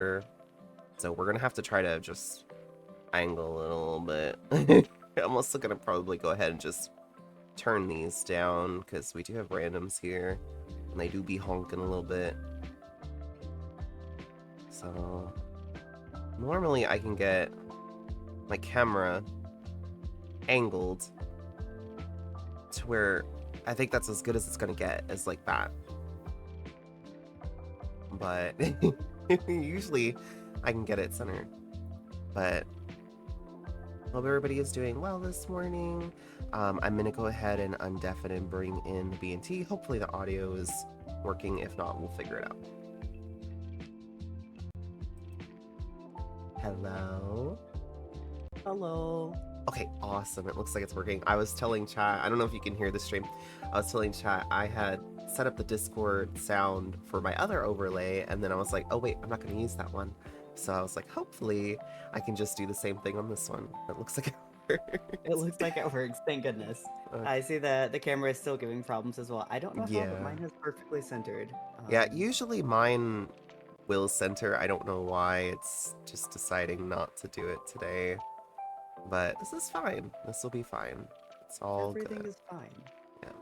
So we're gonna have to try to just angle it a little bit. I'm also gonna probably go ahead and just turn these down because we do have randoms here and they do be honking a little bit. So normally I can get my camera angled to where I think that's as good as it's gonna get, as like that. But usually I can get it centered. But hope everybody is doing well this morning. I'm gonna go ahead and undeafen and bring in the B&T. Hopefully the audio is working. If not, we'll figure it out. Hello? Hello. Okay, awesome. It looks like it's working. I was telling chat, I don't know if you can hear the stream. I was telling chat I had set up the Discord sound for my other overlay, and then I was like, oh wait, I'm not going to use that one. So I was like, hopefully I can just do the same thing on this one. It looks like it works. It looks like it works, thank goodness. I see that the camera is still giving problems as well. I don't know how, but Yeah. mine is perfectly centered. Yeah, usually mine will center. I don't know why. It's just deciding not to do it today. But this is fine. This will be fine. It's all Everything good. is fine. Yeah.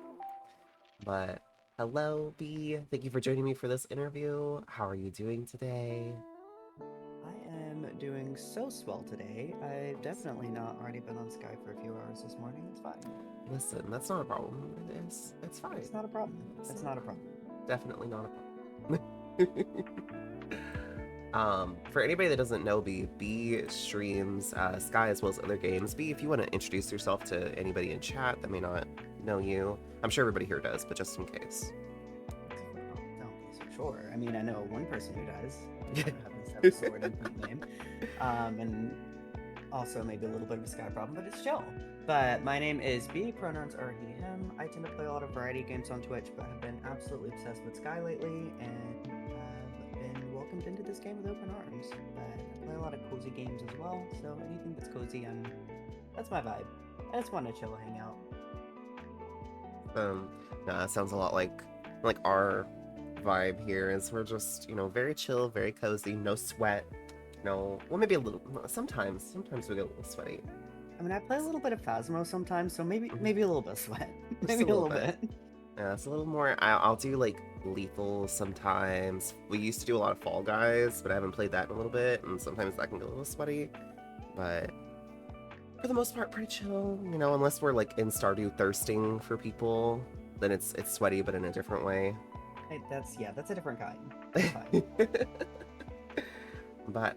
But hello, B. Thank you for joining me for this interview. How are you doing today? I am doing so swell today. I've definitely not already been on Sky for a few hours this morning. It's fine. Listen, that's not a problem. It's fine. It's not a problem. It's not a problem. Definitely not a problem. For anybody that doesn't know B streams Sky as well as other games. B, if you want to introduce yourself to anybody in chat that may not know you. I'm sure everybody here does, but just in case. No, for sure. I mean, I know one person who does. Happens to have a sword in his name. And also maybe a little bit of a Sky problem, but it's chill. But my name is B, pronouns are he, him. I tend to play a lot of variety games on Twitch, but have been absolutely obsessed with Sky lately, and have been welcomed into this game with open arms. But I play a lot of cozy games as well, so anything that's cozy, that's my vibe. I just want to chill, hang out. Nah, it sounds a lot like our vibe here is we're just, very chill, very cozy, no sweat. No, well, maybe a little. Sometimes we get a little sweaty. I mean, I play a little bit of Phasmo sometimes, so maybe a little bit of sweat. Just Maybe a little bit. Yeah, it's a little more. I'll do like lethal sometimes. We used to do a lot of Fall Guys, but I haven't played that in a little bit, and sometimes that can get a little sweaty. But for the most part, pretty chill. Unless we're like in Stardew thirsting for people, then it's sweaty, but in a different way. Hey, that's a different kind. That's fine. But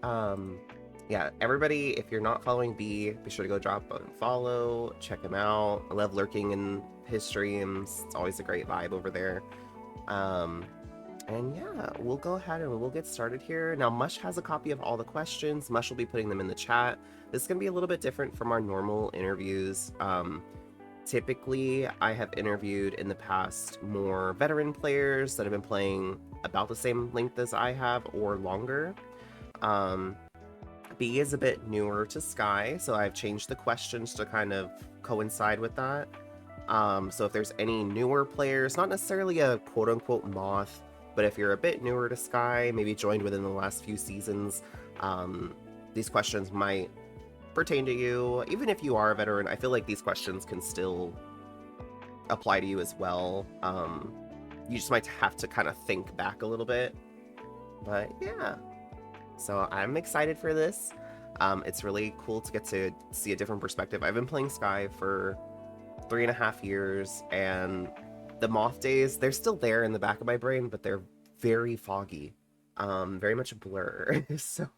yeah, everybody, if you're not following B, be sure to go drop a follow, check him out. I love lurking in his streams. It's always a great vibe over there. And yeah, we'll go ahead and we'll get started here. Now, Mush has a copy of all the questions. Mush will be putting them in the chat. This is going to be a little bit different from our normal interviews. Typically, I have interviewed in the past more veteran players that have been playing about the same length as I have or longer. B is a bit newer to Sky, so I've changed the questions to kind of coincide with that. So if there's any newer players, not necessarily a quote-unquote moth, but if you're a bit newer to Sky, maybe joined within the last few seasons, these questions might pertain to you. Even if you are a veteran, I feel like these questions can still apply to you as well. You just might have to kind of think back a little bit. But yeah. So I'm excited for this. It's really cool to get to see a different perspective. I've been playing Sky for 3.5 years, and the moth days, they're still there in the back of my brain, but they're very foggy. Very much a blur. So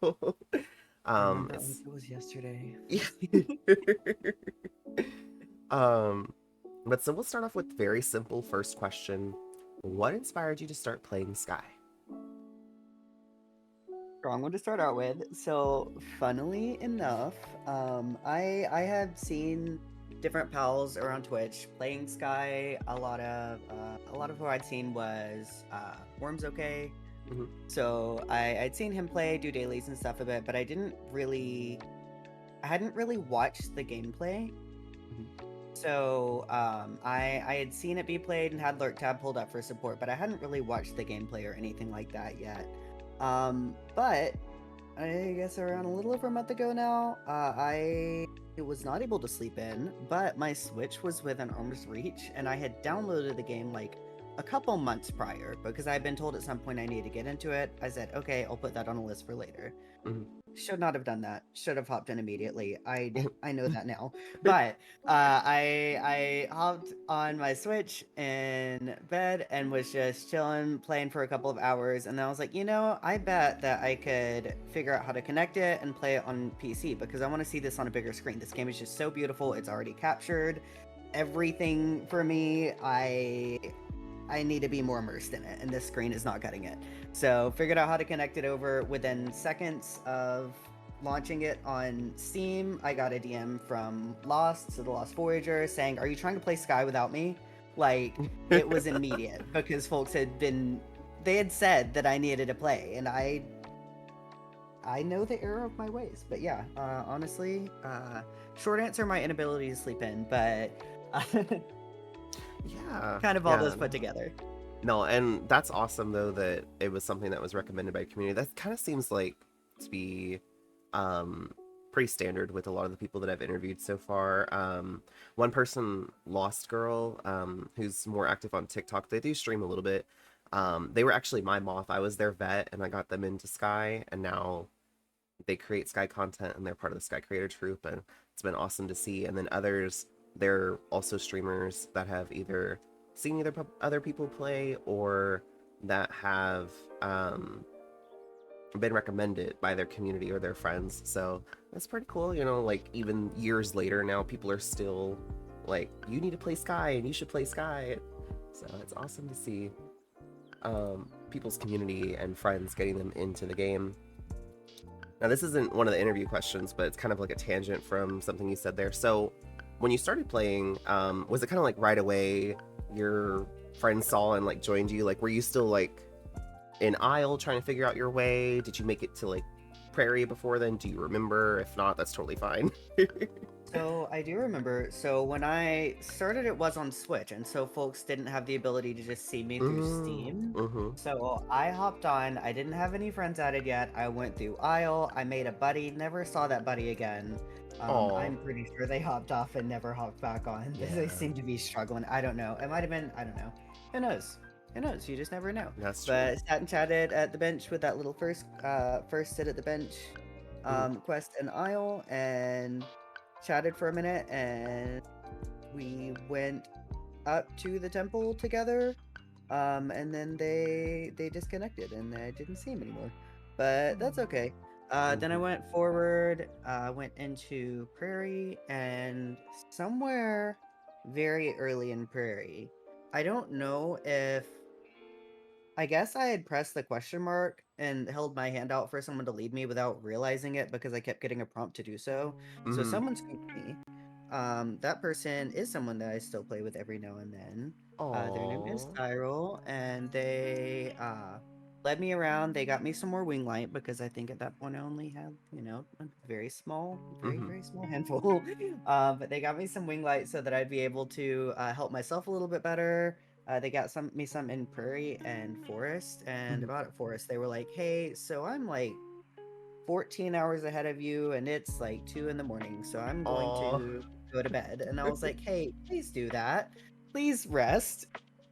I remember that like it was yesterday. But so we'll start off with very simple first question. What inspired you to start playing Sky? Strong one to start out with. So, funnily enough, I have seen different pals around Twitch playing Sky. A lot of who I'd seen was Worms OK. Mhm. So I'd seen him play, do dailies and stuff a bit, but I hadn't really watched the gameplay. So I had seen it be played and had Lurk Tab pulled up for support, but I hadn't really watched the gameplay or anything like that yet. But I guess around a little over a month ago now. I was not able to sleep in, but my Switch was within arm's reach, and I had downloaded the game like a couple months prior because I had been told at some point I needed to get into it. I said, okay, I'll put that on a list for later. Mhm. Should not have done that. Should have hopped in immediately. I know that now. But I hopped on my Switch in bed and was just chilling, playing for a couple of hours, and then I was like, I bet that I could figure out how to connect it and play it on PC because I want to see this on a bigger screen. This game is just so beautiful. It's already captured everything for me. I need to be more immersed in it, and this screen is not cutting it. So figured out how to connect it over within seconds of launching it on Steam. I got a DM from Lost, so the Lost Voyager, saying, "Are you trying to play Sky without me?" Like it was immediate because folks they had said that I needed to play, and I know the error of my ways. But yeah, honestly, short answer, my inability to sleep in, but Yeah, kind of all yeah. those put together. No, and that's awesome though that it was something that was recommended by community. That kind of seems like to be um pretty standard with a lot of the people that I've interviewed so far. One person, Lost Girl, who's more active on TikTok, they do stream a little bit. They were actually my moth. I was their vet and I got them into Sky, and now they create Sky content and they're part of the Sky Creator Troupe, and it's been awesome to see. And then others, they're also streamers that have either seen other people play or that have been recommended by their community or their friends. So that's pretty cool. Like even years later now, people are still like, you need to play Sky and you should play Sky. So it's awesome to see people's community and friends getting them into the game. Now, this isn't one of the interview questions, but it's kind of like a tangent from something you said there. So, when you started playing, was it kind of like right away your friends saw and like joined you? Like, were you still like in Isle trying to figure out your way? Did you make it to like Prairie before then? Do you remember? If not, that's totally fine. So I do remember. So when I started, it was on Switch, and so folks didn't have the ability to just see me through Steam. Mm-hmm. So I hopped on. I didn't have any friends added yet. I went through Isle. I made a buddy. Never saw that buddy again. Aw. I'm pretty sure they hopped off and never hopped back on. They Yeah, seem to be struggling. I don't know. It might have been. I don't know. Who knows? Who knows? You just never know. that's true. But sat and chatted at the bench with that little first sit at the bench Mm-hmm. quest and Isle, and chatted for a minute, and we went up to the temple together. And then they disconnected, and I didn't see him anymore. But that's okay. Then I Mm-hmm. went forward, went into Prairie, and somewhere very early in Prairie, I don't know if I guess I had pressed the question mark and held my hand out for someone to lead me without realizing it because I kept getting a prompt to do so. So Mm-hmm. someone scooped me. That person is someone that I still play with every now and then. Their name is Aw. Cyril, and they led me around. They got me some more wing light because I think at that point I only had, a very small, very, Mm-hmm. very small handful. But they got me some wing light so that I'd be able to help myself a little bit better. They got some in Prairie and Forest, and Mm-hmm. about at Forest, they were like, "Hey, so I'm like 14 hours ahead of you, and it's like 2 in the morning, so I'm going Aw. to go to bed." And I was like, "Hey, please do that. Please rest.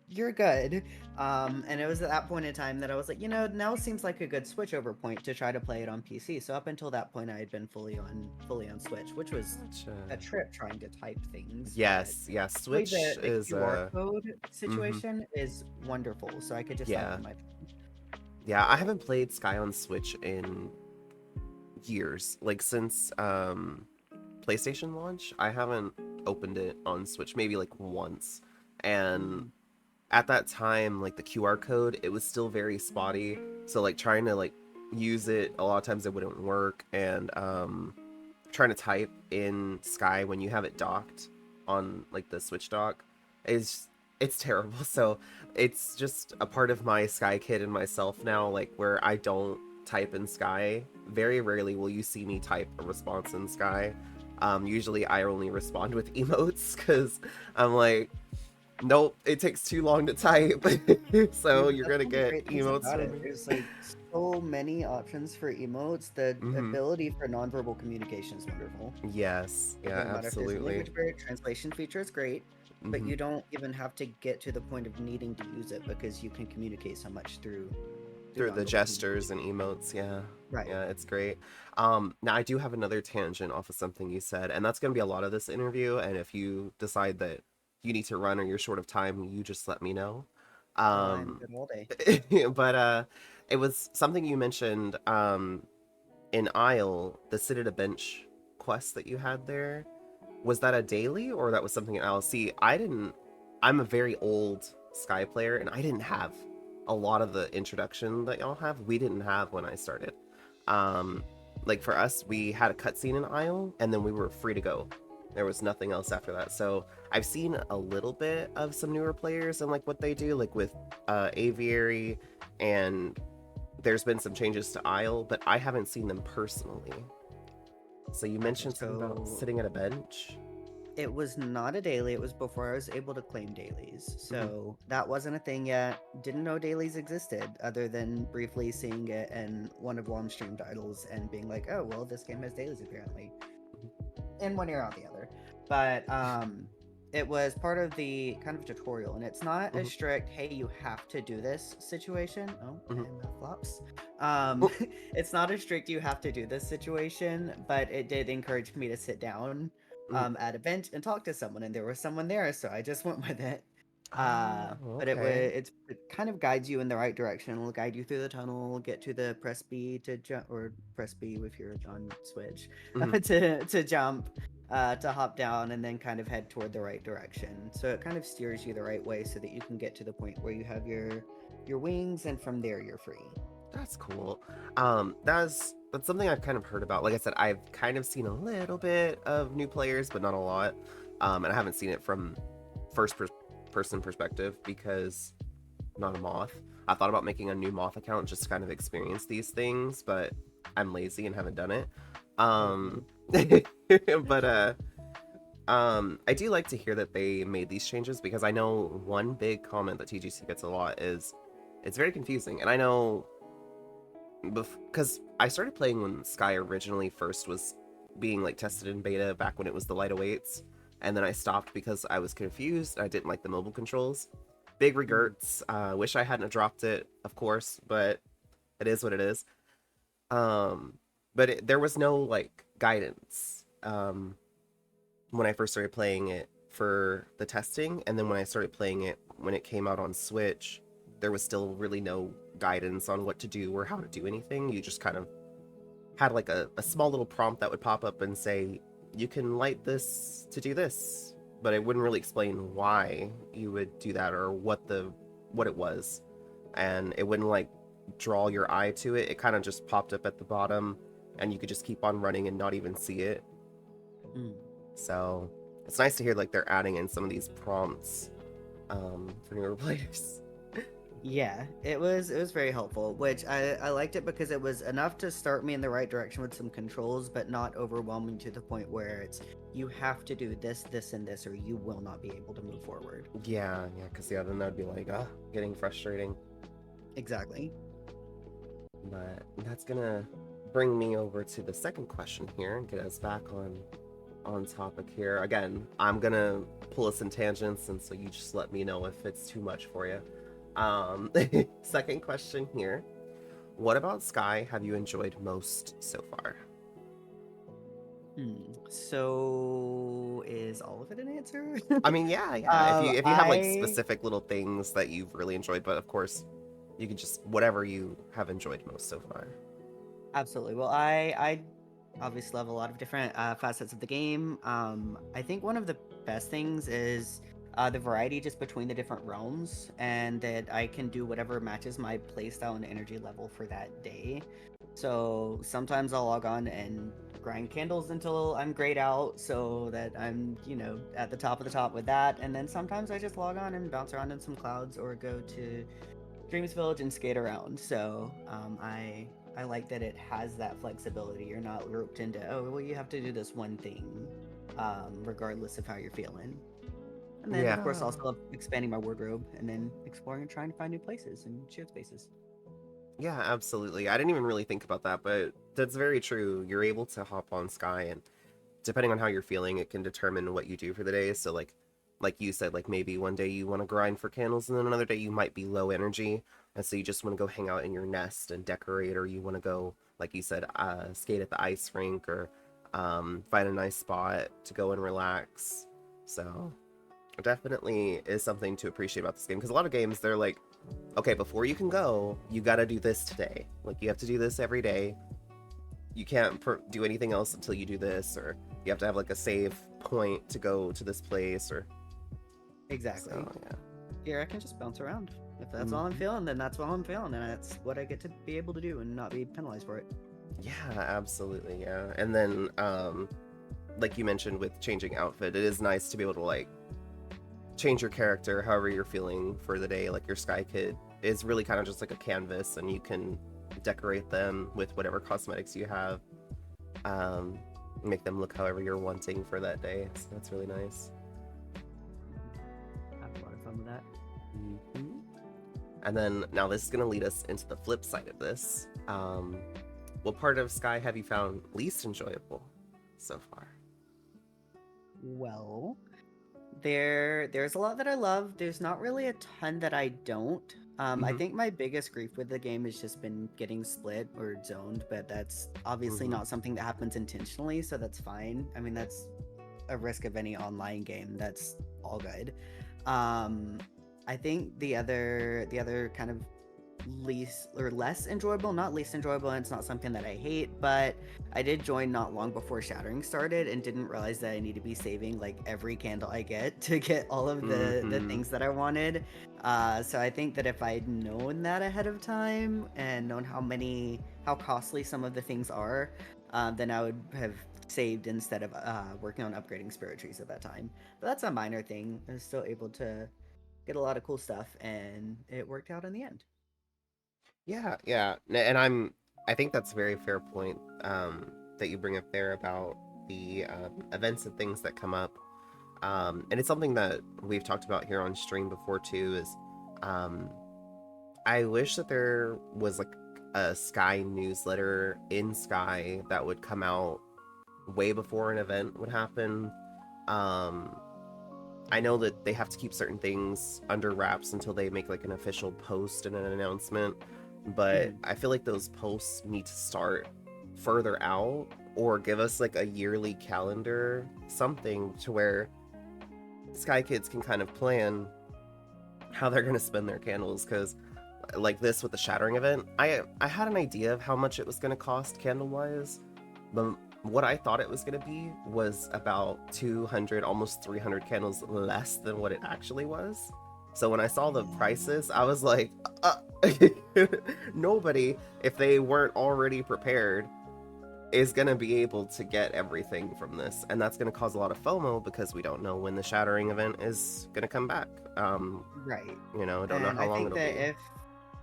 You're good." And it was at that point in time that I was like, now seems like a good switchover point to try to play it on PC. So up until that point, I had been fully on Switch, which was Gotcha. a trip trying to type things, but Yes, yeah. really Switch the is QR code mm-hmm. situation is wonderful, so I could just type Yeah. on my phone. Yeah, I haven't played Sky on Switch in years. Like since PlayStation launch, I haven't opened it on Switch maybe like once. And Mm, at that time, like the QR code, it was still very spotty. So like trying to like use it, a lot of times it wouldn't work. And trying to type in Sky when you have it docked on like the Switch dock is it's terrible. So it's just a part of my Sky kid and myself now, like where I don't type in Sky. Very rarely will you see me type a response in Sky. Usually I only respond with emotes because I'm like, Nope, it takes too long to type. So Dude, you're that's gonna one of the get great things emotes about from it. me. There's like so many options for emotes. The Mm-hmm. ability for nonverbal communication is wonderful. Yes, It yeah, doesn't matter if there's a absolutely. language barrier, translation feature is great, but Mm-hmm. you don't even have to get to the point of needing to use it because you can communicate so much through Through the nonverbal gestures communication. and emotes, yeah. Right. Yeah, it's great. Now I do have another tangent off of something you said, and that's gonna be a lot of this interview, and if you decide that you need to run or you're short of time, you just let me know. Oh, I'm Um good all day. but it was something you mentioned in Isle, the sit at a bench quest that you had there. Was that a daily or that was something else? See, I didn't. I'm a very old Sky player, and I didn't have a lot of the introduction that y'all have. We didn't have when I started. Um, like for us, we had a cutscene in Isle, and then we were free to go. There was nothing else after that. So I've seen a little bit of some newer players and like what they do, like with Aviary, and there's been some changes to Isle, but I haven't seen them personally. So you Gotcha. mentioned something about So sitting at a bench. it was not a daily. It was before I was able to claim dailies. Hmm. So that wasn't a thing yet. Didn't know dailies existed other than briefly seeing it in one of Wom's stream titles and being like, oh, well, this game has dailies apparently. In one ear out the other. But it was part of the kind of tutorial, and it's not a Hmm. strict, hey, you have to do this situation. Oh, Hmm. and mouth flops. It's not a strict, you have to do this situation, but it did encourage me to sit down Hmm. at a bench and talk to someone, and there was someone there, so I just went with it. Oh, But it was okay. it kind of guides you in the right direction. It'll guide you through the tunnel, get to the press B to jump, or press B if you're on Switch Hmm. to jump, to hop down, and then kind of head toward the right direction. So it kind of steers you the right way so that you can get to the point where you have your wings, and from there you're free. That's cool. That's something I've kind of heard about. Like I said, I've kind of seen a little bit of new players, but not a lot. And I haven't seen it from first person perspective because I'm not a moth. I thought about making a new moth account just to kind of experience these things, but I'm lazy and haven't done it. Oh Um, no. but I do like to hear that they made these changes because I know one big comment that TGC gets a lot is it's very confusing, and I know because I started playing when Sky originally first was being like tested in beta back when it was the light awaits, and then I stopped because I was confused. I didn't like the mobile controls. Big Mm. regrets. Wish I hadn't have dropped it, of course, but it is what it is. Um, but there was no like guidance when I first started playing it for the testing, and then when I started playing it when it came out on Switch, there was still really no guidance on what to do or how to do anything. You just kind of had like a small little prompt that would pop up and say, you can light this to do this, but it wouldn't really explain why you would do that or what it was. And it wouldn't like draw your eye to it. It kind of just popped up at the bottom and you could just keep on running and not even see it. Mm. So it's nice to hear like they're adding in some of these prompts for newer players. Yeah, it was very helpful, which I liked it because it was enough to start me in the right direction with some controls, but not overwhelming to the point where it's you have to do this, this, and this, or you will not be able to move forward. Yeah, because yeah, then that'd be like, getting frustrating. Exactly. But that's gonna bring me over to the second question here and get us back on topic here. Again, I'm gonna pull us in tangents, and so you just let me know if it's too much for you. Second question here. What about Sky have you enjoyed most so far? So is all of it an answer? I mean, yeah. If you have like I specific little things that you've really enjoyed, but of course, you can just whatever you have enjoyed most so far. absolutely. Well, I obviously love a lot of different facets of the game. I think one of the best things is the variety just between the different realms, and that I can do whatever matches my playstyle and energy level for that day. So sometimes I'll log on and grind candles until I'm grayed out, so that I'm at the top of the top with that. And then sometimes I just log on and bounce around in some clouds or go to Dreams Village and skate around. So I like that it has that flexibility. You're not roped into, oh well, you have to do this one thing, regardless of how you're feeling. And then, of course, Yeah. also expanding my wardrobe and then exploring and trying to find new places and shared spaces. Yeah, absolutely. I didn't even really think about that, but that's very true. You're able to hop on Sky, and depending on how you're feeling, it can determine what you do for the day. So like you said, like maybe one day you want to grind for candles, and then another day you might be low energy, and so you just want to go hang out in your nest and decorate, or you want to go, like you said, skate at the ice rink, or find a nice spot to go and relax. So definitely is something to appreciate about this game, because a lot of games they're like, okay, before you can go, you got to do this today. Like you have to do this every day. You can't do anything else until you do this, or you have to have like a save point to go to this place, or Exactly. so yeah. Here I can just bounce around. If that's all I'm Hmm. feeling, then that's what I'm feeling, and that's what I get to be able to do and not be penalized for it. Yeah, absolutely, yeah. And then like you mentioned with changing outfit, it is nice to be able to like change your character however you're feeling for the day. Like your Sky Kid is really kind of just like a canvas, and you can decorate them with whatever cosmetics you have, um, make them look however you're wanting for that day. So that's really nice. I have a lot of fun with that. Hmm. And then now this is going to lead us into the flip side of this. What part of Sky have you found least enjoyable so far? Well, there's a lot that I love. There's not really a ton that I don't. I Hmm. think my biggest grief with the game has just been getting split or zoned, but that's obviously Hmm. not something that happens intentionally, so that's fine. I mean, that's a risk of any online game. That's all good. Um, I think the other kind of least or less enjoyable, not least enjoyable, and it's not something that I hate, but I did join not long before Shattering started and didn't realize that I need to be saving like every candle I get to get all of the Hmm. things that I wanted. So I think that if I'd known that ahead of time and known how costly some of the things are, then I would have saved instead of working on upgrading spirit trees at that time. But that's a minor thing. I was still able to get a lot of cool stuff, and it worked out in the end. Yeah, yeah. And I think that's a very fair point, that you bring up there about the events and things that come up. And it's something that we've talked about here on stream before too, is um, I wish that there was like a Sky newsletter in Sky that would come out way before an event would happen. Um, I know that they have to keep certain things under wraps until they make like an official post and an announcement, but Mhm. I feel like those posts need to start further out, or give us like a yearly calendar, something to where Sky Kids can kind of plan how they're going to spend their candles, because like this with the Shattering event, I had an idea of how much it was going to cost candle wise, but what I thought it was going to be was about 200, almost 300 candles less than what it actually was. So when I saw the prices, I was like, uh, nobody, if they weren't already prepared, is going to be able to get everything from this. And that's going to cause a lot of FOMO, because we don't know when the Shattering event is going to come back. Right. Don't know And how I long think it'll that be. if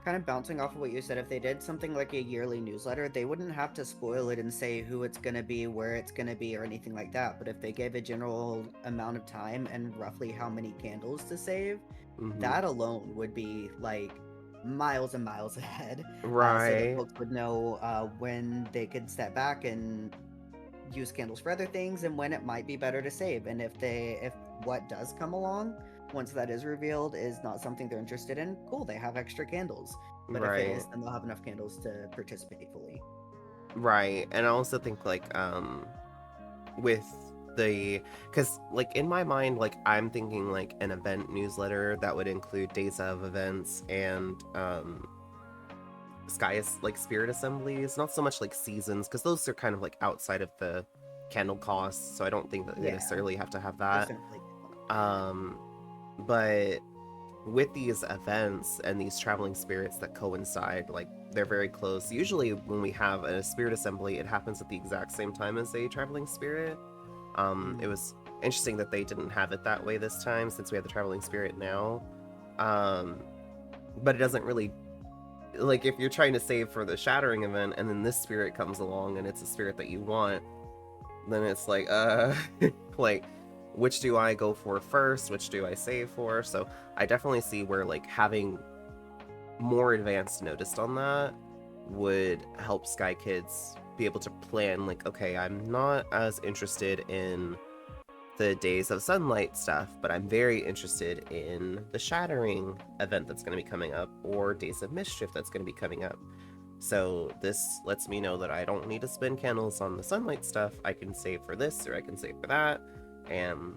kind of bouncing off of what you said, if they did something like a yearly newsletter, they wouldn't have to spoil it and say who it's going to be, where it's going to be, or anything like that. But if they gave a general amount of time and roughly how many candles to save, Hmm. that alone would be like miles and miles ahead, so that Right. folks would know when they could step back and use candles for other things and when it might be better to save. And if what does come along once that is revealed is not something they're interested in, cool, they have extra candles. But if it Right. is, then they'll have enough candles to participate fully. Right. And I also think like with the, because like in my mind, like I'm thinking like an event newsletter that would include days of events, and sky is like spirit assemblies, not so much like seasons, because those are kind of like outside of the candle costs, so I don't think that they Yeah, necessarily have to have those that. don't really get much. um but with these events and these traveling spirits that coincide, like they're very close. Usually when we have a spirit assembly, it happens at the exact same time as a traveling spirit. It Mm. was interesting that they didn't have it that way this time, since we have the traveling spirit now. um but it doesn't really, like, if you're trying to save for the shattering event and then this spirit comes along and it's a spirit that you want, then it's like like which do I go for first, which do I save for. So I definitely see where like having more advanced notice on that would help Sky Kids be able to plan like, okay, I'm not as interested in the Days of Sunlight stuff, but I'm very interested in the Shattering event that's going to be coming up, or Days of Mischief that's going to be coming up. So this lets me know that I don't need to spend candles on the Sunlight stuff. I can save for this, or I can save for that. And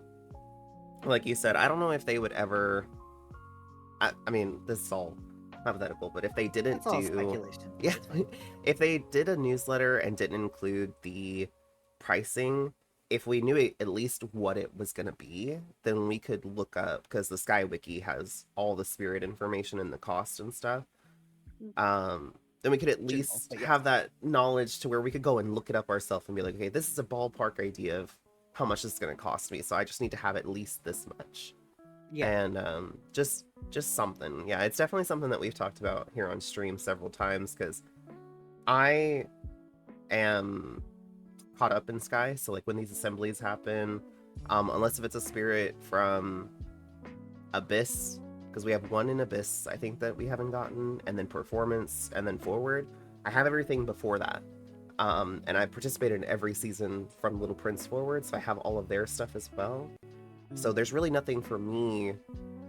like you said, I don't know if they would ever. I mean, this is all hypothetical, but if they didn't That's all do, speculation. yeah, It's fine. if they did a newsletter and didn't include the pricing, if we knew at least what it was going to be, then we could look up, because the Sky Wiki has all the spirit information and the cost and stuff. Then we could at General, least but yes. have that knowledge to where we could go and look it up ourselves and be like, okay, this is a ballpark idea of how much this is going to cost me. So I just need to have at least this much. Yeah. And just something. Yeah, it's definitely something that we've talked about here on stream several times, because I am caught up in Sky. So like when these assemblies happen, unless if it's a spirit from Abyss, because we have one in Abyss, I think, that we haven't gotten, and then Performance, and then Forward. I have everything before that. And I participated in every season from Little Prince forward, so I have all of their stuff as well. So there's really nothing for me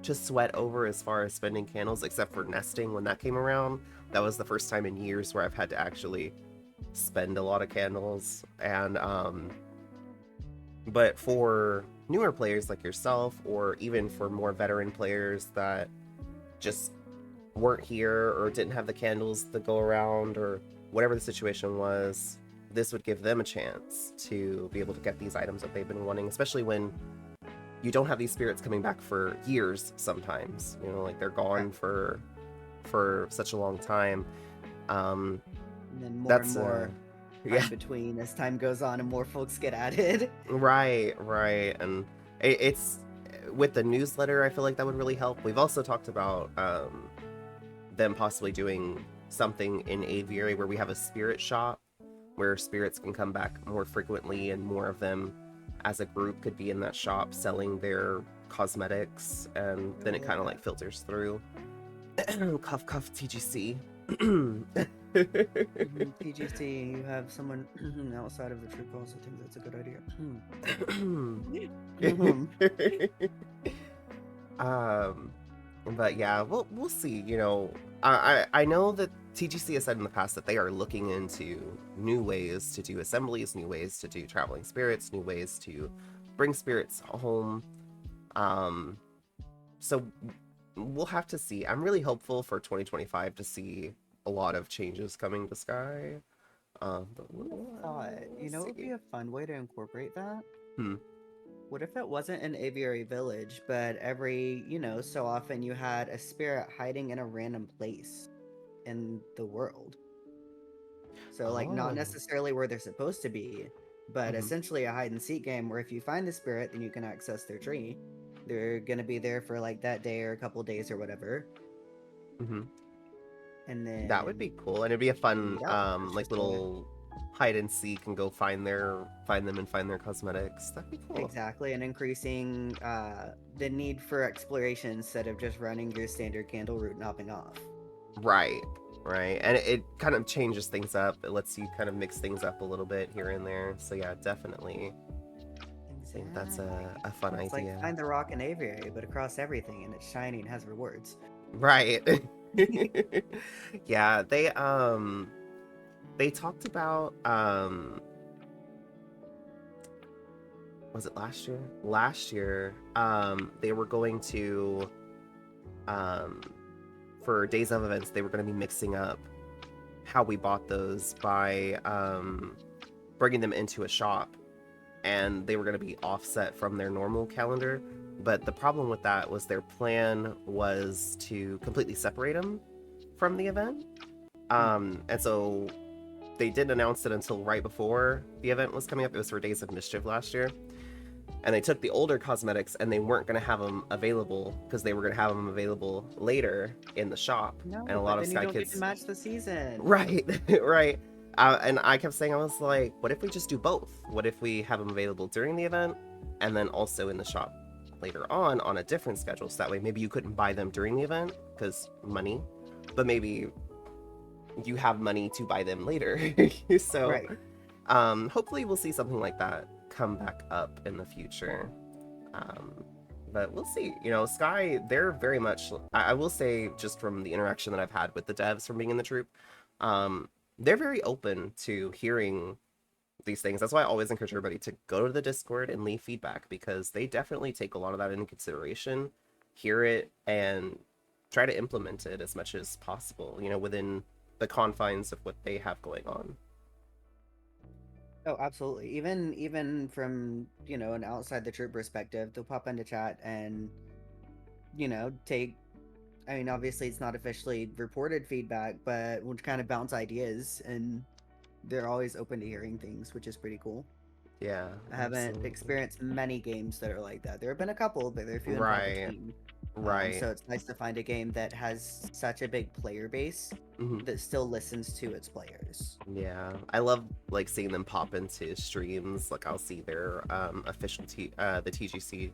to sweat over as far as spending candles, except for nesting when that came around. That was the first time in years where I've had to actually spend a lot of candles. And but for newer players like yourself, or even for more veteran players that just weren't here or didn't have the candles to go around, or whatever the situation was, this would give them a chance to be able to get these items that they've been wanting, especially when you don't have these spirits coming back for years sometimes. You know, like they're gone for such a long time. And then more That's and more yeah, time between as time goes on and more folks get added. right. And it's with the newsletter, I feel like that would really help. We've also talked about them possibly doing something in Aviary where we have a spirit shop where spirits can come back more frequently, and more of them as a group could be in that shop selling their cosmetics, and then it kind of like filters through. Cuff TGC. PGC, you have someone outside of the true calls. I think that's a good idea. But yeah, we'll see. You know, I know that TGC has said in the past that they are looking into new ways to do assemblies, new ways to do traveling spirits, new ways to bring spirits home. So we'll have to see. I'm really hopeful for 2025 to see a lot of changes coming to Sky. But You know, it would be a fun way to incorporate that. Hmm. What if it wasn't an aviary village, but every, so often you had a spirit hiding in a random place in the world? So, like, not Oh. necessarily where they're supposed to be, but Mhm. essentially a hide and seek game where if you find the spirit, then you can access their tree. They're gonna be there for like that day or a couple days or whatever, Mhm. and That would be then cool, and it'd be a fun it's like just a little hide and seek, and go find them and find their cosmetics. That'd be cool. exactly, and increasing the need for exploration instead of just running your standard candle route and hopping off. Right. And it kind of changes things up. It lets you kind of mix things up a little bit here and there. So yeah, definitely. I think that's a fun It's idea. like find the rock in aviary, but across everything, and it's shiny and has rewards. Right. Yeah, they talked about was it last year? Last year, they were going to for Days of Events, they were going to be mixing up how we bought those by bringing them into a shop, and they were going to be offset from their normal calendar. But the problem with that was their plan was to completely separate them from the event. And so they didn't announce it until right before the event was coming up. It was for Days of Mischief last year. And they took the older cosmetics, and they weren't going to have them available because they were going to have them available later in the shop. No, And a lot but of then you Sky don't get to Kids, match the season. right, right. And I kept saying, I was like, what if we just do both? What if we have them available during the event and then also in the shop later on a different schedule. So that way maybe you couldn't buy them during the event because money, but maybe you have money to buy them later. So Right. hopefully we'll see something like that come back up in the future. Um, but we'll see. You know, Sky, they're very much, I will say, just from the interaction that I've had with the devs from being in the troop, they're very open to hearing these things. That's why I always encourage everybody to go to the Discord and leave feedback, because they definitely take a lot of that into consideration, hear it, and try to implement it as much as possible, you know, within the confines of what they have going on. Oh, absolutely. Even from, an outside the troop perspective, they'll pop into chat and, take, I mean, obviously it's not officially reported feedback, but we'll kind of bounce ideas, and they're always open to hearing things, which is pretty cool. Yeah, I haven't absolutely. experienced many games that are like that. There have been a couple, but they're few and far Right, between. right. So it's nice to find a game that has such a big player base Hmm. that still listens to its players. Yeah, I love like seeing them pop into streams. Like I'll see their official the TGC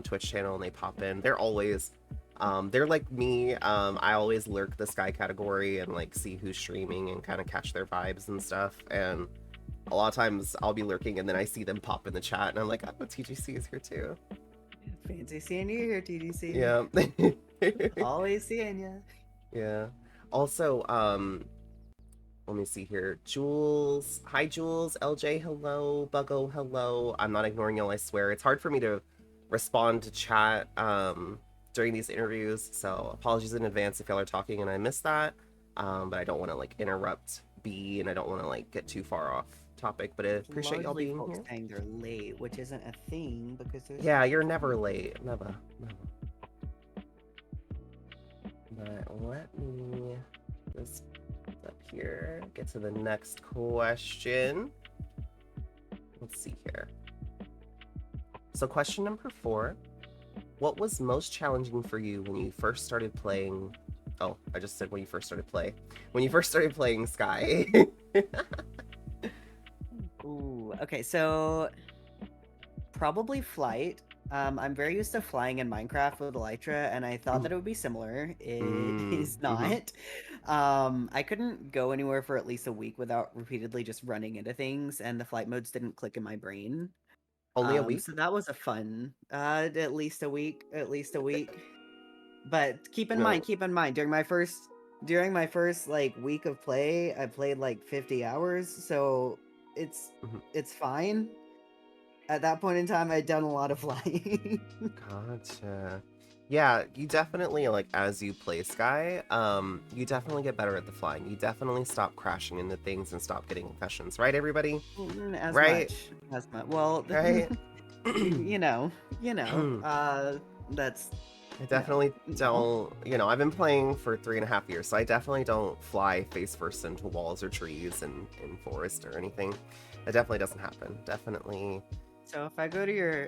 Twitch channel, and they pop in. They're always they're like me. I always lurk the Sky category and like see who's streaming and kind of catch their vibes and stuff. And a lot of times I'll be lurking and then I see them pop in the chat and I'm like, oh, TGC is here too. Fancy seeing you here, TDC. Yeah. Always seeing you. Yeah. Also, let me see here. Jules. Hi, Jules. LJ, hello. Buggo, hello. I'm not ignoring y'all, I swear. It's hard for me to respond to chat during these interviews, so apologies in advance if y'all are talking and I missed that. But I don't want to like interrupt B, and I don't want to like get too far off topic, but I It's appreciate y'all largely being folks here. saying they're late, which isn't a thing because there's Yeah, just you're never late. Never. Never. But let me just up here, get to the next question. Let's see here. So question number 4. What was most challenging for you when you first started playing... Oh, I just said when you first started play. When you first started playing Sky. Ooh, okay, so probably flight. I'm very used to flying in Minecraft with Elytra, and I thought that it would be similar. It is Mm-hmm. not. I couldn't go anywhere for at least a week without repeatedly just running into things, and the flight modes didn't click in my brain. Only a week? So that was a fun, at least a week, at least a week. But No. keep in mind, during my first like week of play, I played like 50 hours, so it's Mhm. it's fine. At that point in time, I'd done a lot of flying. Gotcha. Yeah, you definitely, like, as you play Sky, you definitely get better at the flying. You definitely stop crashing into things and stop getting concussions. Right, everybody? As Right? much, as much. Well, Right? you know, that's I definitely no. don't, I've been playing for 3.5 years, so I definitely don't fly face first into walls or trees in forest or anything. It definitely doesn't happen. Definitely. So if I go to your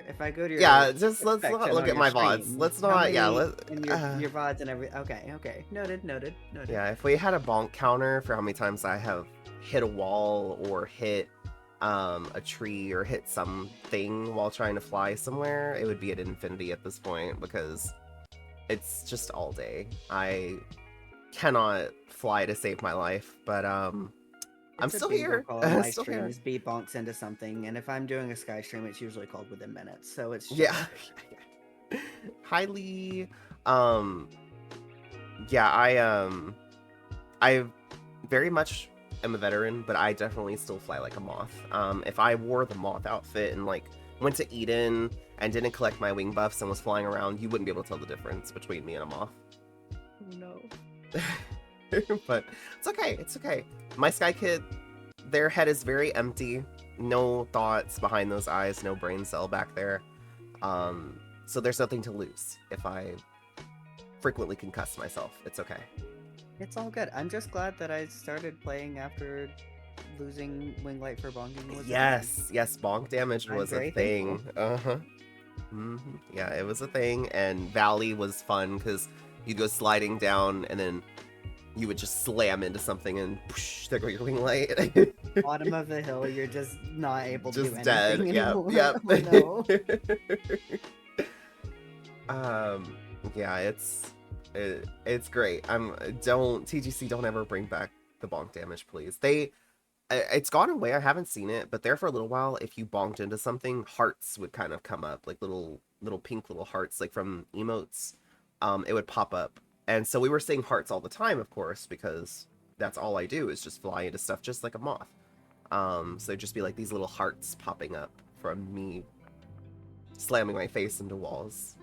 Yeah, just Twitch let's not section look on at your my VODs. stream, Let's how not, yeah, many in your VODs and every okay, noted. yeah, if we had a bonk counter for how many times I have hit a wall or hit a tree or hit something while trying to fly somewhere, it would be at infinity at this point, because it's just all day. I cannot fly to save my life, but I'm It's a still bingo here. call on I'm my still stream here. is B bonks into something, and if I'm doing a Sky stream, it's usually called within minutes, so it's Yeah. chill. Highly yeah, I very much am a veteran, but I definitely still fly like a moth. If I wore the moth outfit and like went to Eden and didn't collect my wing buffs and was flying around, you wouldn't be able to tell the difference between me and a moth. Oh no. But it's okay. It's okay. My Sky Kid, their head is very empty. No thoughts behind those eyes. No brain cell back there. So there's nothing to lose if I frequently concuss myself. It's okay. It's all good. I'm just glad that I started playing after losing Wing Light for bonking was a thing. Yes, yes, bonk damage I'm was a very thing. thankful. Uh-huh. Yeah, it was a thing, and Valley was fun because you'd go sliding down and then you would just slam into something and poosh, there go your wing light. Bottom of the hill, you're just not able to do Just dead. anything Yep, anymore. yep. Oh no. um, yeah, it's great. Don't TGC, don't ever bring back the bonk damage, please. It's gone away. I haven't seen it, but there for a little while, if you bonked into something, hearts would kind of come up, like little pink little hearts, like from emotes. It would pop up, and so we were seeing hearts all the time, of course, because that's all I do is just fly into stuff, just like a moth. So it'd just be like these little hearts popping up from me slamming my face into walls.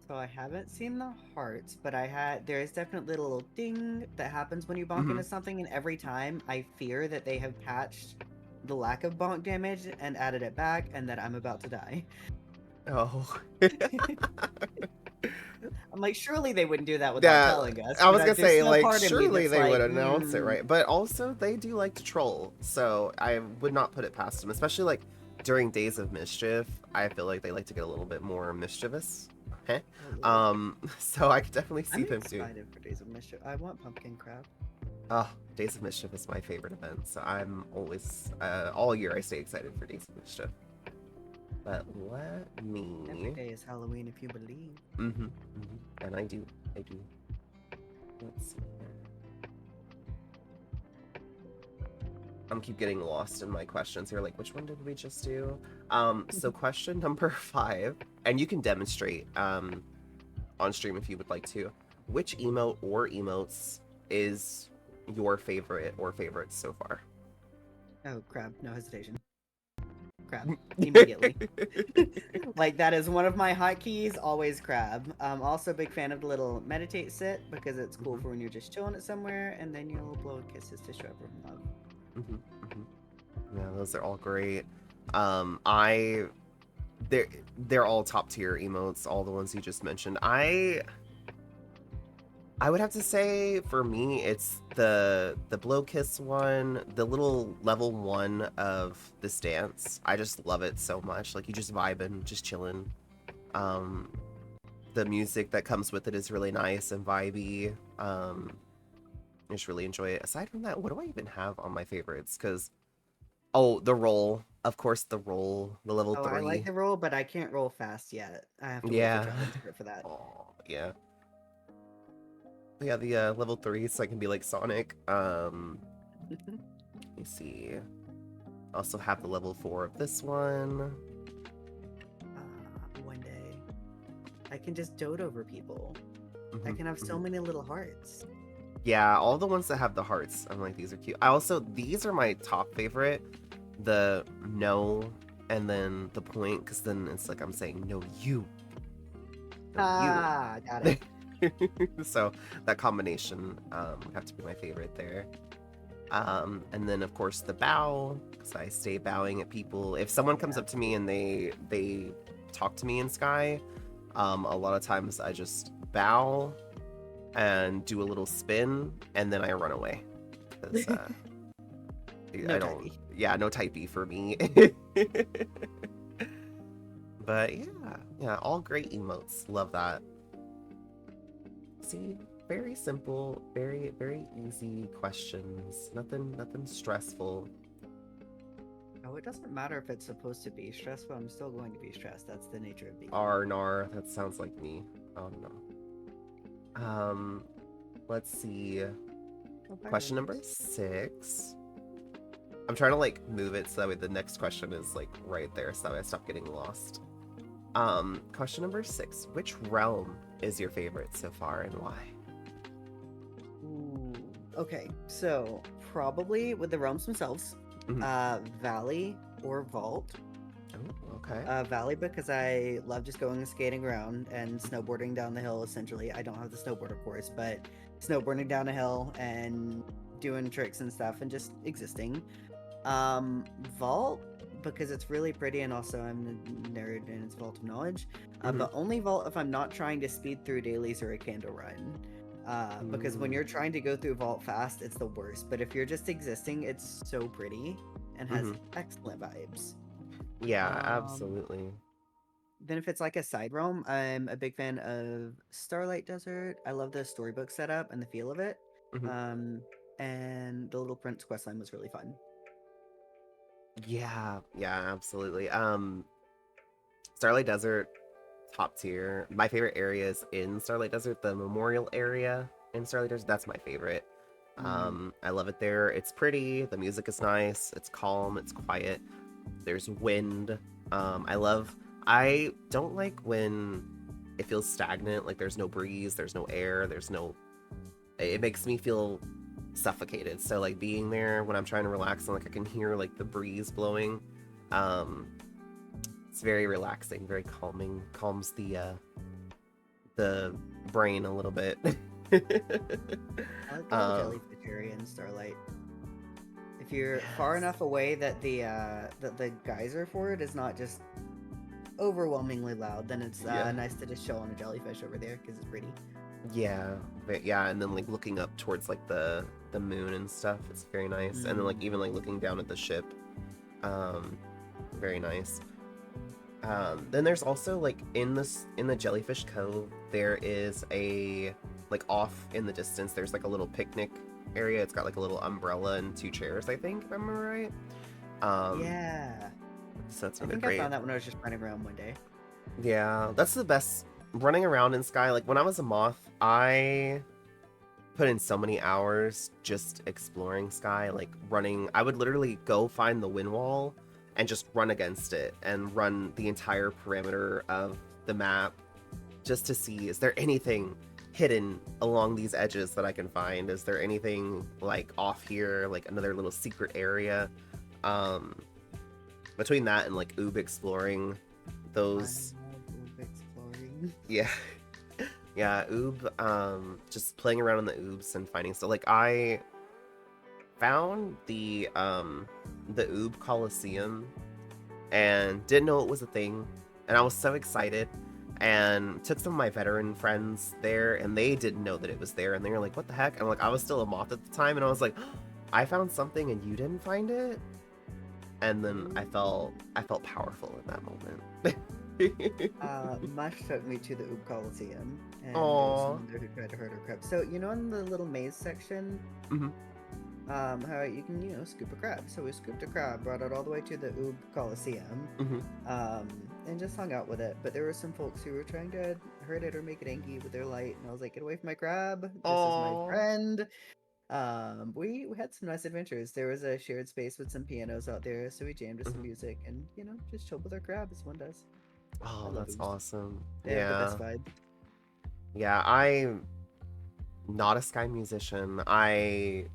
So I haven't seen the hearts, but there is definitely a little ding that happens when you bonk Hmm. into something, and every time I fear that they have patched the lack of bonk damage and added it back, and that I'm about to die. Oh. I'm like, surely they wouldn't do that without Yeah, telling us, I was but gonna there's say, still like, part of me surely that's they would like, announce it, right? But also, they do like to troll, so I would not put it past them, especially like during Days of Mischief. I feel like they like to get a little bit more mischievous. Heh. oh Lord. So I could definitely see I'm them do. excited for Days of Mischief. I want pumpkin crab. Oh, Days of Mischief is my favorite event, so I'm always, all year I stay excited for Days of Mischief. But let Every me. day is Halloween if you believe. And I do. Let's see here. I'm keep getting lost in my questions here. Like, which one did we just do? So question number 5, and you can demonstrate on stream if you would like to. Which emote or emotes is your favorite or favorites so far? Oh, crab. No hesitation. Crab. Immediately. Like, that is one of my hotkeys, always crab. Also a big fan of the little meditate sit, because it's cool Mhm, for when you're just chilling it somewhere, and then you'll blow kisses to show everyone love. mhm, mhm. Yeah, those are all great. I they're they're all top tier emotes, all the ones you just mentioned. I would have to say for me it's the blow kiss one, the little level 1 of this dance. I just love it so much. Like you just vibing, just chilling. Um the music that comes with it is really nice and vibey. I just really enjoy it. Aside from that, what do I even have on my favorites? Cuz oh, the roll. Of course the roll, the level Oh, I like 3. the roll, but I can't roll fast yet. I have to wait for Yeah. challenge for that. Oh, yeah. Yeah, the level 3, so I can be like Sonic. Let me see. I also have the level 4 of this one. One day, I can just dote over people. I Mhm, can have so mhm. many little hearts. Yeah, all the ones that have the hearts. I'm like, these are cute. I also, these are my top favorite. The no and then the point, because then it's like I'm saying, no, you. No, you. Ah, got it. So that combination would have to be my favorite there. And then of course the bow, because I stay bowing at people. If someone comes Yeah, up to me and they talk to me in Sky, a lot of times I just bow and do a little spin, and then I run away. Because no I don't, typey. yeah, no typey for me. But yeah, yeah, all great emotes. Love that. See, very simple, very easy questions. Nothing stressful. Oh, it doesn't matter if it's supposed to be stressful. I'm still going to be stressed. That's the nature of being human. Arnar, that sounds like me. Oh no. Um, let's see. Oh, hi, Question number Rose. 6. I'm trying to like move it so that way the next question is like right there, so that way I stop getting lost. Question number 6. Which realm is your favorite so far and why? Ooh. Okay, so probably with the realms themselves, Mhm. Valley or Vault. Oh, okay. Valley because I love just going and skating around and snowboarding down the hill. Essentially, I don't have the snowboard, of course, but snowboarding down a hill and doing tricks and stuff and just existing. Vault because it's really pretty and also I'm a nerd and it's Vault of Knowledge. Mhm. But only Vault if I'm not trying to speed through dailies or a candle run. Because when Mm. you're trying to go through Vault fast, it's the worst. But if you're just existing, it's so pretty and has Mhm. excellent vibes. Yeah, Um, absolutely. then if it's like a side realm, I'm a big fan of Starlight Desert. I love the storybook setup and the feel of it. Mhm. Um, and the Little Prince questline was really fun. Yeah, yeah, absolutely. Starlight Desert, top tier. My favorite area is in Starlight Desert, the memorial area in Starlight Desert. That's my favorite. Mm. I love it there. It's pretty, the music is nice, it's calm, it's quiet. There's wind. I don't like when it feels stagnant, like there's no breeze, there's no air, there's no it makes me feel suffocated. So like being there when I'm trying to relax and like I can hear like the breeze blowing, um, it's very relaxing, very calming, calms the brain a little bit. I like the little um, jellyfish area in Starlight. If you're far yes, enough away that the geyser for it is not just overwhelmingly loud, then it's yeah, nice to just chill on a jellyfish over there because it's pretty. yeah, but yeah, and then like looking up towards like the moon and stuff, it's very nice. And then like Mm. even like looking down at the ship, um, very nice. Then there's also like in the Jellyfish Cove, there is a like off in the distance. There's like a little picnic area. It's got like a little umbrella and two chairs, I think, if I remember right. Um, Yeah, so that's I another think I great. found that when I was just running around one day. Yeah, that's the best. Running around in Sky, like when I was a moth, I put in so many hours just exploring Sky, like running. I would literally go find the wind wall and just run against it and run the entire perimeter of the map just to see, is there anything hidden along these edges that I can find? Is there anything like off here, like another little secret area? Um, between that and like Oob exploring I those, love exploring. yeah, yeah, Oob, just playing around in the Oobs and finding stuff. Like I found the Oob Coliseum and didn't know it was a thing, and I was so excited. And took some of my veteran friends there, and they didn't know that it was there, and they were like, "What the heck?" And I'm like, I was still a moth at the time, and I was like, "I found something, and you didn't find it." And then I felt powerful in that moment. Mush took me to the Oob Coliseum, and there was Aw. someone there who tried to hurt her crab. So you know, in the little maze section, Mhm. how you can scoop a crab. So we scooped a crab, brought it all the way to the Oob Coliseum, Mhm. um, and just hung out with it. But there were some folks who were trying to hurt it or make it angry with their light, and I was like, "Get away from my crab! This is my Aw. friend." We had some nice adventures. There was a shared space with some pianos out there, so we jammed to some Mhm. music and just chilled with our crab as one does. I Oh, love that's Oobs. awesome. They have the best Yeah. vibes. Yeah, I'm not a Sky musician. I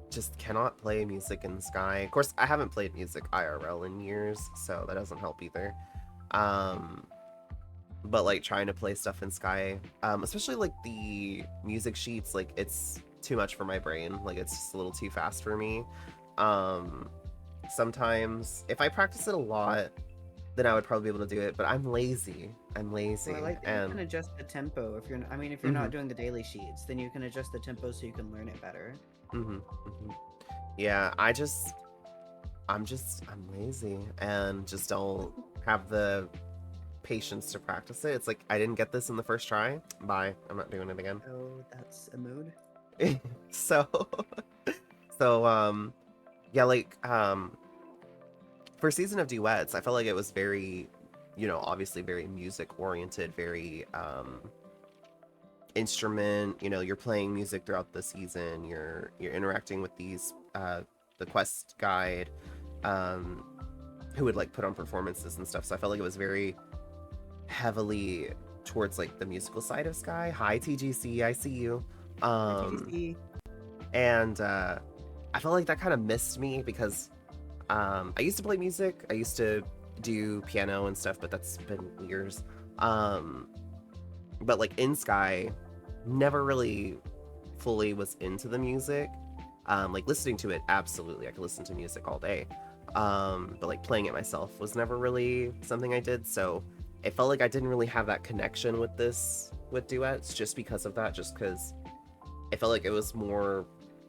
just cannot play music in Sky. Of course, I haven't played music IRL in years, so that doesn't help either. Um, but like trying to play stuff in Sky, especially like the music sheets, like it's too much for my brain. Like it's just a little too fast for me. Um, sometimes if I practice it a lot, then I would probably be able to do it. But I'm lazy. I'm Well, I lazy, like that you and can adjust the tempo. I mean, if you're not mhm, doing the daily sheets, then you can adjust the tempo so you can learn it better. mhm, mhm. Yeah, I'm lazy and just don't have the patience to practice it. It's like I didn't get this in the first try. Bye. I'm not doing it again. Oh, that's a mood. so so yeah, like for season of duets, I felt like it was very, obviously very music oriented, very instrument, you're playing music throughout the season, you're interacting with these the quest guide um who would like put on performances and stuff. So I felt like it was very heavily towards like the musical side of Sky. Hi TGC, I see you. Hi, Um TGC. and I felt like that kind of missed me because I used to play music. I used to do piano and stuff, but that's been years. Um but like in Sky, never really fully was into the music. Like listening to it, absolutely. I could listen to music all day. But like playing it myself was never really something I did. So it felt like I didn't really have that connection with duets just because of that, just because it felt like it was more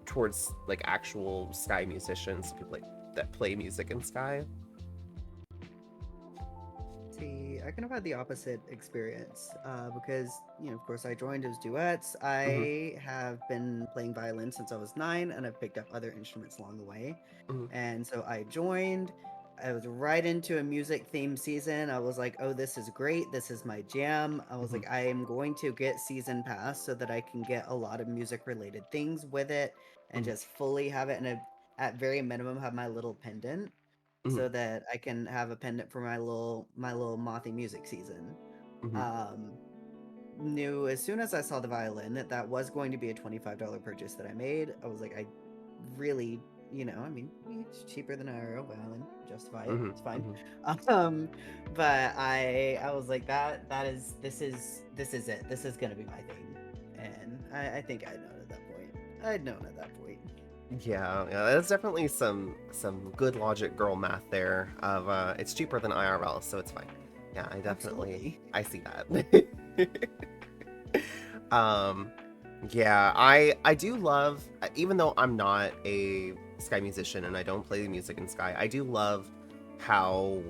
towards like actual Sky musicians, people like that play music in Sky. See, I kind of had the opposite experience because, of course, I joined as duets. Hmm. I have been playing violin since I was 9, and I've picked up other instruments along the way. Hmm. And so I joined. I was right into a music theme season. I was like, oh, this is great. This is my jam. I was Hmm. like, I am going to get season pass so that I can get a lot of music related things with it and Hmm. just fully have it, and at very minimum have my little pendant Hmm. so that I can have a pendant for my little Mothy music season. Hmm. Um, Knew as soon as I saw the violin that that was going to be a $25 purchase that I made. I was like, I really, I mean, it's cheaper than an IRL violin. Justify it. Hmm. It's fine. Hmm. Um, but I was like, this is it. This is gonna be my thing. And I think I'd known at that point. I'd known at that point. Yeah, yeah, that's definitely some good logic girl math there of it's cheaper than IRL, so it's fine. Yeah, Absolutely. I see that. um yeah, I do love, even though I'm not a Sky musician and I don't play music in Sky, I do love how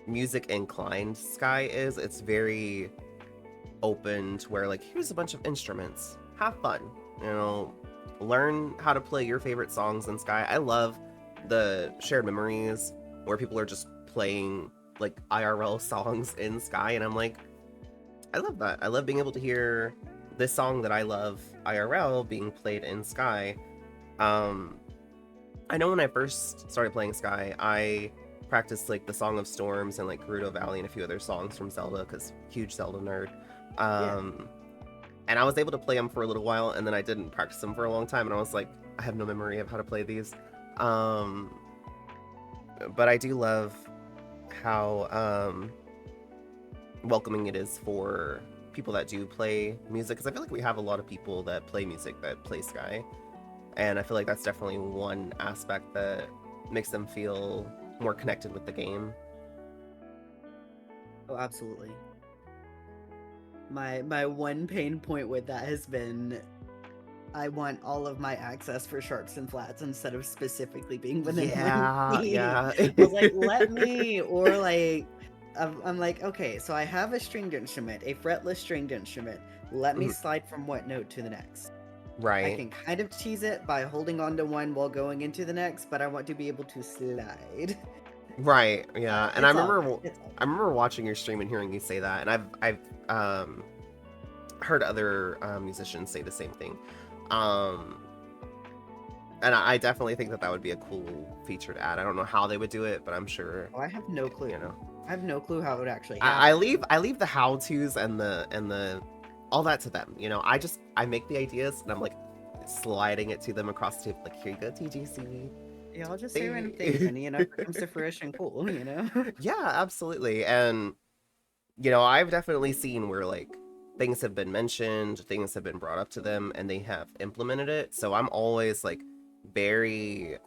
music inclined Sky is. It's very open to where, like, here's a bunch of instruments, have fun, you know, learn how to play your favorite songs in Sky. I love the shared memories where people are just playing like IRL songs in Sky, and I'm like, I love that. I love being able to hear this song that I love IRL being played in Sky. um I know when I first started playing Sky, I practiced like the Song of Storms and like Gerudo Valley and a few other songs from Zelda, because huge Zelda nerd. Yeah. um and I was able to play them for a little while, and then I didn't practice them for a long time, and I was like, I have no memory of how to play these. Um, but I do love how welcoming it is for people that do play music, because I feel like we have a lot of people that play music that play Sky, and I feel like that's definitely one aspect that makes them feel more connected with the game. Oh, absolutely. My one pain point with that has been I want all of my access for sharps and flats instead of specifically being within one Yeah, key. yeah. I was like, let me, or like, I'm like, okay, so I have a stringed instrument, a fretless stringed instrument. Let me Mhm. slide from one note to the next. I Right. can kind of cheese it by holding on to one while going into the next, but I want to be able to slide. Right, yeah, and It's all good. It's all I good. remember watching your stream and hearing you say that, and I've heard other musicians say the same thing, um, and I definitely think that that would be a cool feature to add. I don't know how they would do it, but I'm sure, Oh, I have no you clue. know, I have no clue how it would actually I happen. leave the how tos and the all that to them. You know, I make the ideas and I'm like sliding it to them across the table, like, here you go, TGC. Yeah, I'll just say random things, Hey. and if it comes to fruition, cool. Yeah, absolutely, and you know, I've definitely seen where like things have been mentioned, things have been brought up to them, and they have implemented it. So I'm always like very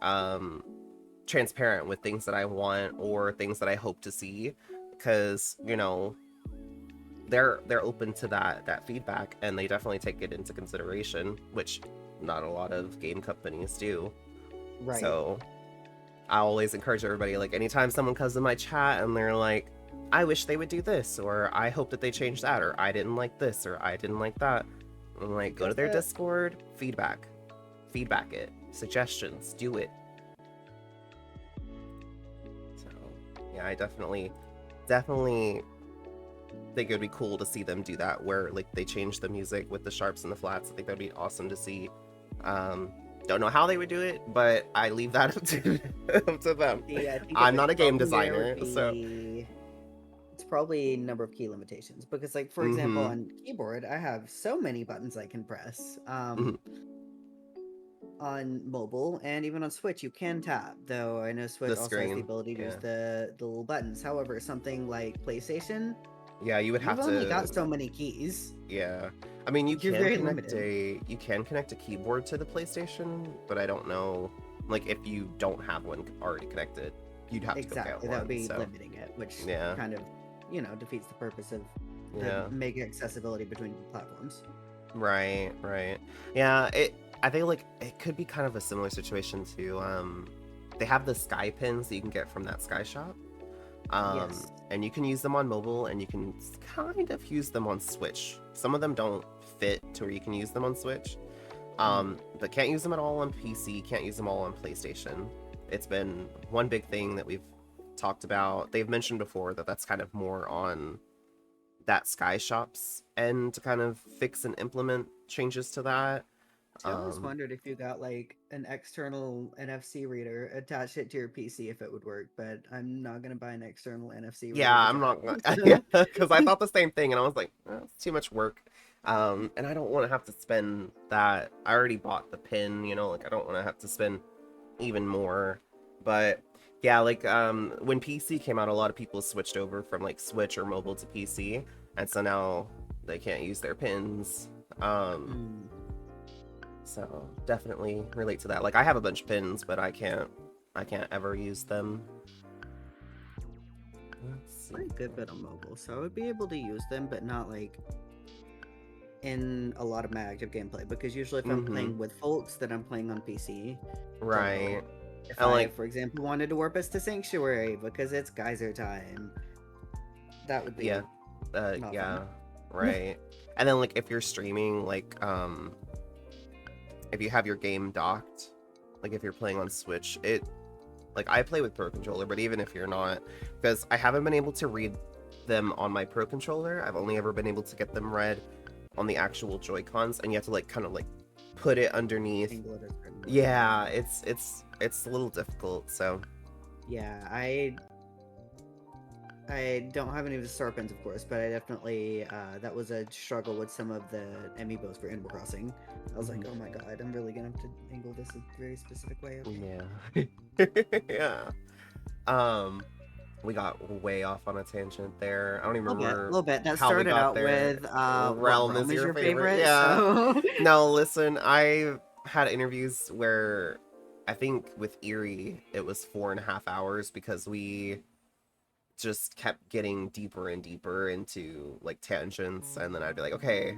transparent with things that I want or things that I hope to see, because, you know, they're open to that feedback, and they definitely take it into consideration, which not a lot of game companies do. Right. So I always encourage everybody, like, anytime someone comes in my chat and they're like, I wish they would do this, or I hope that they change that, or I didn't like this, or I didn't like that, I'm like, go to Because their Discord, feedback it, suggestions, do it. So yeah, I definitely think it would be cool to see them do that, where like they change the music with the sharps and the flats. I think that'd be awesome to see. um don't know how they would do it, but I leave that up to up to them. see, I think a I'm big not a game problem there would designer, so be it's probably number of key limitations. Because, like, for example, mm-hmm, on keyboard, I have so many buttons I can press. mm-hmm. On mobile and even on Switch, you can tap. Though I know The Switch also has the screen, ability to use yeah, the little buttons. However, something like PlayStation, yeah, you would you've have only to, got so many keys. yeah. I mean, You're very limited. you can connect a keyboard to the PlayStation, but I don't know, like, if you don't have one already connected, you'd have to go get Exactly, that would one. be So limiting it, which yeah, kind of, defeats the purpose of the yeah. mega accessibility between platforms. Right, right. Yeah, I think like it could be kind of a similar situation to they have the Sky pins that you can get from that Sky shop. Yes. And you can use them on mobile and you can kind of use them on Switch. Some of them don't fit to where you can use them on Switch. Mm. But can't use them at all on PC, can't use them all on PlayStation. It's been one big thing that we've talked about, they've mentioned before that that's kind of more on that Sky Shop's end to kind of fix and implement changes to that. See, I always Um, wondered if you got like an external NFC reader, attached it to your PC if it would work, but I'm not gonna buy an external NFC yeah, reader to I'm try. not gonna, yeah, So, because I thought the same thing, and I was like, it's too much work. And I don't want to have to spend that. I already bought the pin, like I don't want to have to spend even more. But yeah, like when PC came out, a lot of people switched over from like Switch or mobile to PC, and so now they can't use their pins. Um, mm, so definitely relate to that. Like I have a bunch of pins, but I can't ever use them. Let's see. pretty good bit on mobile, so I would be able to use them, but not like in a lot of my active gameplay. Because usually, if I'm Mm-hmm. playing with folks, then I'm playing on PC. So, Right. if And I, like, for example, wanted to warp us to Sanctuary because it's geyser time, that would yeah, be not fun. yeah, right. And then like if you're streaming, like if you have your game docked, like if you're playing on Switch, it like I play with Pro Controller, but even if you're not, because I haven't been able to read them on my Pro Controller, I've only ever been able to get them read on the actual Joy-Cons, and you have to like kind of like put it underneath. Angle it a certain way. Yeah, it's a little difficult, so Yeah, I don't have any of the star pins, of course, but I definitely that was a struggle with some of the amiibos for Animal Crossing. I was like, mhm. oh my god, I'm really gonna have to angle this a very specific way. Okay. Yeah. Yeah. Um, we got way off on a tangent there. I don't even A remember little bit. That how we started got out there. with what Realm is realm is your your favorite. favorite? Yeah. So No, listen, I've had interviews where I think with Erie it was 4.5 hours because we just kept getting deeper and deeper into like tangents, and then I'd be like, okay.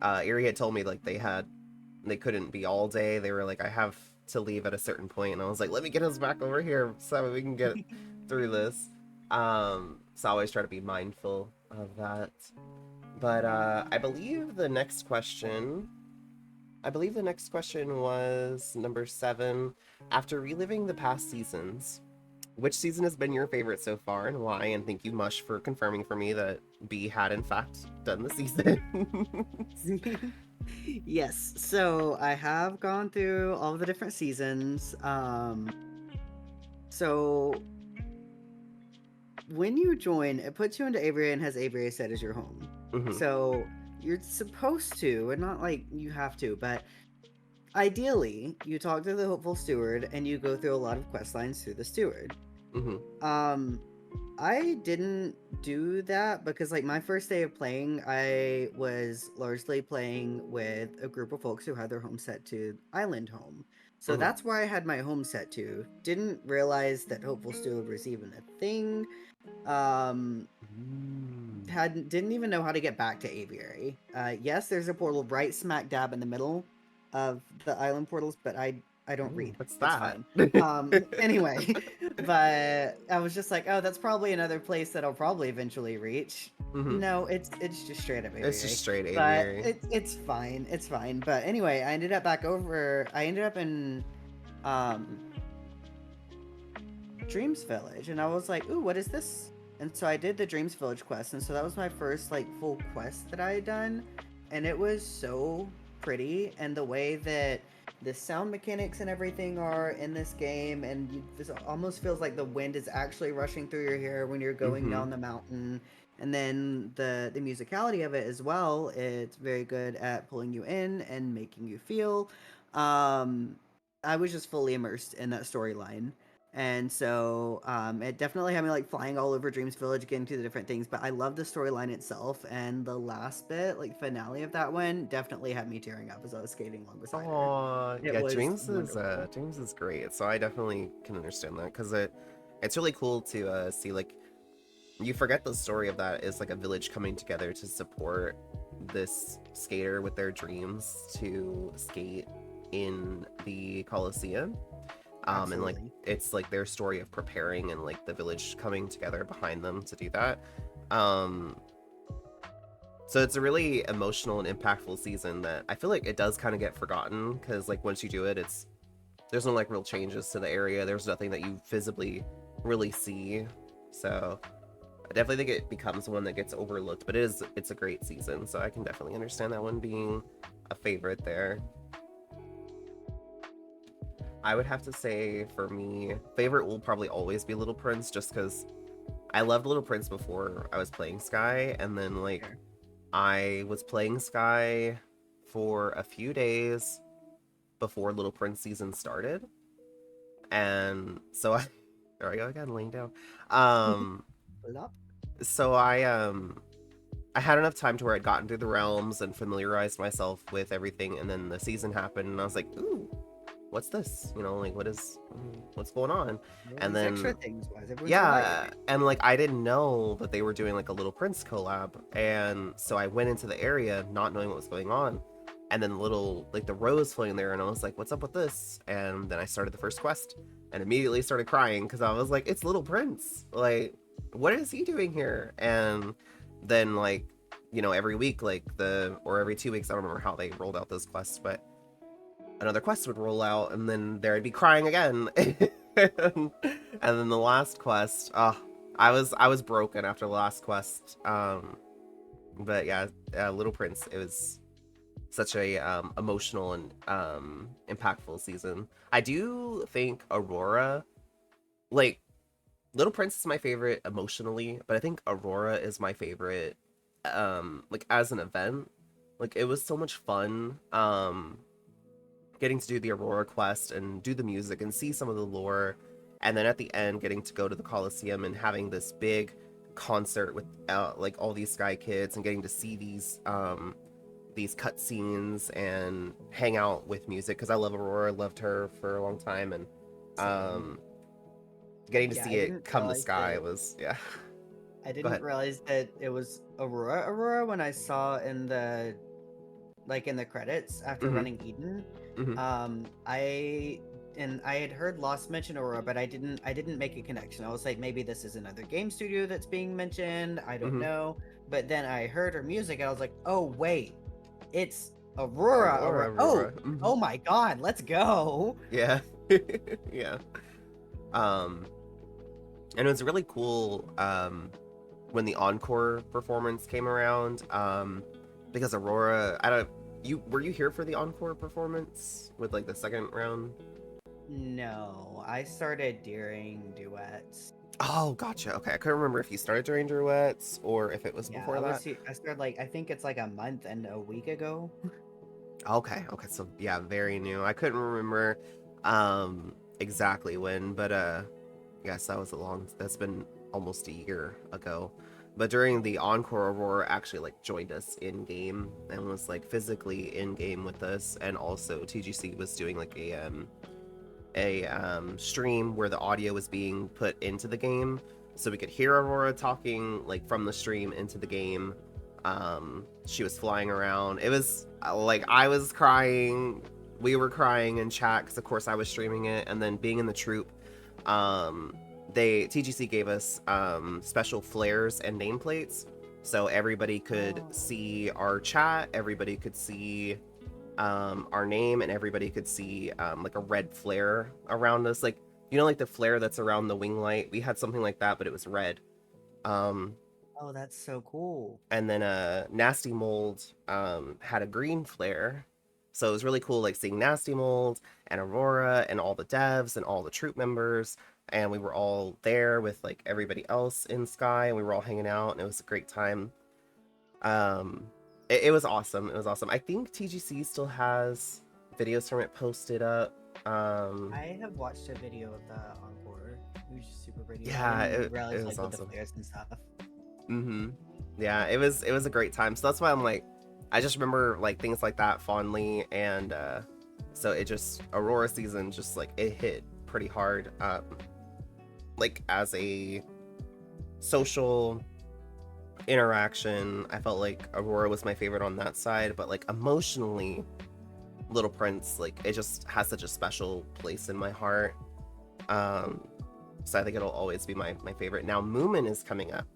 Erie had told me like they couldn't be all day. They were like, I have to leave at a certain point, and I was like, let me get us back over here so we can get through this. So I always try to be mindful of that. But I believe the next question was number 7. After reliving the past seasons, which season has been your favorite so far and why? And thank you, Mush, for confirming for me that B had in fact done the season. yes, so I have gone through all the different seasons. So when you join, it puts you into Avery and has Avery set as your home. Hmm. So you're supposed to, and not like you have to, but ideally, you talk to the hopeful steward and you go through a lot of quest lines through the steward. Hmm. Um, I didn't do that because, like, my first day of playing, I was largely playing with a group of folks who had their home set to Island Home. So Hmm. that's where I had my home set to. Didn't realize that Hopeful Steward was even a thing. Um, Mm. hadn't didn't even know how to get back to aviary. Yes, there's a portal right smack dab in the middle of the island portals, but I don't Ooh, read. what's It's that? fine. Anyway, but I was just like, oh, that's probably another place that I'll probably eventually reach. Hmm. No, it's just straight up It's just aviary. straight But aviary. it's fine. It's fine. But anyway, I ended up back over. I ended up in um Dreams Village, and I was like, ooh, what is this? And so I did the Dreams Village quest, and so that was my first like full quest that I had done, and it was so pretty, and the way that the sound mechanics and everything are in this game, and this almost feels like the wind is actually rushing through your hair when you're going Hmm. down the mountain, and then the musicality of it as well. It's very good at pulling you in and making you feel. Um, I was just fully immersed in that storyline. And so it definitely had me like flying all over Dreams Village, getting to the different things. But I love the storyline itself, and the last bit, like finale of that one, definitely had me tearing up as I was skating along beside her. Oh, It yeah, was Dreams is wonderful. Dreams is great. So I definitely can understand that because it's really cool to see like you forget the story of that is like a village coming together to support this skater with their dreams to skate in the Coliseum. And like Absolutely. it's like their story of preparing and like the village coming together behind them to do that. Um, so it's a really emotional and impactful season that I feel like it does kind of get forgotten because like once you do it, there's no like real changes to the area. There's nothing that you visibly really see. So I definitely think it becomes one that gets overlooked, but it's a great season, so I can definitely understand that one being a favorite there. I would have to say for me, favorite will probably always be Little Prince, just because I loved Little Prince before I was playing Sky, and then like Sure. I was playing Sky for a few days before Little Prince season started, and so I there I go again laying down. Um, Plop. so I had enough time to where I'd gotten through the realms and familiarized myself with everything, and then the season happened, and I was like, ooh, what's this? You know, like what's going on? All And these extra then things. Why is everyone so yeah, hyped? and like I didn't know that they were doing like a Little Prince collab, and so I went into the area not knowing what was going on, and then little like the rose floating there, and I was like, what's up with this? And then I started the first quest, and immediately started crying because I was like, it's Little Prince, like what is he doing here? And then like every week or every 2 weeks, I don't remember how they rolled out those quests, but another quest would roll out, and then there I'd be crying again. And then the last quest, I was broken after the last quest. But yeah, Little Prince, it was such a emotional and impactful season. I do think Aurora, like Little Prince is my favorite emotionally, but I think Aurora is my favorite like as an event. Like it was so much fun. Getting to do the Aurora quest and do the music and see some of the lore, and then at the end getting to go to the Coliseum and having this big concert with like all these Sky Kids and getting to see these cutscenes and hang out with music because I love Aurora, loved her for a long time, and Same. um, getting to Yeah, see it come to Sky was yeah. I Go didn't ahead. realize that it was Aurora when I saw in the in the credits after Mm-hmm. running Eden. Mm-hmm. I had heard Lost mention Aurora, but I didn't make a connection. I was like, maybe this is another game studio that's being mentioned. I don't Mm-hmm. know. But then I heard her music and I was like, oh wait, it's Aurora. Aurora, Aurora. Oh, Aurora. Mm-hmm. oh my god, let's go. Yeah. Yeah. Um, and it was really cool when the encore performance came around because Aurora, I don't you were you here for the encore performance with like the second round? No, I started during duets. Oh, gotcha. Okay, I couldn't remember if you started during duets or if it was Yeah, before that. I started I think it's like a month and a week ago. Okay, okay, so yeah, very new. I couldn't remember exactly when, but yes, that's been almost a year ago. But during the encore, Aurora actually like joined us in game and was like physically in game with us, and also TGC was doing like a stream where the audio was being put into the game, so we could hear Aurora talking like from the stream into the game. She was flying around. It was like I was crying. We were crying in chat because of course I was streaming it, and then being in the troop, um, they TGC gave us special flares and nameplates, so everybody could Oh. see our chat. Everybody could see our name, and everybody could see like a red flare around us, like like the flare that's around the wing light. We had something like that, but it was red. um Oh, that's so cool. and then Nasty Mold had a green flare, so it was really cool like seeing Nasty Mold and Aurora and all the devs and all the troop members, and we were all there with like everybody else in Sky, and we were all hanging out, and it was a great time. um it was awesome. It was awesome. I think TGC still has videos from it posted up. I have watched a video of the encore. It was just super pretty. I Yeah, didn't it realize was with the awesome. flares and stuff. Mm-hmm. Yeah, it was a great time. So that's why I'm like, I just remember like things like that fondly, and so it just Aurora season just like it hit pretty hard. Like as a social interaction, I felt like Aurora was my favorite on that side, but like emotionally, Little Prince, like it just has such a special place in my heart. Um, so I think it'll always be my favorite. Now Moomin is coming up,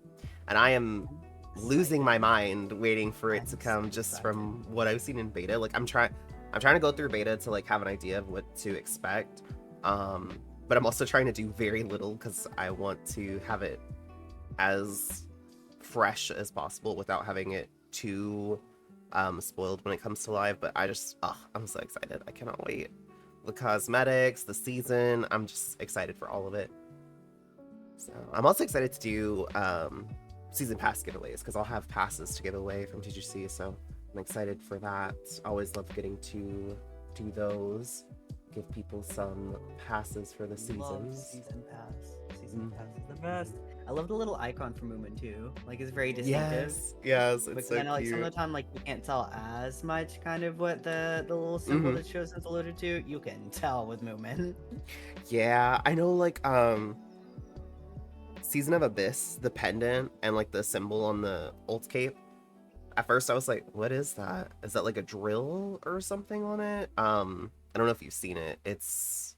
and I am I'm losing excited. my mind waiting for it to I'm so come just excited. from what I've seen in beta. Like I'm trying to go through beta to like have an idea of what to expect. Um but I'm also trying to do very little because I want to have it as fresh as possible without having it too spoiled when it comes to live. But I'm so excited. I cannot wait. The cosmetics, the season, I'm just excited for all of it. So I'm also excited to do season pass giveaways because I'll have passes to give away from TGC. So I'm excited for that. I always love getting to do those. Give people some passes for the Love seasons. season pass. Season pass is the best. I love the little icon for Moomin too. Like it's very distinctive. Yes, it's Because so I know like some cute. of the time like you can't tell as much kind of what the little symbol Hmm. that shows is alluded to. You can tell with Moomin. Yeah, I know like Season of Abyss, the pendant and like the symbol on the ult cape. At first I was like, what is that? Is that like a drill or something on it? I don't know if you've seen it. It's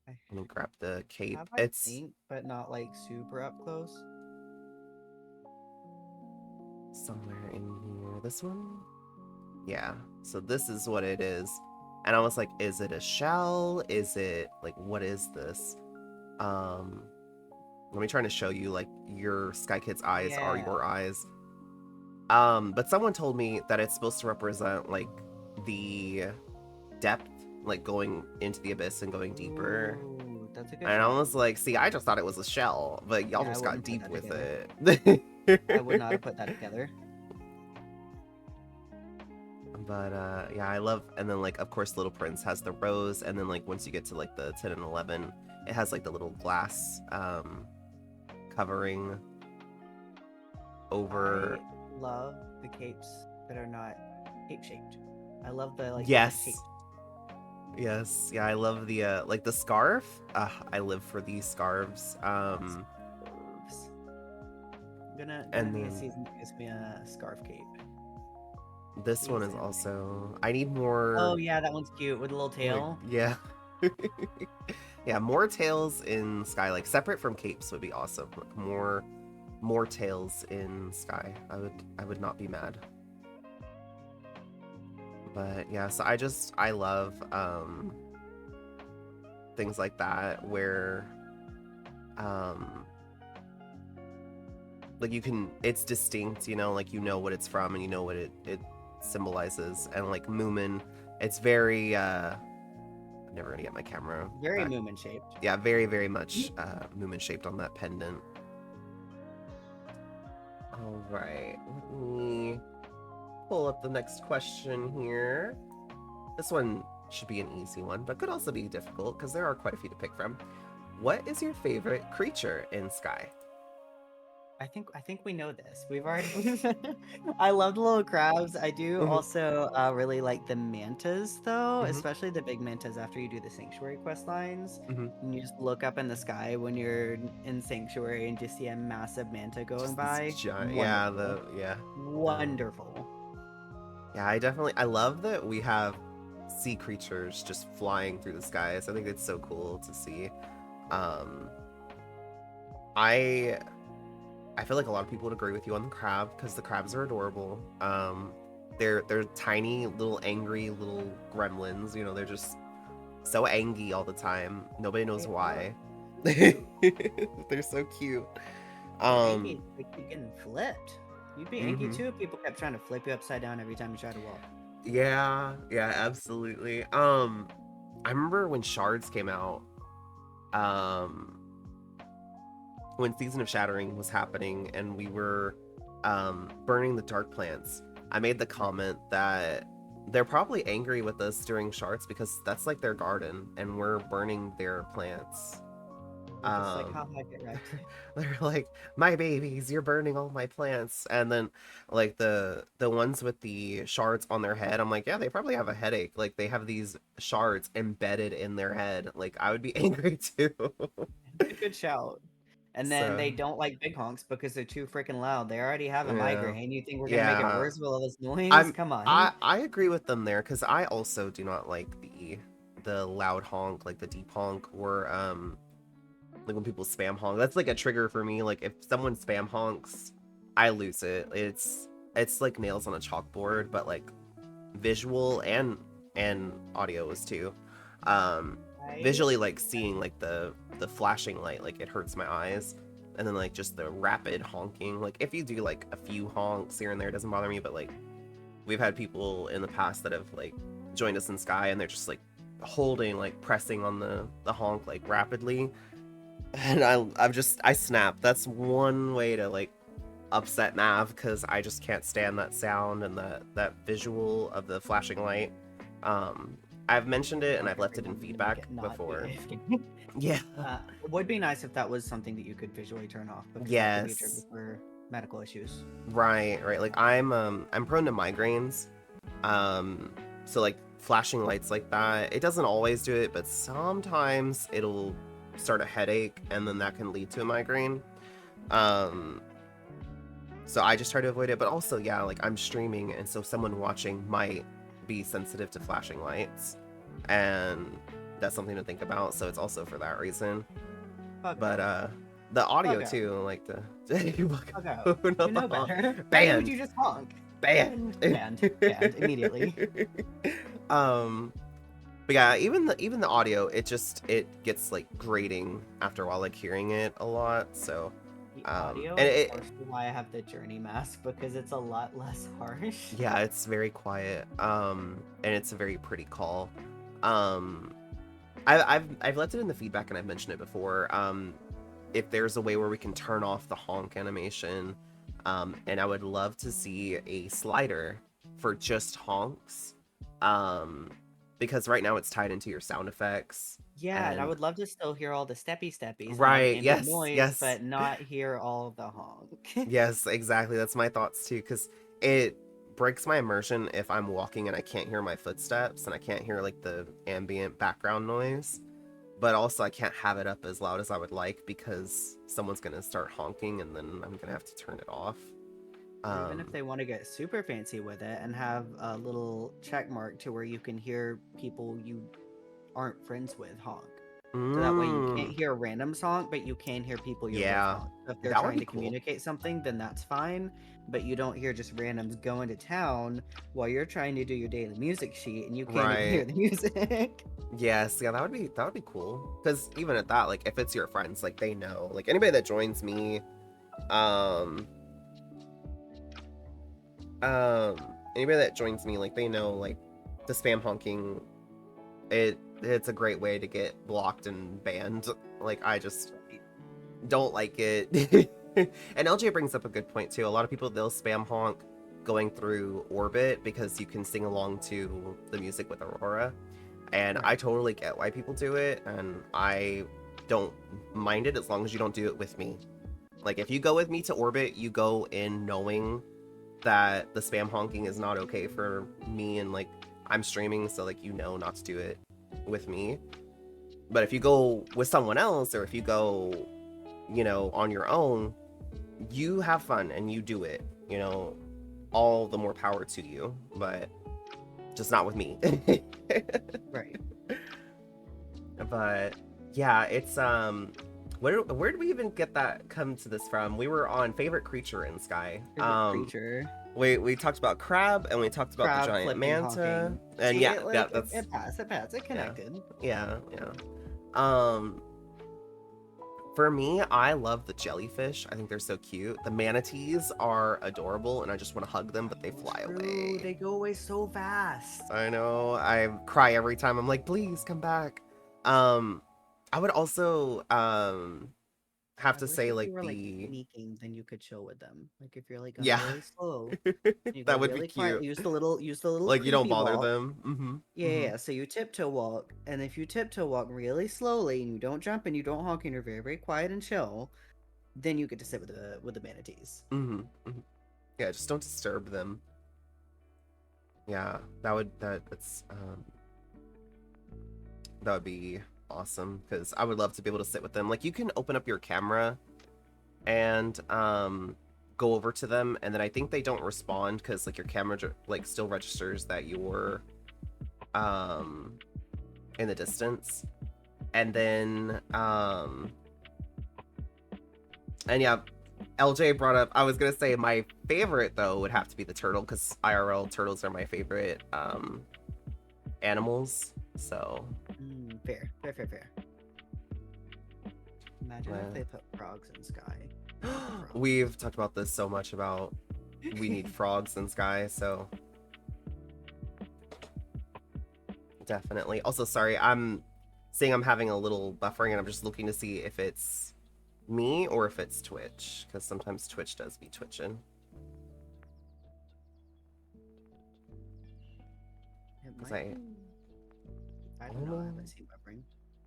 I let me grab the cape. have, I It's think, but not like super up close. somewhere in here. This one? Yeah. So this is what it is. And I was like, is it a shell? Is it like what is this? Um Let me try to show you like your Sky Kid's eyes are Yeah. your eyes. But someone told me that it's supposed to represent like the depth, like going into the abyss and going deeper. Ooh, that's a good And I shout. was like, see, I just thought it was a shell, but y'all Yeah, I just got wouldn't put deep that with together. it. I would not have put that together. But yeah, I love, and then like of course Little Prince has the rose, and then like once you get to like the 10 and 11, it has like the little glass covering over. I love the capes that are not cape shaped. I love the like different Yes. capes. Yes, yeah, I love the like the scarf. I live for these scarves. Scarves. Gonna And need a then season that gives me a scarf cape. this one Please is and thank also. you. I need Oh more. yeah, that one's cute with a little Like, tail. yeah, yeah, more tails in Sky, like separate from capes would be awesome. Like, more tails in Sky. I would not be mad. But yeah, so I love things like that where um like you can, it's distinct, like you know what it's from and you know what it symbolizes. And like Moomin, it's very I'm never gonna get my camera Very back. Moomin shaped. Yeah, very very much Moomin shaped on that pendant. All right, let me pull up the next question here. This one should be an easy one, but could also be difficult because there are quite a few to pick from. What is your favorite creature in Sky? I think we know this. We've already. I love the little crabs. I do Hmm. also really like the mantas though, Hmm. especially the big mantas after you do the sanctuary quest lines. Hmm. And you just look up in the sky when you're in sanctuary and just see a massive manta going Just this by. giant, yeah, Wonderful. um, Wonderful. yeah. I love that we have sea creatures just flying through the skies. I think it's so cool to see. Um, I I feel like a lot of people would agree with you on the crab because the crabs are adorable. They're tiny, little angry little gremlins. They're just so angry all the time. Nobody knows They are. why. So cute. They're so cute. They're Um, angry. They keep getting flipped. You'd be angry mhm. too if people kept trying to flip you upside down every time you try to walk. Yeah, yeah, absolutely. I remember when Shards came out. Um, when Season of Shattering was happening and we were burning the dark plants, I made the comment that they're probably angry with us during Shards because that's like their garden and we're burning their plants. They're just like, Um, haha, get wrecked. they're like, my babies, you're burning all my plants. And then like the ones with the shards on their head, I'm like, yeah, they probably have a headache. Like they have these shards embedded in their head. Like I would be angry too. It's a good shout. And then So they don't like big honks because they're too freaking loud. They already have a yeah. migraine. You think we're gonna make it Yeah. worse with all this noise? I'm Come on. I agree with them there because I also do not like the loud honk, like the deep honk, or like when people spam honk. That's like a trigger for me. Like if someone spam honks, I lose it. It's like nails on a chalkboard, but like visual and audio is too. Um Right? visually like seeing like the flashing light, like it hurts my eyes. And then like just the rapid honking. Like if you do like a few honks here and there, it doesn't bother me, but like we've had people in the past that have like joined us in Sky and they're just like holding, like pressing on the honk like rapidly. And I snap. That's one way to like upset Mav because I just can't stand that sound and that visual of the flashing light. Um, I've mentioned it and Want I've left it in everyone to make feedback it not before. good. Yeah. It would be nice if that was something that you could visually turn off because that could be a trigger Yes. for medical issues. Right. Like I'm prone to migraines. Um, so like flashing lights like that, it doesn't always do it, but sometimes it'll start a headache and then that can lead to a migraine. Um, so I just try to avoid it, but also yeah, like I'm streaming and so someone watching might be sensitive to flashing lights and that's something to think about. So it's also for that reason. Bug But out. the audio Bug out. too, like the Bug out. You not the know better. Why would banned. you just honk? Banned. Banned. Banned immediately. um but yeah, even the audio, it gets like grating after a while, like hearing it a lot. So The audio and is it partially why I have the journey mask because it's a lot less harsh. yeah, it's very quiet. And it's a very pretty call. Um I've left it in the feedback and I've mentioned it before. If there's a way where we can turn off the honk animation, and I would love to see a slider for just honks, because right now it's tied into your sound effects. Yeah, and I And would love to still hear all the steppies and all the right, ambient yes, noise, yes, but not hear all the honk. yes, exactly. That's my thoughts too, because it breaks my immersion if I'm walking and I can't hear my footsteps and I can't hear like the ambient background noise. But also I can't have it up as loud as I would like because someone's gonna start honking and then I'm gonna have to turn it off. Or even if Um, they want to get super fancy with it and have a little check mark to where you can hear people you aren't friends with honk. So that way you can't mm, hear a random honk, but you can hear people you're with yeah, honk. So if they're that would trying be to cool. communicate something, then that's fine. But you don't hear just randoms going to town while you're trying to do your daily music sheet and you can't even hear Right. the music. Yes, yeah, that would be cool. Because even at that, like if it's your friends, like they know. Like anybody that joins me, um, um, anybody that joins me, like they know like the spam honking, it's a great way to get blocked and banned. Like I just don't like it. And LJ brings up a good point too. A lot of people, they'll spam honk going through orbit because you can sing along to the music with Aurora. And I Right. totally get why people do it, and I don't mind it as long as you don't do it with me. Like if you go with me to orbit, you go in knowing that the spam honking is not okay for me, and like I'm streaming, so like you know not to do it with me. But if you go with someone else, or if you go, on your own, you have fun and you do it, all the more power to you, but just not with me. Right. But yeah, it's where did we even get that come to this from? We were on favorite creature in Sky. Favorite creature. We talked about crab and we talked about the Crab giant flipping manta. honking. And See yeah, it yeah, like it, that's it passed, it passed, it yeah. connected. Yeah. Um for me, I love the jellyfish. I think they're so cute. The manatees are adorable and I just want to hug them, but they Oh, fly true. away. They go away so fast. I know. I cry every time. I'm like, please come back. Um, I would also have I to wish say if you like were like the sneaking, then you could chill with them. Like if you're like going yeah, really slow, you go that would be really quiet. cute. Use the little Like you don't creepy bother walk. them. Yeah, yeah, yeah. So you tiptoe walk, and if you tiptoe walk really slowly and you don't jump and you don't honk and you're very, very quiet and chill, then you get to sit with the manatees. Hmm. Yeah, just don't disturb them. Yeah, that would be awesome because I would love to be able to sit with them. Like you can open up your camera and go over to them, and then I think they don't respond because like your camera like still registers that you're um in the distance. And then and yeah, LJ brought up, I was gonna say my favorite though would have to be the turtle because IRL turtles are my favorite animals. So Fair. Fair, fair, fair. Imagine if Well, they put frogs in Sky. I want the frogs. we've talked about this so much about we need frogs in Sky, so definitely. Also, sorry, I'm seeing I'm having a little buffering, and I'm just looking to see if it's me or if it's Twitch, because sometimes Twitch does be twitching. It Because might be. I don't know. I haven't seen buffering.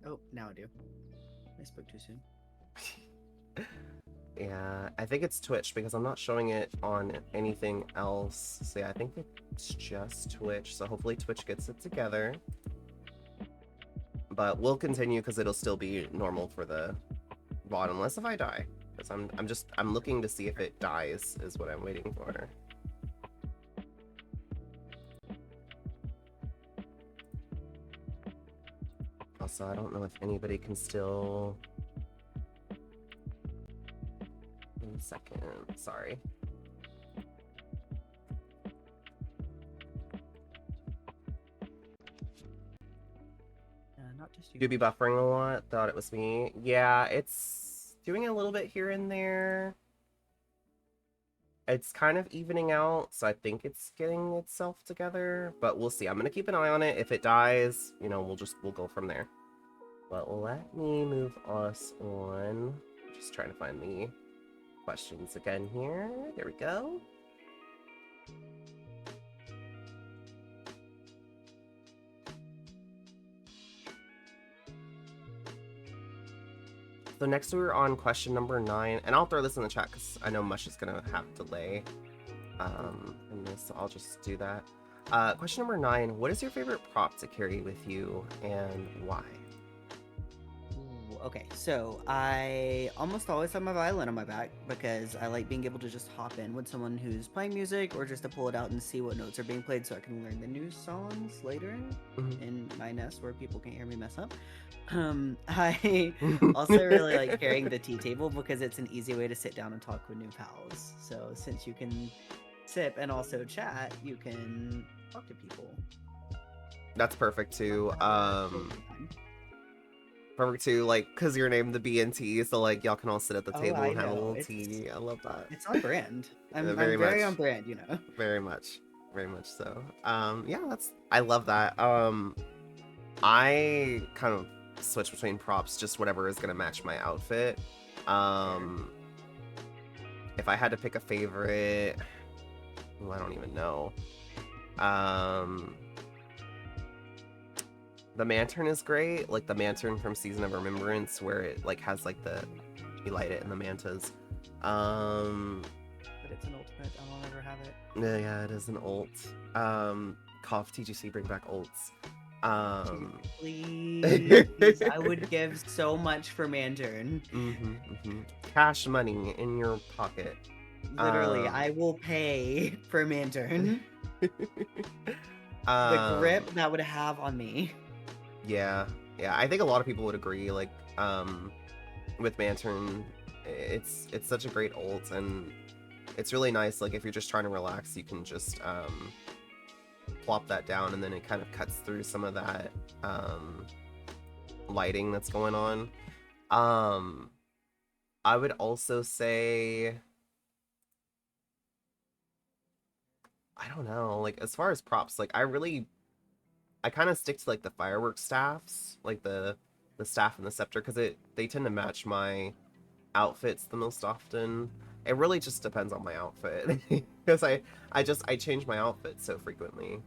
Oh, now I do. I spoke too soon. Yeah, I think it's Twitch because I'm not showing it on anything else. So yeah, I think it's just Twitch. So hopefully Twitch gets it together. But we'll continue because it'll still be normal for the VOD unless if I die. Because I'm looking to see if it dies is what I'm waiting for. Also, I don't know if anybody can still. 1 second, sorry. Not just you. Do be buffering a lot. Thought it was me. Yeah, it's doing a little bit here and there. It's kind of evening out, so I think it's getting itself together, but we'll see. I'm gonna keep an eye on it. If it dies, you know, we'll go from there. But let me move us on. Just trying to find the questions again here. There we go. So next we're on question number 9, and I'll throw this in the chat because I know Mush is gonna have delay in this, so I'll just do that. Question number 9, what is your favorite prop to carry with you and why? Okay, so I almost always have my violin on my back because I like being able to just hop in with someone who's playing music or just to pull it out and see what notes are being played so I can learn the new songs later in my nest where people can't hear me mess up. I also really like carrying the tea table because it's an easy way to sit down and talk with new pals. So since you can sip and also chat, you can talk to people. That's perfect too. Perfect too, like, because you're named TheBeeAndTea, so like y'all can all sit at the table I and have a know. little tea. I love that. It's on brand. I'm Very very much. on brand, you know. Very much. Very much so. Yeah, I love that. I kind of switch between props, just whatever is gonna match my outfit. If I had to pick a favorite, I don't even know. The Mantern is great, like the Mantern from Season of Remembrance, where it like has like you light it in the mantas. But it's an ultimate. I'll never have it. Yeah, it is an ult. Cough TGC, bring back ults. Please, I would give so much for Mantern. Cash money in your pocket. Literally, I will pay for Mantern. The grip that would have on me. Yeah, I think a lot of people would agree. Like, with Mantern, it's such a great ult, and it's really nice. Like, if you're just trying to relax, you can just plop that down, and then it kind of cuts through some of that lighting that's going on. I would also say, I don't know, like as far as props, like I kind of stick to like the fireworks staffs, like the staff and the scepter, because they tend to match my outfits the most often. It really just depends on my outfit because I change my outfit so frequently.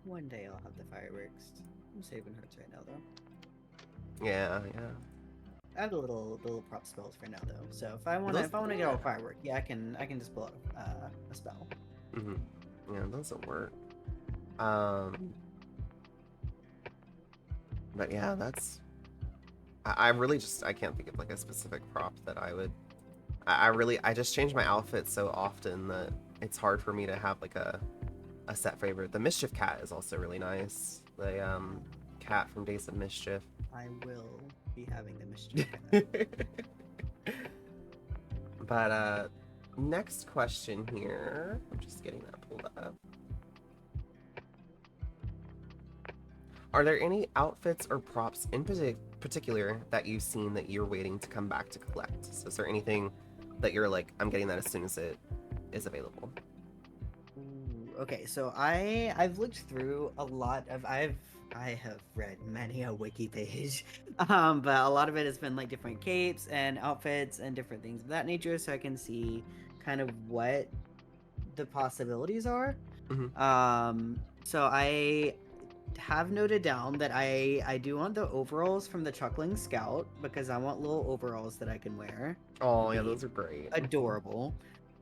One day I'll have the fireworks. I'm saving hers right now though. Yeah. I have the little prop spells for now though. So if I wanna get all firework, yeah, I can just pull out a spell. Yeah, those will work. But yeah, I really I can't think of like a specific prop that I would. I just change my outfit so often that it's hard for me to have like a set favorite. The Mischief Cat is also really nice. The cat from Days of Mischief. I will be having the Mischief Cat. But next question here. I'm just getting that pulled up. Are there any outfits or props in particular that you've seen that you're waiting to come back to collect? So is there anything that you're like, I'm getting that as soon as it is available? Ooh, okay, so I've looked through a lot of I have read many a wiki page, but a lot of it has been like different capes and outfits and different things of that nature, so I can see kind of what the possibilities are. Hmm. So I have noted down that I do want the overalls from the Chuckling Scout because I want little overalls that I can wear. Oh Would yeah, be those are great. adorable.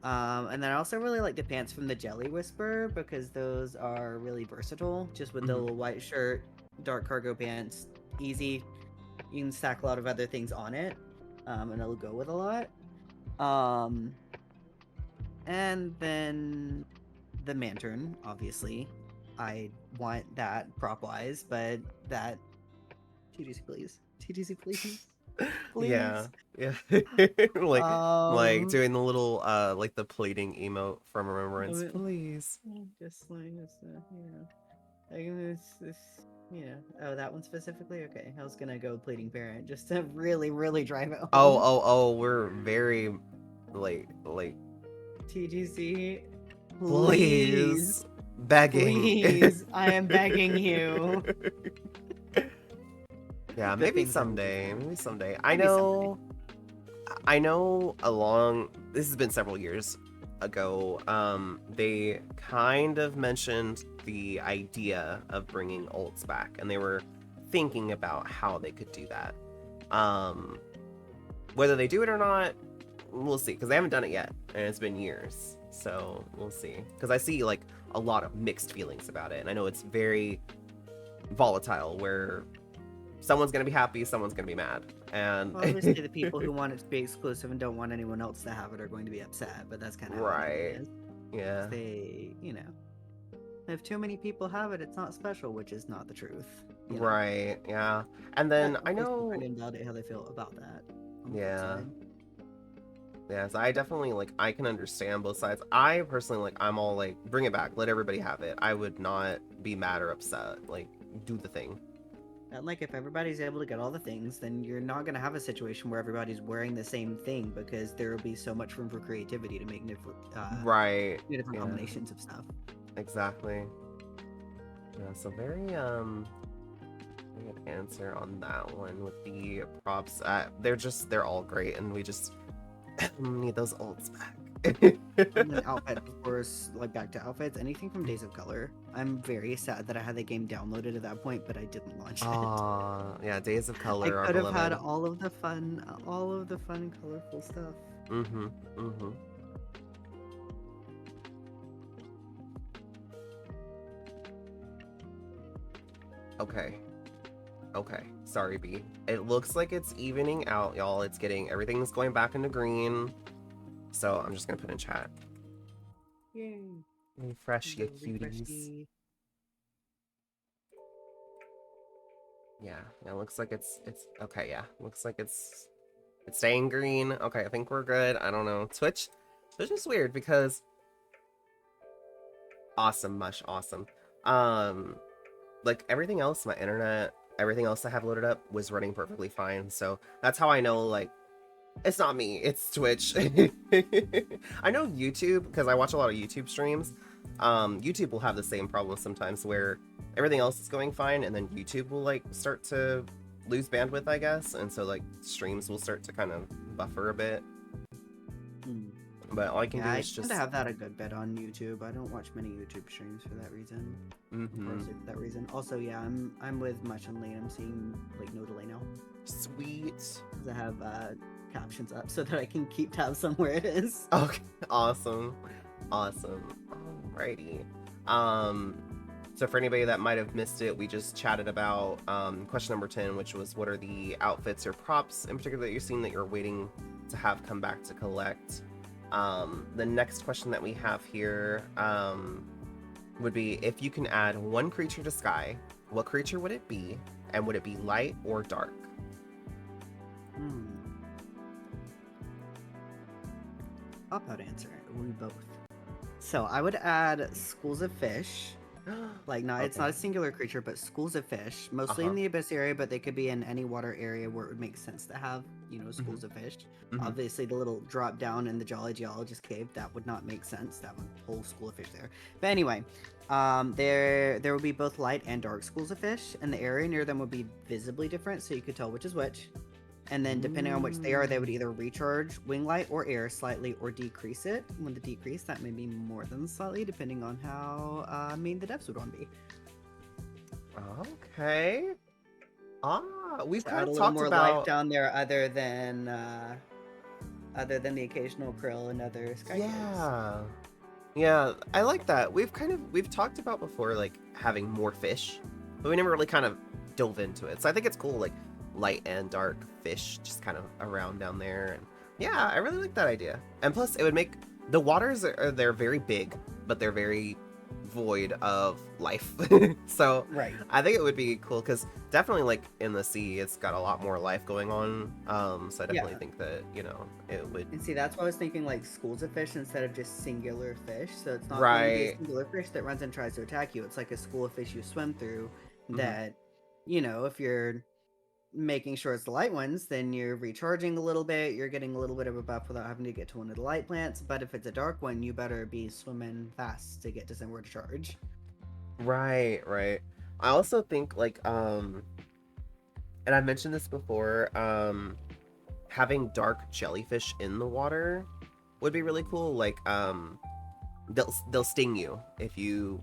And then I also really like the pants from the Jelly Whisper because those are really versatile. Just with the Hmm. little white shirt, dark cargo pants, easy. You can stack a lot of other things on it, and it'll go with a lot. Um, and then the Mantern, obviously. I want that prop wise, but that TTC please. TTC please. Yeah, Please. yeah. like like Um doing the little like the pleading emote from Remembrance, uh, please. just like this, like this, oh, that one specifically. Okay, I was gonna go pleading parent just to really, really drive it Oh, home. oh, oh, we're very like TTC, please, please begging. please, I am begging you. Yeah, Good maybe things are moving someday. forward. Maybe someday. Maybe someday. I know along this has been several years ago. They kind of mentioned the idea of bringing ults back, and they were thinking about how they could do that. Um, whether they do it or not, we'll see. Because they haven't done it yet, and it's been years. So we'll see. Because I see like a lot of mixed feelings about it, and I know it's very volatile. Where someone's gonna be happy, someone's gonna be mad, and Well, obviously, the people who want it to be exclusive and don't want anyone else to have it are going to be upset, but that's kind of how gaming right, is. 'Cause yeah. they, if too many people have it, it's not special, which is not the truth. Right, yeah. And But then I of course, people know, can invalidate how they feel about that on the flip yeah, side. yeah, so I definitely like I can understand both sides. I personally like I'm all like bring it back, let everybody have it. I would not be mad or upset. Like do the thing. And like, if everybody's able to get all the things, then you're not going to have a situation where everybody's wearing the same thing because there will be so much room for creativity to make Right. different Yeah, combinations of stuff. exactly. Yeah, so very good answer on that one with the props. They're all great and we just need those ults back. And then outfits, of course, like back to outfits, anything from Days of Color. I'm very sad that I had the game downloaded at that point, but I didn't launch it. Yeah, Days of I Color are could have had beloved. all of the fun, colorful stuff. Mm-hmm. Mm-hmm. Okay. Okay. Sorry, B. It looks like it's evening out, y'all. It's getting everything's going back into green. So I'm just gonna put in chat. Yay! Refresh ya Little cuties. refreshy. Yeah. Yeah, looks like it's okay, yeah. Looks like it's staying green. Okay, I think we're good. I don't know. Twitch is weird because awesome, mush, awesome. Um like everything else, my internet, everything else I have loaded up was running perfectly fine. So that's how I know like it's not me, it's Twitch. I know YouTube because I watch a lot of YouTube streams. YouTube will have the same problem sometimes where everything else is going fine and then YouTube will like start to lose bandwidth, I guess, and so like streams will start to kind of buffer a bit. Hmm. But all I can Yeah, do I is tend to just have that a good bit on YouTube. I don't watch many YouTube streams for that reason. mm-hmm. Mostly for that reason. Also, yeah, I'm with Much and Lane. I'm seeing like no delay now. Sweet. 'Cause I have captions up so that I can keep tabs on where it is. Okay, awesome. Awesome. Alrighty. Um, so for anybody that might have missed it, we just chatted about question number 10, which was what are the outfits or props in particular that you're seeing that you're waiting to have come back to collect. The next question that we have here would be if you can add one creature to Sky, what creature would it be? And would it be light or dark? Hmm. Pop out answer. We both. So I would add Schools of Fish Like, not it's Okay. not a singular creature, but schools of fish, mostly in Uh-huh. the abyss area, but they could be in any water area where it would make sense to have, Hmm. schools of fish. Hmm. Obviously, the little drop down in the Jolly Geologist cave, that would not make sense. That would whole school of fish there. But anyway, there would be both light and dark schools of fish, and the area near them would be visibly different, so you could tell which is which. And then depending on which they are, they would Mm. either recharge wing light or air slightly or decrease it. When the decrease, that may be more than slightly, depending on how mean the devs would want to be. Okay. We've To kind add a of little talked more life about. down there, other than the occasional krill and other sky kids. Yeah. Yeah, I like that. We've talked about before like having more fish, but we never really kind of dove into it. So I think it's cool like light and dark fish just kind of around down there and yeah, I really like that idea. And plus it would make the waters they're very big, but they're very void of life. So Right. I think it would be cool cuz definitely like in the sea it's got a lot more life going on. So I definitely Yeah. think that, it would. And see, that's why I was thinking like schools of fish instead of just singular fish. So it's not going to be a Right. singular fish that runs and tries to attack you. It's like a school of fish you swim through Mhm. that, if you're making sure it's the light ones, then you're recharging a little bit. You're getting a little bit of a buff without having to get to one of the light plants. But if it's a dark one, you better be swimming fast to get to somewhere to charge. Right, right. I also think like and I mentioned this before, having dark jellyfish in the water would be really cool. Like they'll sting you if you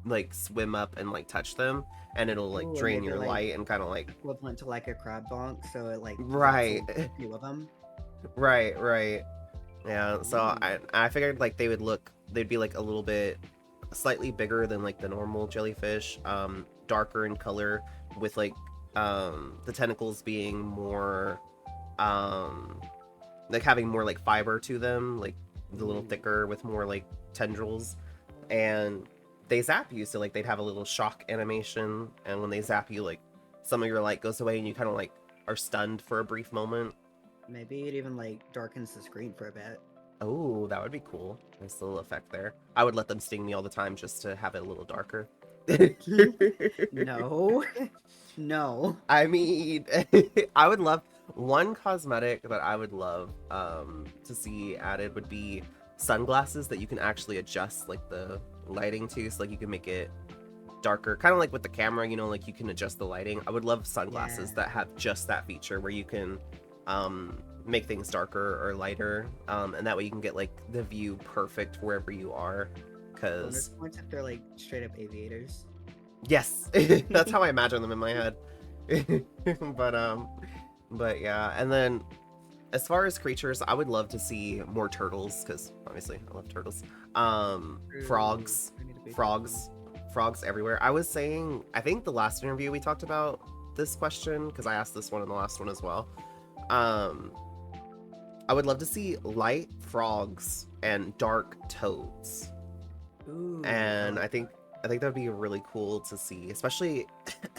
like swim up and like touch them and it'll like Ooh, or drain maybe your like light and kind of like equivalent to like a crab bonk, so it like zaps right. a few of them. Right, right. Yeah, so Ooh. I figured like they'd be like a little bit slightly bigger than like the normal jellyfish, darker in color with like the tentacles being more um like having more like fiber to them, like a little Ooh. thicker with more like tendrils and they zap you so like they'd have a little shock animation and when they zap you like some of your light goes away and you kind of like are stunned for a brief moment. Maybe it even like darkens the screen for a bit. Oh, that would be cool. Nice little effect there. I would let them sting me all the time just to have it a little darker. No. No. I mean, I would love one cosmetic that I would love to see added would be sunglasses that you can actually adjust like the lighting to, so like you can make it darker, kind of like with the camera, like you can adjust the lighting. I would love Yeah. sunglasses that have just that feature where you can make things darker or lighter, and that way you can get like the view perfect wherever you are. Bonus Because points if they're like straight up aviators. yes, that's how I imagine them in my head. but but yeah, and then as far as creatures, I would love to see more turtles because obviously I love turtles. True. Frogs, I need a big turtle. frogs, frogs everywhere. I was saying, I think the last interview we talked about this question because I asked this one in the last one as well. Um, I would love to see light frogs and dark toads, Ooh, I and like that. I think that would be really cool to see, especially.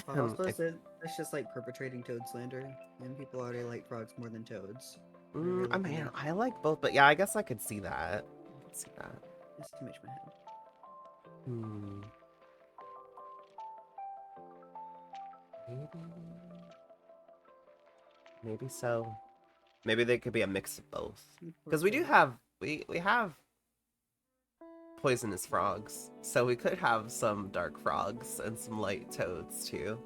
But also, it's just like perpetrating toad slander, and people already like frogs more than toads. Whatever you're I looking mean, at. I like both, but yeah, I guess I could see that. I could see that. Just image my head. Hmm. Maybe, maybe so. Maybe they could be a mix of both. Poor Because we do toad. have we have poisonous frogs, so we could have some dark frogs and some light toads too.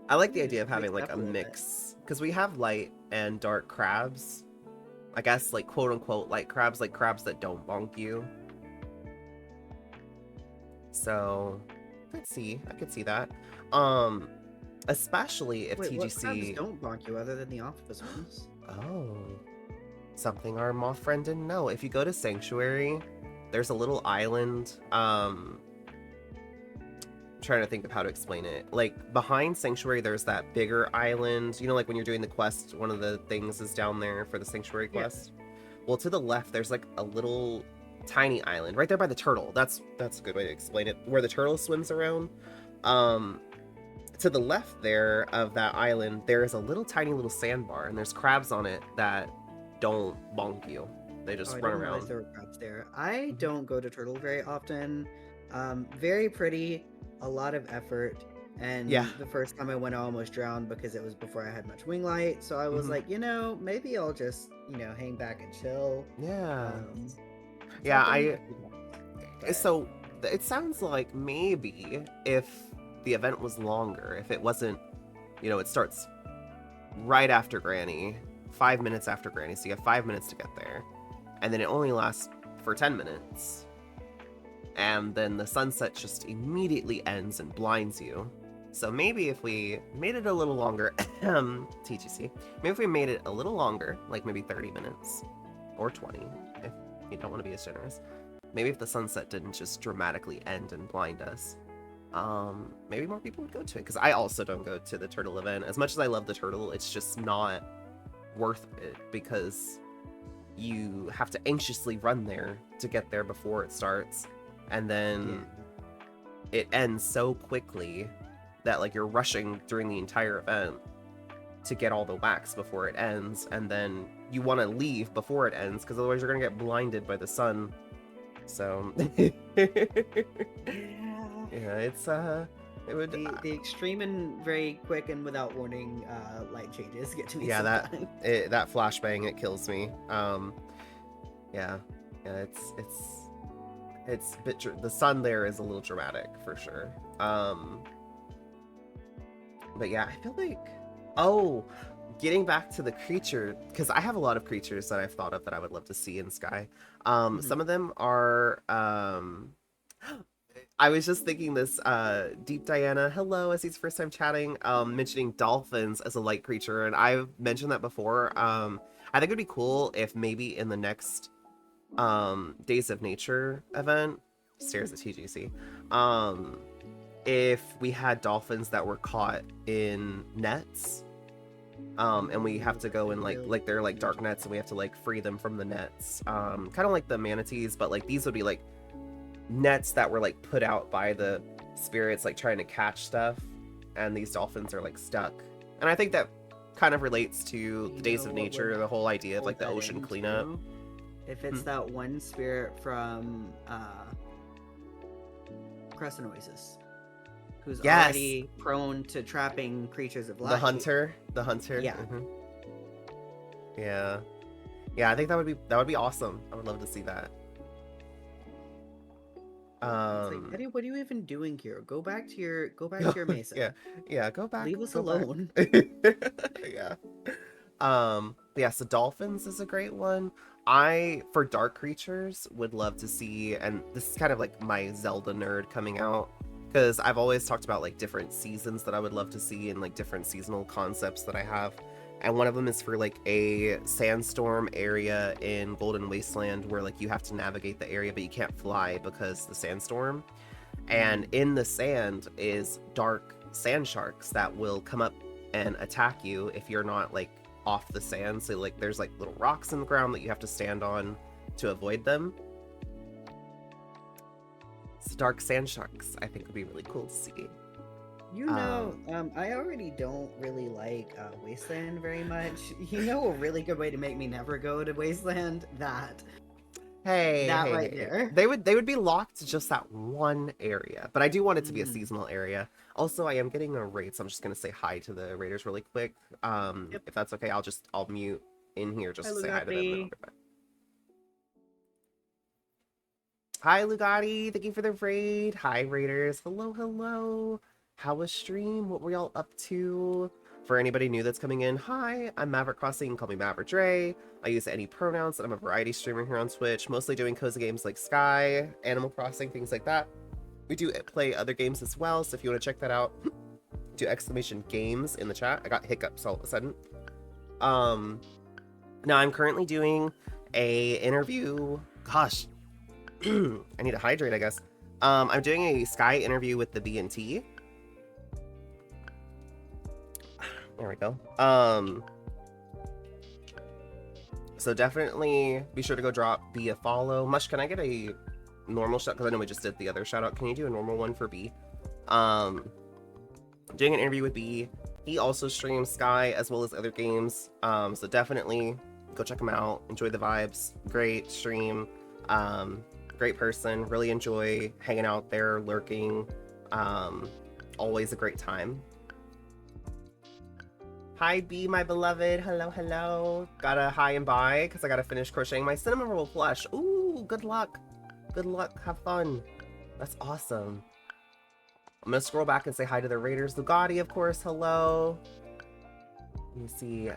I like the Yeah, idea just of mix having it like up a a little bit. mix because we have light and dark crabs. I guess like quote unquote light crabs, like crabs that don't bonk you. So I could see that. Um, especially if Wait, what crabs TGC. don't bonk you other than the octopus ones? Oh, something our moth friend didn't know. If you go to Sanctuary, there's a little island. Trying to think of how to explain it. Like behind Sanctuary, there's that bigger island. Like when you're doing the quest, one of the things is down there for the Sanctuary Yeah. quest. Well, to the left, there's like a little tiny island right there by the turtle. That's a good way to explain it. Where the turtle swims around. Um, to the left there of that island, there is a little tiny little sandbar, and there's crabs on it that don't bonk you. They Oh, just I run didn't realize around. there were crabs there. I Mhm. don't go to Turtle very often. Very pretty, a lot of effort. Yeah. And the first time I went, I almost drowned because it was before I had much wing light. So I was Hmm. like, maybe I'll just, hang back and chill. Yeah. Um, it's Yeah, helping me I to keep up. But so it sounds like maybe if the event was longer, if it wasn't, it starts right after Granny, 5 minutes after Granny, so you have 5 minutes to get there, and then it only lasts for 10 minutes, and then the sunset just immediately ends and blinds you. So maybe if we made it a little longer, TGC, maybe if we made it a little longer, like maybe 30 minutes or 20, if you don't want to be as generous. Maybe if the sunset didn't just dramatically end and blind us, maybe more people would go to it. Because I also don't go to the turtle event. As much as I love the turtle, it's just not worth it because you have to anxiously run there to get there before it starts, and then it ends so quickly that like you're rushing during the entire event to get all the wax before it ends, and then you want to leave before it ends because otherwise you're gonna get blinded by the sun. So yeah. yeah, it would The extreme and very quick and without warning light changes get to me yeah, sometimes. that flashbang, it kills me. Yeah, it's a bit the sun there is a little dramatic for sure. But yeah, I feel like, oh, getting back to the creature, because I have a lot of creatures that I've thought of that I would love to see in Sky. Mhm. Some of them are I was just thinking this, Deep Diana, hello, as he's first time chatting, mentioning dolphins as a light creature, and I've mentioned that before. I think it'd be cool if maybe in the next Days of Nature event, stairs at TGC, if we had dolphins that were caught in nets, and we have to go in like they're like dark nets, and we have to like free them from the nets, kind of like the manatees, but like these would be like nets that were like put out by the spirits like trying to catch stuff, and these dolphins are like stuck. And I think that kind of relates to the Days of What would Nature, the whole idea of pull like the that ocean cleanup. into? If Hmm. it's that one spirit from Crescent Oasis, who's Yes, already prone to trapping creatures of the light. hunter. Yeah. Hmm. Yeah, yeah, I think that would be awesome. I would love to see that. It's like, um Eddie, what are you even doing here? Go back to your yeah, mesa. yeah, go back, Leave us go back. alone. Yeah. Yeah, so dolphins is a great one. For dark creatures, would love to see, and this is kind of like my Zelda nerd coming out, because I've always talked about like different seasons that I would love to see and like different seasonal concepts that I have. And one of them is for like a sandstorm area in Golden Wasteland where like you have to navigate the area, but you can't fly because the sandstorm. And in the sand is dark sand sharks that will come up and attack you if you're not like off the sand. So like there's like little rocks in the ground that you have to stand on to avoid them. So dark sand sharks I think would be really cool to see. I already don't really like Wasteland very much. A really good way to make me never go to Wasteland? Hey, That hey, right hey. there. They would be locked to just that one area, but I do want it to be a Mhm. seasonal area. Also, I am getting a raid, so I'm just gonna say hi to the raiders really quick. Yep. If that's okay, I'll mute in here just Hi, to say hi to them, and then I'll Lugatti. get back. Hi, Lugatti. Thank you for the raid. Hi, raiders. Hello, hello. How was stream? What were y'all up to? For anybody new that's coming in, hi, I'm Maverick Crossing. You can call me Maverick Dre. I use any pronouns, and I'm a variety streamer here on Twitch, mostly doing cozy games like Sky, Animal Crossing, things like that. We do play other games as well, so if you want to check that out, do exclamation games in the chat. I got hiccups all of a sudden. Now I'm currently doing a interview. Gosh, I need to hydrate, I guess. I'm doing a Sky interview with TheBeeAndTea. There we go. So definitely be sure to go drop B a follow. Mush, can I get a normal shout? Because I know we just did the other shout out. Can you do a normal one for B? Doing an interview with B. He also streams Sky as well as other games. So definitely go check him out. Enjoy the vibes. Great stream. great person. Really enjoy hanging out there, lurking. Um, Always a great time. Hi, B, my beloved. Hello, hello. Gotta hi and bye because I gotta finish crocheting my cinnamon roll plush. Ooh, good luck. Good luck. Have fun. That's awesome. I'm gonna scroll back and say hi to the Raiders. Lugatti, of course. Hello. Let me see.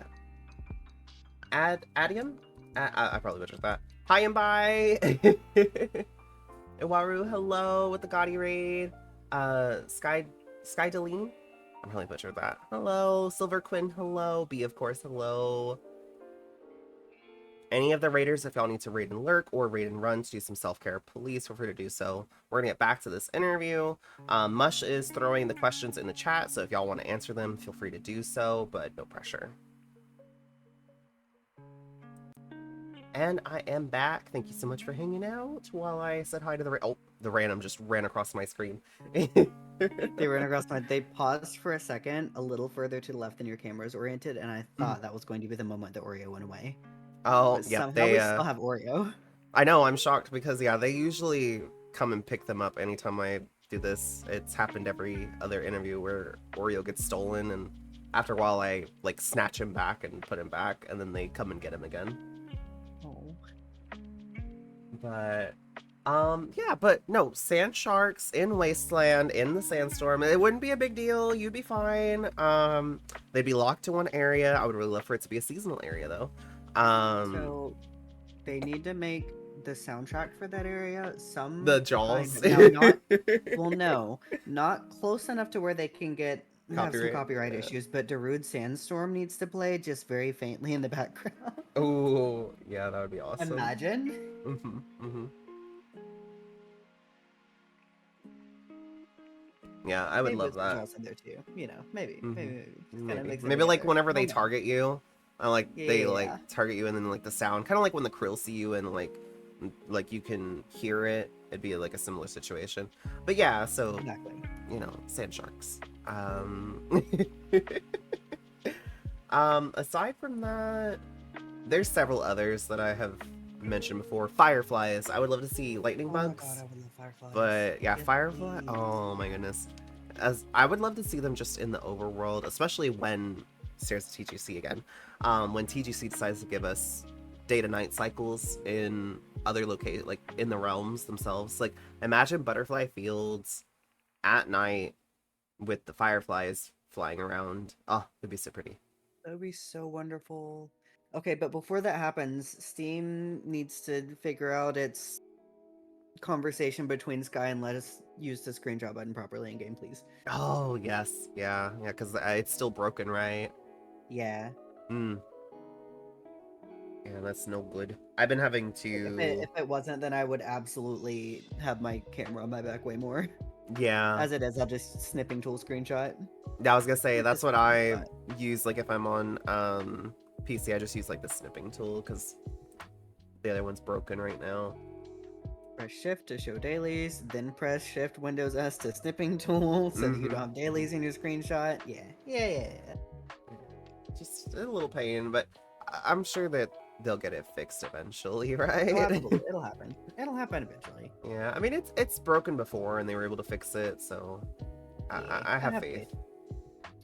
Adium? I probably butchered that. Hi and bye. Iwaru, hello with the Gotti raid. Sky Deline. I probably butchered that. Hello. Silver Quinn, hello. B, of course, hello. Any of the raiders, if y'all need to raid and lurk or raid and run to do some self-care, please feel free to do so. We're gonna get back to this interview. Mush is throwing the questions in the chat, so if y'all want to answer them, feel free to do so, but no pressure. And I am back. Thank you so much for hanging out while I said hi to the random just ran across my screen. They ran across my. They paused for a second, a little further to the left than your camera is oriented, and I thought that was going to be the moment that Oreo went away. Oh, But yep, somehow we still have Oreo. I know, I'm shocked because, yeah, they usually come and pick them up anytime I do this. It's happened every other interview where Oreo gets stolen, and after a while I, like, snatch him back and put him back, and then they come and get him again. Oh. But, yeah, but no, sand sharks in Wasteland, in the sandstorm, it wouldn't be a big deal. You'd be fine. They'd be locked to one area. I would really love for it to be a seasonal area, though. So they need to make the soundtrack for that area some The Jaws. kind of, now, no, not close enough to where they can have some copyright yeah. issues, but Darude Sandstorm needs to play just very faintly in the background. Oh, yeah, that would be awesome. Imagine. Yeah, I would maybe love that. Jaws in there too. You know, maybe. Maybe like whenever they target you, they like target you, and then like the sound, kind of like when the krill see you and like you can hear it. It'd be like a similar situation. But yeah, so exactly. You know, sand sharks. Aside from that, there's several others that I have mentioned before. Fireflies. I would love to see lightning bugs. Oh my god, I would love fireflies. But yeah, firefly. Oh my goodness. As I would love to see them just in the overworld, especially when stairs to TGC again. When TGC decides to give us day to night cycles in other locations, like in the realms themselves. Like imagine butterfly fields at night with the fireflies flying around. Oh, it'd be so pretty. That would be so wonderful. Okay, but before that happens, Steam needs to figure out its conversation between Sky and let us use the screenshot button properly in game, please. Oh yes, yeah, because it's still broken, right? Yeah. Yeah, that's no good. I've been having to. If it wasn't, then I would absolutely have my camera on my back way more. Yeah. As it is, I'll just snipping tool screenshot. Yeah, I was gonna say that's what I use. Like if I'm on PC, I just use like the snipping tool because the other one's broken right now. Press shift to show dailies, then press shift Windows S to snipping tool so that you don't have dailies in your screenshot. Yeah. Just a little pain, but I'm sure that they'll get it fixed eventually, right? It'll happen. It'll happen eventually. Yeah, I mean it's broken before and they were able to fix it, so I have faith.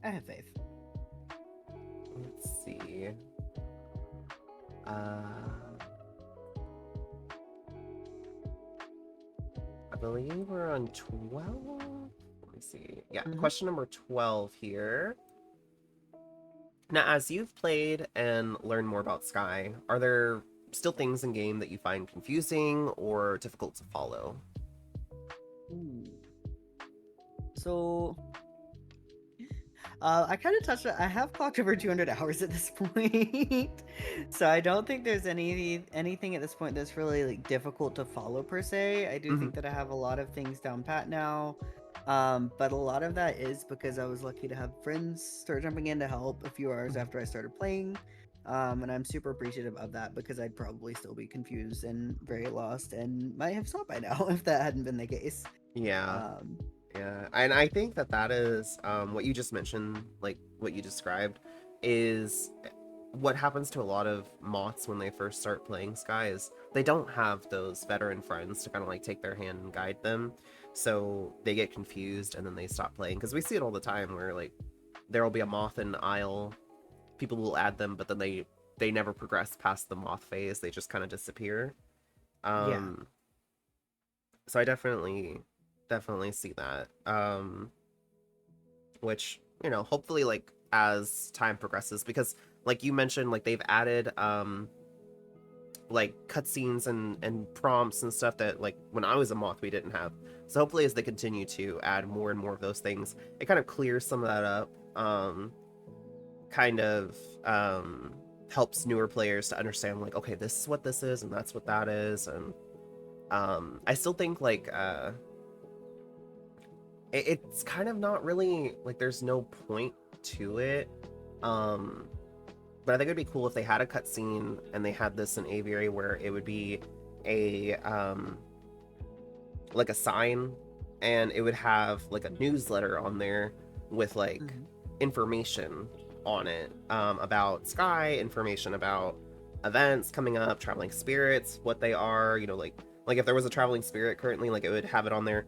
I have faith. Let's see. I believe we're on 12. Let me see. Yeah, question number 12 here. Now, as you've played and learned more about Sky, are there still things in game that you find confusing or difficult to follow? So, I kind of touched. I have clocked over 200 hours at this point, so I don't think there's anything at this point that's really like difficult to follow per se. I do think that I have a lot of things down pat now, but a lot of that is because I was lucky to have friends start jumping in to help a few hours after I started playing, and I'm super appreciative of that because I'd probably still be confused and very lost and might have stopped by now if that hadn't been the case. Yeah. Yeah, and I think that is what you just mentioned, like what you described, is what happens to a lot of moths when they first start playing Sky is they don't have those veteran friends to kind of like take their hand and guide them. So they get confused and then they stop playing. Because we see it all the time where like there will be a moth in the aisle, people will add them, but then they never progress past the moth phase. They just kind of disappear. Yeah. Um, so I definitely see that. Which, you know, hopefully like as time progresses, because like you mentioned, like they've added like cutscenes and prompts and stuff that like when I was a moth we didn't have. So hopefully as they continue to add more and more of those things, it kind of clears some of that up. Kind of helps newer players to understand like, okay, this is what this is and that's what that is. And I still think like it's kind of not really like there's no point to it. Um, but I think it'd be cool if they had a cutscene and they had this in Aviary where it would be a like a sign, and it would have like a newsletter on there with like Hmm. information on it, about Sky, information about events coming up, traveling spirits, what they are, you know, like if there was a traveling spirit currently, like it would have it on there,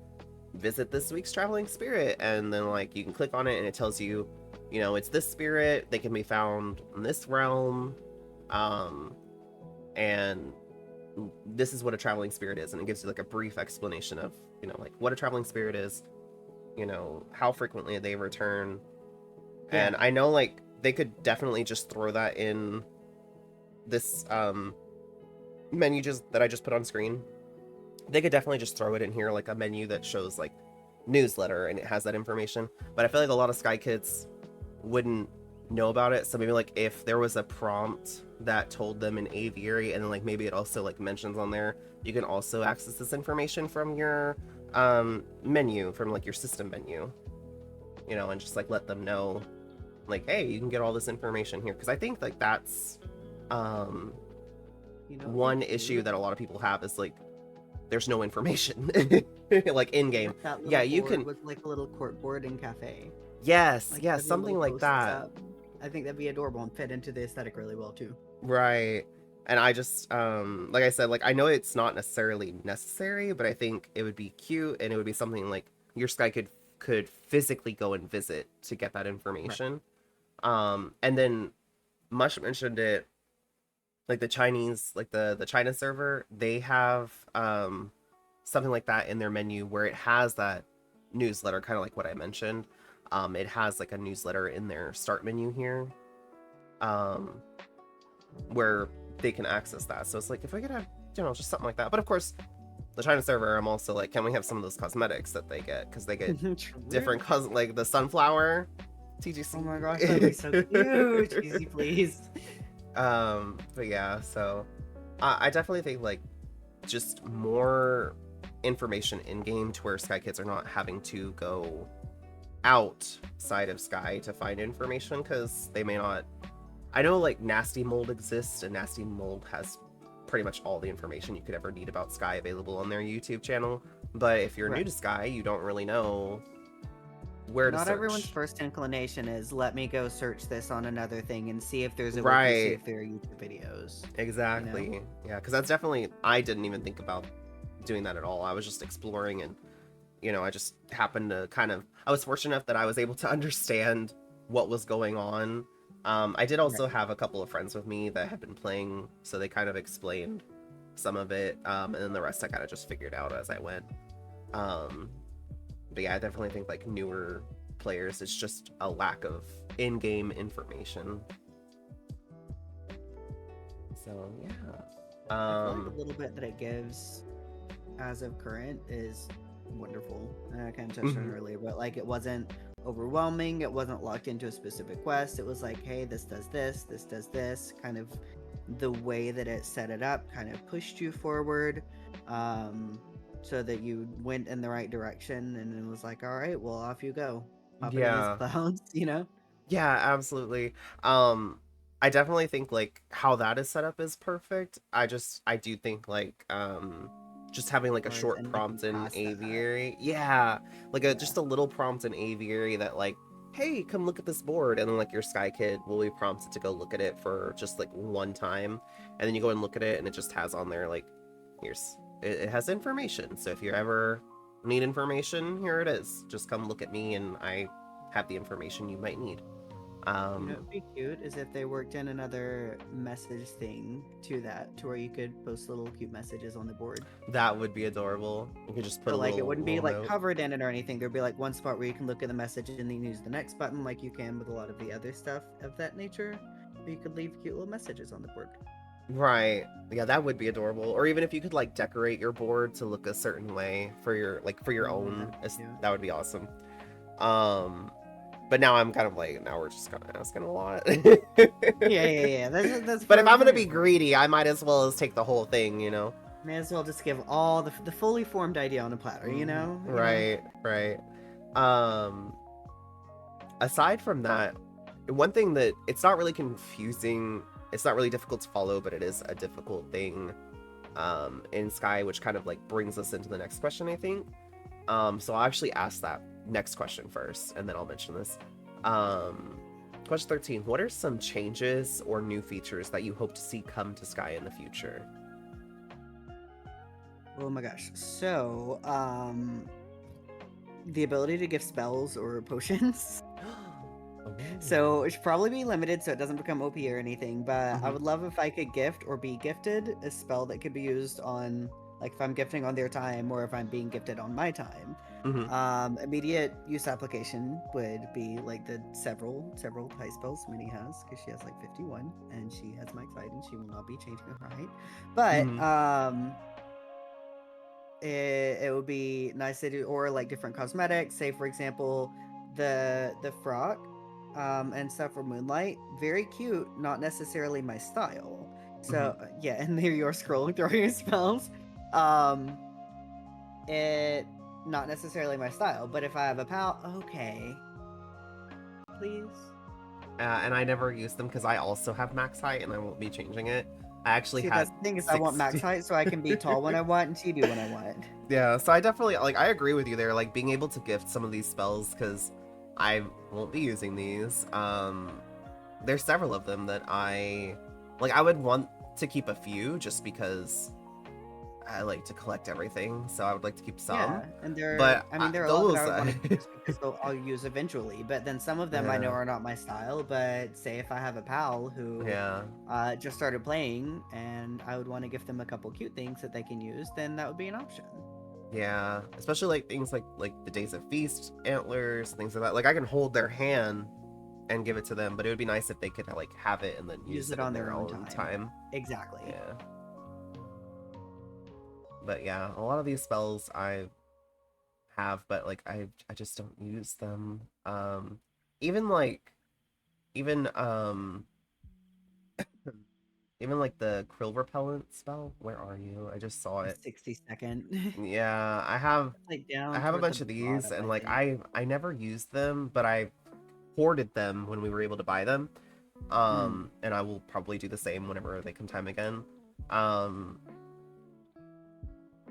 visit this week's traveling spirit, and then like you can click on it and it tells you, you know, it's this spirit, they can be found in this realm, um and this is what a traveling spirit is, and it gives you like a brief explanation of, you know, like what a traveling spirit is, you know, how frequently they return. And Yeah. I know like they could definitely just throw that in this menu just that I just put on screen. They could definitely just throw it in here like a menu that shows like newsletter and it has that information. But I feel like a lot of Sky Kids wouldn't know about it. So maybe like if there was a prompt that told them in Aviary, and then like maybe it also like mentions on there, you can also access this information from your menu, from like your system menu, you know, and just like let them know like, hey, you can get all this information here. Because I think like that's um You know, it'd be one issue cute. that a lot of people have is like there's no information like in game. If that Yeah, little you board can. was like a little court board in cafe. Yes, Like yes, have your something little like posts that. up. I think that'd be adorable and fit into the aesthetic really well too. Right. And I just like I said, like I know it's not necessarily necessary, but I think it would be cute and it would be something like your Sky could physically go and visit to get that Right. information. And then Mush mentioned it, like the Chinese, like the China server, they have something like that in their menu where it has that newsletter, kind of like what I mentioned. It has like a newsletter in their start menu here. Um, where they can access that. So it's like if we could have, you know, just something like that. But of course, the China server, I'm also like, can we have some of those cosmetics that they get? Because they get True. different like the sunflower Oh TGC. my gosh, that'd be so cute. Cheesy, please. But yeah, so I definitely think like just more information in game to where Sky Kids are not having to go outside of Sky to find information, because they may not. I know like Nasty Mold exists, and Nasty Mold has pretty much all the information you could ever need about Sky available on their YouTube channel. But if you're new Right. to Sky, you don't really know where to Not everyone's search. first inclination is let me go search this on another thing and see if there's a wiki, see Right, if there are YouTube videos. You know? exactly. Yeah, because that's definitely, I didn't even think about doing that at all. I was just exploring, and, you know, I just happened to kind of, I was fortunate enough that I was able to understand what was going on. I did Right. also have a couple of friends with me that had been playing, so they kind of explained some of it, and then the rest I kind of just figured out as I went. Um, but yeah, I definitely think like newer players, it's just a lack of in-game information. So yeah. I feel like the Um, little bit that it gives as of current is wonderful. And I kind of touched on it mhm. earlier, but like it wasn't overwhelming. It wasn't locked into a specific quest. It was like, hey, this does this. Kind of the way that it set it up kind of pushed you forward, so that you went in the right direction. And it was like, all right, well, off you go. Pop it in these Yeah. clouds, you know? Yeah, absolutely. Um, I definitely think like how that is set up is perfect. I do think like just having like a Or short then looking prompt in past that. Aviary. Yeah. Like a Yeah. just a little prompt in Aviary that like hey, come look at this board, and then like your Sky Kid will be prompted to go look at it for just like one time, and then you go and look at it, and it just has on there like, here's it has information. So if you ever need information, here it is. Just come look at me, and I have the information you might need. You know, Um, it'd be cute is if they worked in another message thing to that, to where you could post little cute messages on the board. that would be adorable. You could just put So a like it little wouldn't be little like note. covered in it or anything. There'd be like one spot where you can look at the message and then use the next button like you can with a lot of the other stuff of that nature. Or you could leave cute little messages on the board. Right. Yeah, that would be adorable. Or even if you could like decorate your board to look a certain way for your Oh, own, that'd be cute. that would be awesome. Um, but now I'm kind of like, now we're just kind of asking a lot. Yeah. That's But if I'm what we're gonna here be for. greedy, I might as well as take the whole thing, you know? May as well just give all the fully formed idea on a platter, you know? Right, right. Um, aside from that, one thing that it's not really confusing, it's not really difficult to follow, but it is a difficult thing in Sky, which kind of like brings us into the next question, I think. So I'll actually ask that next question first, and then I'll mention this. Question 13. What are some changes or new features that you hope to see come to Sky in the future? Oh my gosh. So, the ability to give spells or potions. So it should probably be limited so it doesn't become OP or anything, but I would love if I could gift or be gifted a spell that could be used on, like if I'm gifting on their time or if I'm being gifted on my time. Immediate use application would be like the several high spells Minnie has, because she has like 51 and she has max height and she will not be changing her height. But it would be nice to do, or like different cosmetics, say for example the frock and stuff for Moonlight, very cute, not necessarily my style. So yeah, and there you're scrolling through your spells. It not necessarily my style, but if I have a pal, okay, please. And I never use them because I also have max height and I won't be changing it. I actually See, had that's the thing, is I want max 60. height so I can be tall when I want and chibi when I want. Yeah, so I definitely like, I agree with you there, like being able to gift some of these spells, because I won't be using these. There's several of them that I like. I would want to keep a few just because I like to collect everything, so I would like to keep some. Yeah, and there, But I mean, there are a lot that those I would want to keep just because I'll use eventually. But then some of them I know yeah, are not my style. But say if I have a pal who yeah, just started playing and I would want to gift them a couple cute things that they can use, then that would be an option. yeah, especially like things like the Days of Feast antlers, things like that. Like I can hold their hand and give it to them, but it would be nice if they could like have it and then Use use it it in on their their own own time. time. Exactly. Yeah. But yeah, a lot of these spells I have, but like I just don't use them. Even like even even like the krill repellent spell. Where are you? I just saw The it. 60-second. Yeah, It's like I down have a toward the bunch of these, bottom, and I like think. I never used them, but I hoarded them when we were able to buy them. Mm. And I will probably do the same whenever they come time again. Um,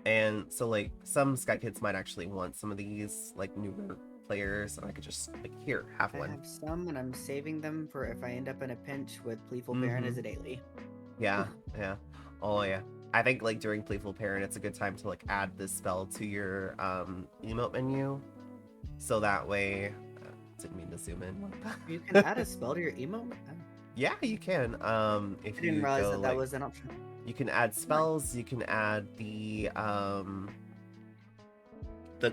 and so like some Sky Kids might actually want some of these like newer players, and I could just like, here, have I one. have some, and I'm saving them for if I end up in a pinch with Playful Parent Mm-hmm. as a daily. Yeah, yeah. Oh yeah. I think like during Playful Parent, it's a good time to like add this spell to your emote menu, so that way. Didn't mean to zoom in. You can add a spell to your emote? Oh, Yeah, you can. If I didn't you realize go that that like, was an option. you can add Nice. spells. You can add the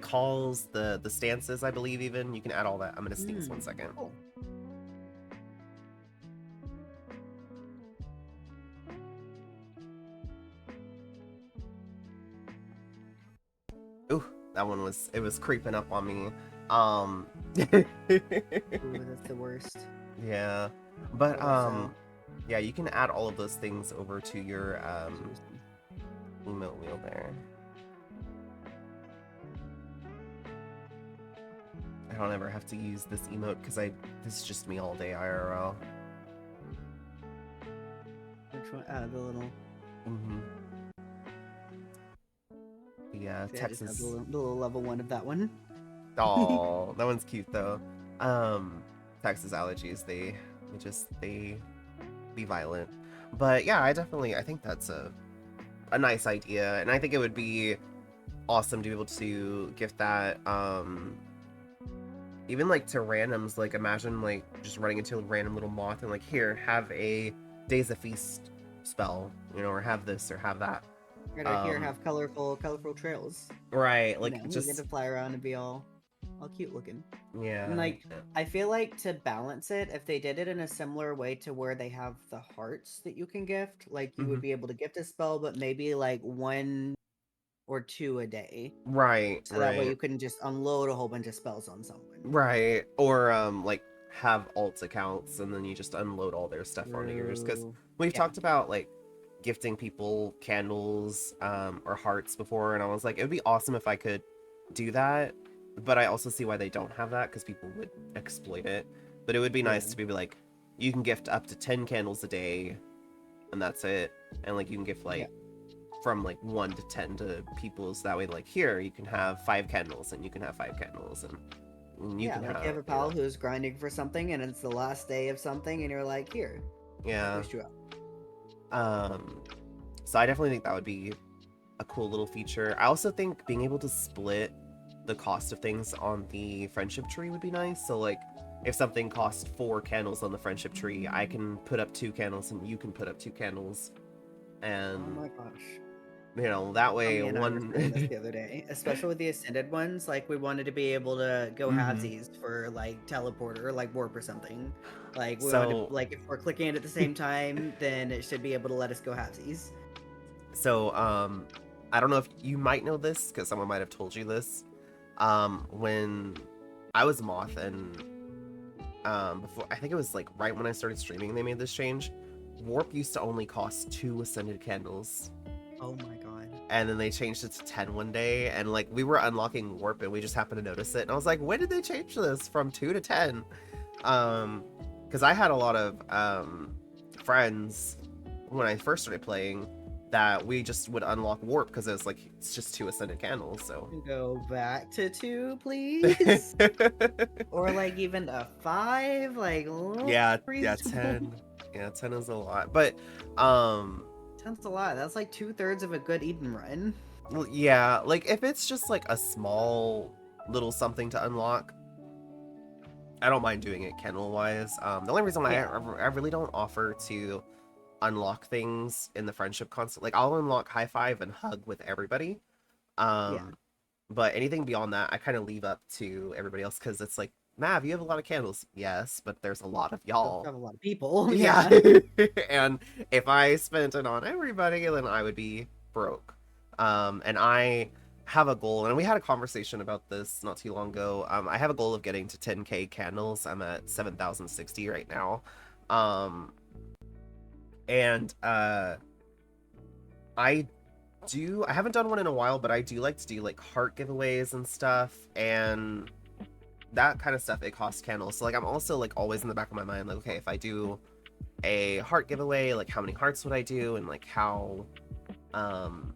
calls, the stances. I believe even you can add all that. I'm gonna sneeze 1 second. Cool. Ooh, that one was, it was creeping up on me. Ooh, that's the worst. Yeah, but Also, yeah, you can add all of those things over to your seriously. emote wheel there. I don't ever have to use this emote because this is just me all day IRL. Which one? The little. Mm-hmm. Yeah, See, I just have Texas. the little level one of that one. Oh, that one's cute though. Um, Texas allergies, they be violent. But yeah, I think that's a nice idea, and I think it would be awesome to be able to gift that. Even like to randoms, like imagine like just running into a random little moth and like, here, have a Days of Feast spell, or have this or have that. Here Um, have colorful trails. right, You like know, you get just to fly around and be all cute looking. And yeah, like, I feel like to balance it, if they did it in a similar way to where they have the hearts that you can gift, like you hmm would be able to gift a spell, but maybe like one or two a day. right, So that way right, you can just unload a whole bunch of spells on someone. right, or like have alt accounts and then you just unload all their stuff onto yours because True. we've Yeah. talked about like gifting people candles or hearts before, and I was like, it would be awesome if I could do that, but I also see why they don't have that because people would exploit it. But it would be nice to True. be like, you can gift up to 10 candles a day and that's it, and like you can gift Yeah. like from like 1 to 10 to people, so that way like, here you can have 5 candles and you can have 5 candles and you Yeah, can like you have have, a pal who's grinding for something and it's the last day of something and you're like, here, I'll yeah. boost you up. um so I definitely think that would be a cool little feature. I also think being able to split the cost of things on the friendship tree would be nice. So like, if something costs 4 candles on the friendship tree, I can put up 2 candles and you can put up 2 candles, Oh and my gosh. that way Tommy and I were saying this one the other day, especially with the ascended ones. Like, we wanted to be able to go hmm halvesies for like teleporter or like warp or something. Like, we wanted to, so like, if we're clicking it at the same time, then it should be able to let us go halvesies. so I don't know if you might know this because someone might have told you this. When I was moth, and before, I think it was like right when I started streaming, they made this change. Warp used to only cost 2 ascended candles, Oh my god. and then they changed it to 10 one day, and like we were unlocking warp and we just happened to notice it, and I was like, when did they change this from 2 to 10? Because I had a lot of friends when I first started playing that we just would unlock warp because it was like, it's just 2 ascended candles, so Go back to two, please. Or like even a five, like yeah, reasonable. 10. Yeah, 10 is a lot, but um Sounds a lot. That's like 2/3 of a good Eden run. well, yeah, like if it's just like a small little something to unlock, I don't mind doing it kennel wise. The only reason why Yeah. I really don't offer to unlock things in the friendship constant, like I'll unlock high five and hug with everybody. Yeah. Um, but anything beyond that, I kind of leave up to everybody else because it's like, Mav, you have a lot of candles. Yes, but there's a lot of Still y'all. have a lot of people. Yeah. Yeah. And if I spent it on everybody, then I would be broke. And I have a goal, and we had a conversation about this not too long ago. I have a goal of getting to 10K candles. I'm at 7,060 right now. Um, and I I haven't done one in a while, but I do like to do like heart giveaways and stuff, and that kind of stuff. It costs candles. So like, I'm also like always in the back of my mind, like, okay, if I do a heart giveaway, like how many hearts would I do, and like how um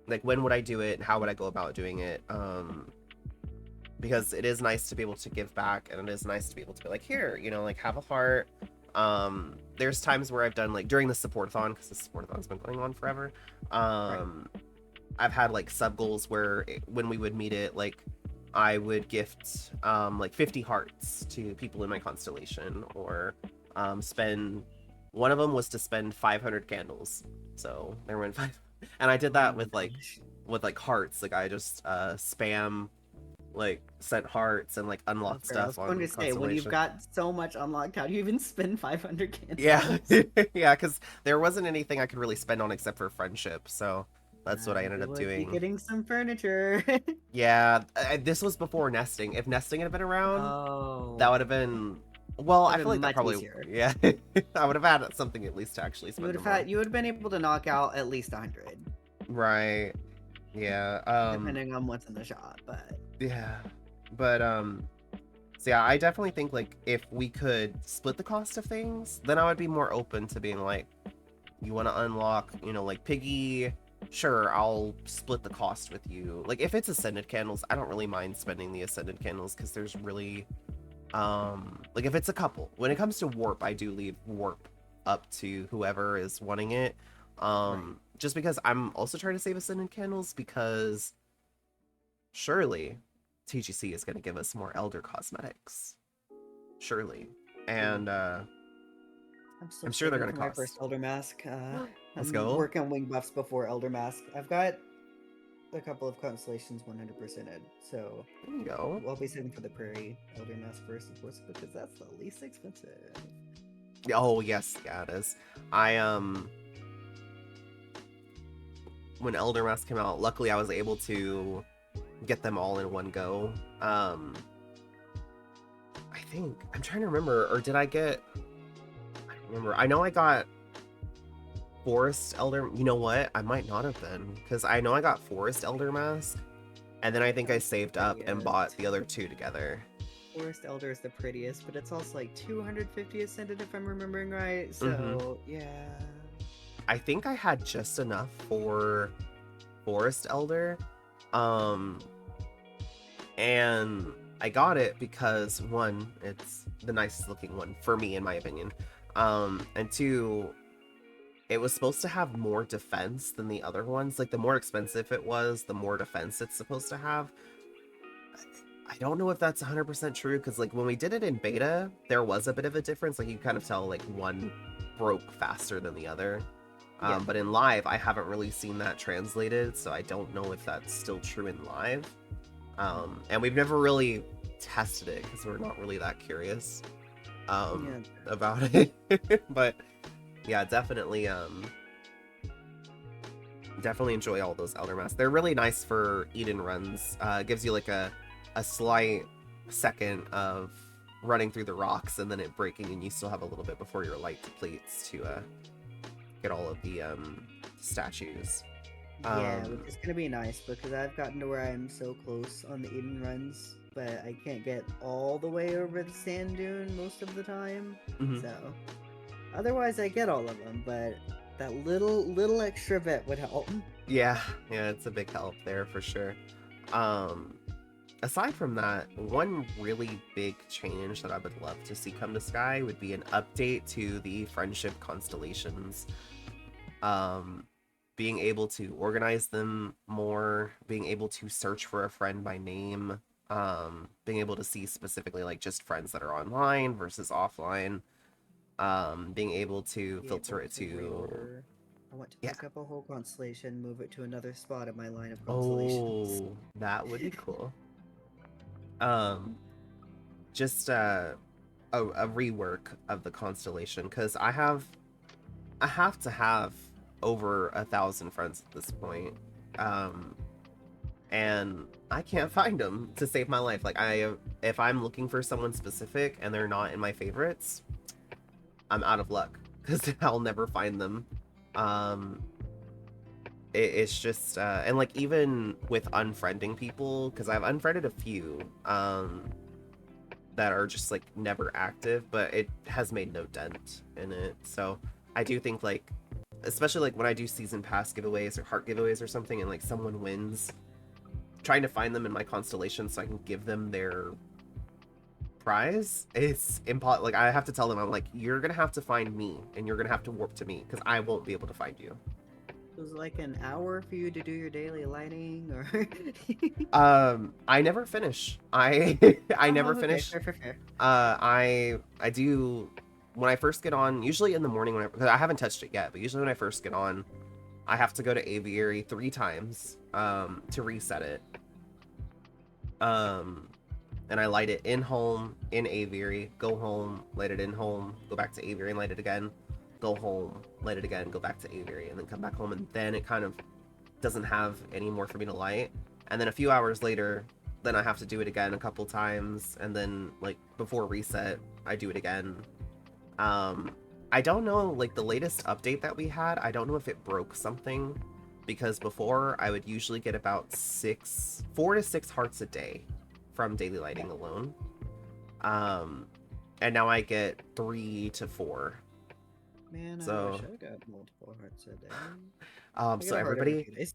like when would I do it and how would I go about doing it, because it is nice to be able to give back, and it is nice to be able to be like, here, like have a heart. There's times where I've done like during the supportathon, because the supportathon's been going on forever. Right. I've had like sub goals where when we would meet it, like I would gift like 50 hearts to people in my constellation, or spend one of them was to spend 500 candles. So there went five, and I did Oh that my gosh. with like hearts. Like I just spam like sent hearts and like Oh, unlocked fair. I was stuff going on to say, when you've constellation. got so much unlocked, how do you even spend 500 Yeah, candles? yeah, because there wasn't anything I could really spend on except for friendship. So that's what I ended You up would be doing. getting some furniture. Yeah, this was before nesting. If nesting had been around, that Oh, would have been, well, I would have feel been like that much probably, easier. yeah, I would have had something at least to actually spend them on. You would have been able to knock out at least 100, Right. Yeah. depending on what's in the shop. But Yeah. But so yeah, I definitely think like if we could split the cost of things, then I would be more open to being like, you want to unlock, like Piggy, sure, I'll split the cost with you. Like if it's ascended candles, I don't really mind spending the ascended candles because there's really Like if it's a couple, when it comes to warp, I do leave warp up to whoever is wanting it. Right. Just because I'm also trying to save ascended candles because surely TGC is going to give us more elder cosmetics. Surely. True. And I'm still I'm sure they're saving going to for my first cost. Elder Mask. Let's I'm go. working on wing buffs before Elder Mask. I've got a couple of constellations 100%ed, so There you go. I'll be saving for the Prairie Elder Mask first, of course, because that's the least expensive. Oh, yes. Yeah, it is. I, when Elder Mask came out, luckily I was able to get them all in one go. I think, I'm trying to remember, or did I get, I don't remember. I know I got Forest Elder. You know what? I might not have been because I know I got Forest Elder Mask, and then I think I That's the saved up and bought prettiest. the other two together. Forest Elder is the prettiest, but it's also like 250 ascended if I'm remembering right. Mm-hmm. So yeah. I think I had just enough for Forest Elder, um, and I got it because one, it's the nicest looking one for me, in my opinion, and two, it was supposed to have more defense than the other ones. Like the more expensive it was, the more defense it's supposed to have. I don't know if that's 100% true because like when we did it in beta, there was a bit of a difference. Like you kind of tell like one broke faster than the other. Yeah. But in live, I haven't really seen that translated, so I don't know if that's still true in live. And we've never really tested it because we're not really that curious Yeah. about it. But yeah, definitely definitely enjoy all those Elder Masks. They're really nice for Eden runs. It gives you like a slight second of running through the rocks and then it breaking, and you still have a little bit before your light depletes to get all of the statues. Yeah, which Um, is gonna be nice because I've gotten to where I'm so close on the Eden runs, but I can't get all the way over the sand dune most of the time. mhm. So otherwise, I get all of them, but that little extra bit would help. Yeah, yeah, it's a big help there for sure. Um, Aside from that, one really big change that I would love to see come to Sky would be an update to the friendship constellations. Um, Being able to organize them more, being able to search for a friend by name, being able to see specifically like just friends that are online versus offline, being able to Be filter able it to to, reorder. I want to yeah. pick up a whole constellation, move it to another spot in my line of constellations. Oh, that would be cool. Um, just a rework of the constellation because I have to have over 1,000 friends at this point. Um, and I can't find them to save my life. Like if I'm looking for someone specific and they're not in my favorites, I'm out of luck because I'll never find them. Um, it's just and like even with unfriending people, because I've unfriended a few that are just like never active, but it has made no dent in it. So I do think like, especially like when I do season pass giveaways or heart giveaways or something, and like someone wins, trying to find them in my constellation so I can give them their prize, it's impossible. Like I have to tell them, I'm like, you're gonna have to find me and you're gonna have to warp to me because I won't be able to find you. It was like an hour for you to do your daily lighting, or I never finish. I I never oh, okay, finish. fair, fair, fair. I do when I first get on. Usually in the morning when I haven't touched it yet, but usually when I first get on, I have to go to aviary 3 times to reset it. Um, and I light it in home, in aviary, go home, light it in home, go back to aviary and light it again, go home, light it again, go back to aviary, and then come back home, and then it kind of doesn't have any more for me to light. And then a few hours later, then I have to do it again a couple times, and then like before reset, I do it again. Um, I don't know, like the latest update that we had, I don't know if it broke something because before I would usually get about 4 to 6 hearts a day from daily Yeah. lighting alone. Um, and now I get 3 to 4. Man, I wish So I got multiple hearts a day. I get So a heart every everybody, few days.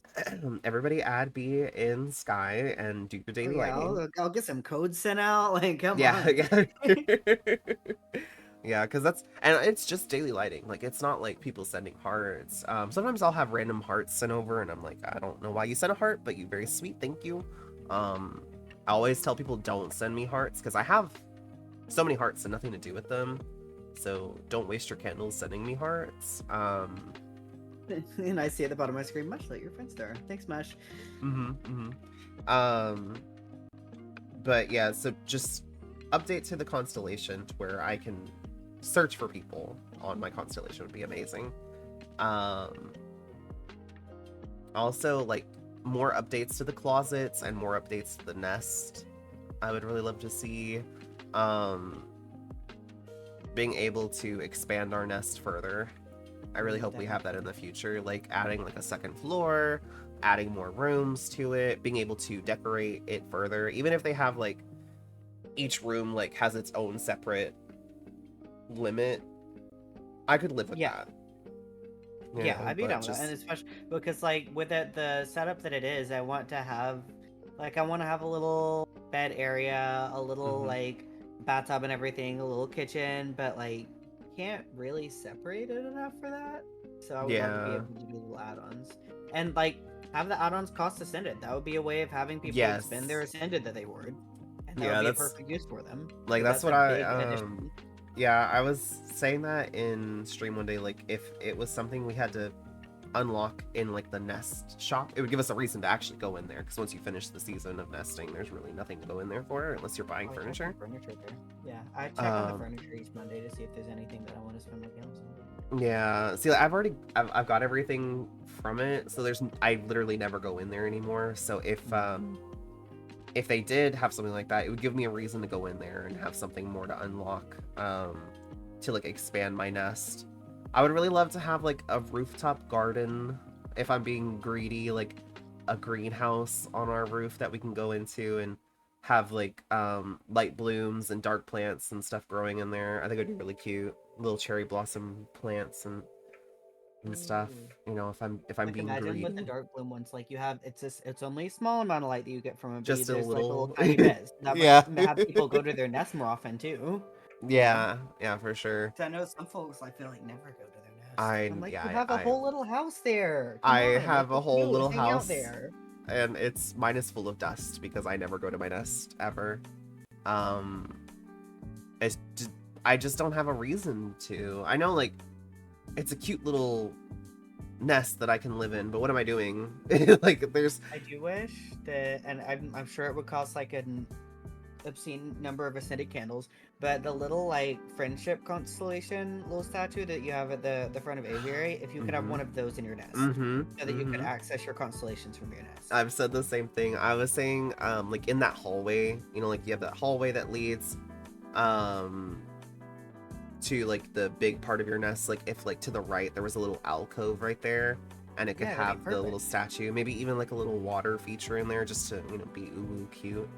everybody add B in Sky and do your Oh daily yeah, lighting. I'll get some codes sent out. Like, come Yeah, on. yeah. Yeah, because and it's just daily lighting. Like, it's not like people sending hearts. Sometimes I'll have random hearts sent over, and I'm like, I don't know why you sent a heart, but you very sweet, thank you. Um, I always tell people don't send me hearts because I have so many hearts and nothing to do with them. So don't waste your candles sending me hearts. And I see at the bottom of my screen, Mush, let your friends there. Thanks, Mush. Mhm, mhm. But yeah, so just update to the constellation to where I can search for people on my constellation would be amazing. Um, Also, like, more updates to the closets and more updates to the nest. I would really love to see. Um, Being able to expand our nest further. I really hope we have that in the future, like adding like a second floor, adding more rooms to it, being able to decorate it further, even if they have like each room like has its own separate limit. I could live with Yeah. that. Yeah, Yeah, I'd be but down with that, and just especially because like with the setup that it is, I want to have a little bed area, a little mhm. like bathtub and everything, a little kitchen, but like can't really separate it enough for that. So I would love to be Yeah. able to do little add-ons and like have the add-ons cost ascended. That would be a way of having people spend their Yes. ascended that they would, and that would Yeah, be a that's perfect use for them like because that's that's what a I big addition. yeah, I was saying that in stream one day, like if it was something we had to unlock in like the nest shop, it would give us a reason to actually go in there because once you finish the season of nesting, there's really nothing to go in there for unless you're buying Oh, I check on furniture. furniture there. Yeah, I check on the Um furniture each Monday to see if there's anything that I want to spend my gallons on. yeah, see, I've got everything from it, so I literally never go in there anymore. So if they did have something like that, it would give me a reason to go in there and have something more to unlock, to like expand my nest. I would really love to have like a rooftop garden if I'm being greedy, like a greenhouse on our roof that we can go into and have like light blooms and dark plants and stuff growing in there. I think it'd be really cute. Little cherry blossom plants and stuff. Ooh. You know, if I'm Like being imagine with the greedy. dark bloom ones, like you have it's only a small amount of light that you get from it, but Just a there's like a little little tiny bit. That might yeah. have people go to their nest more often too. You know, Yeah, yeah, for sure. so I know some folks I feel like never go to their nest. I I'm like, yeah, you have a I whole little house there. I Come on, like have a it's whole cute. little Hang out house there. and mine is full of dust because I never go to my nest ever. Um it's just, I just don't have a reason to. I know like it's a cute little nest that I can live in, but what am I doing? Like there's I do wish that, and I'm sure it would cost like an obscene number of ascended candles, but the little like friendship constellation little statue that you have at the front of aviary, if you could have mhm. one of those in your nest, Mhm. so that you could Mhm. access your constellations from your nest. I've said the same thing. I was saying like in that hallway, you know, like you have that hallway that leads um to like the big part of your nest, like if like to the right there was a little alcove right there and it could Yeah, that'd be have the little perfect. statue, maybe even like a little water feature in there just to, you know, be ooh cute.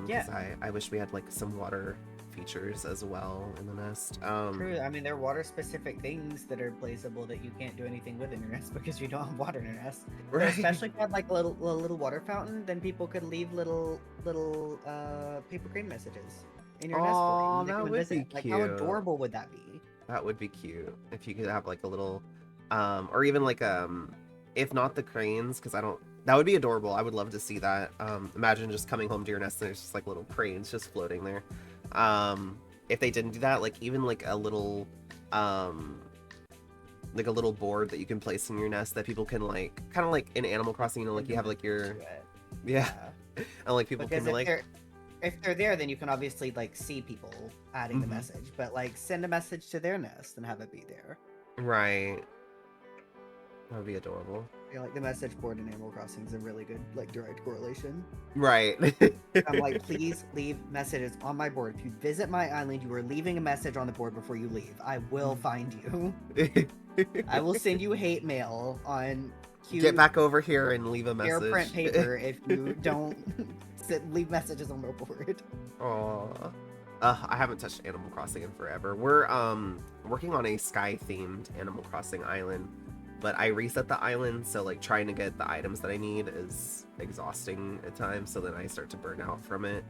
Yeah, Because I wish we had like some water features as well in the nest. true. I mean, there are water specific things that are placeable that you can't do anything with in your nest because you don't have water in your nest. So Right. especially if you had like a little water fountain, then people could leave little paper crane messages in your nest for you Oh, when they come that and would visit. be Like how cute. adorable would that be? That would be cute if you could have like a little, or even like if not the cranes, because I don't. That would be adorable. I would love to see that. Imagine just coming home to your nest and there's just like little cranes just floating there. If they didn't do that, like even um, like a little board that you can place in your nest that people can like, kind of like in Animal Like Crossing, you know, like send you a have like message your, to it. yeah, Yeah. and like people can Because be like, if they're there, then you can obviously like see people adding the mm-hmm, message. But like send a message to their nest and have it be there. right, that would be adorable. I feel like the message board in Animal Crossing is a really good like direct correlation. Right. I'm like, please leave messages on my board. If you visit my island, you are leaving a message on the board before you leave. I will find you. I will send you hate mail on Get cute back over here and leave a air print message. paper if you don't leave messages on my board. Aww. I haven't touched Animal Crossing in forever. We're working on a sky themed Animal Crossing island. but I reset the island, so like trying to get the items that I need is exhausting at times. So then I start to burn out from it.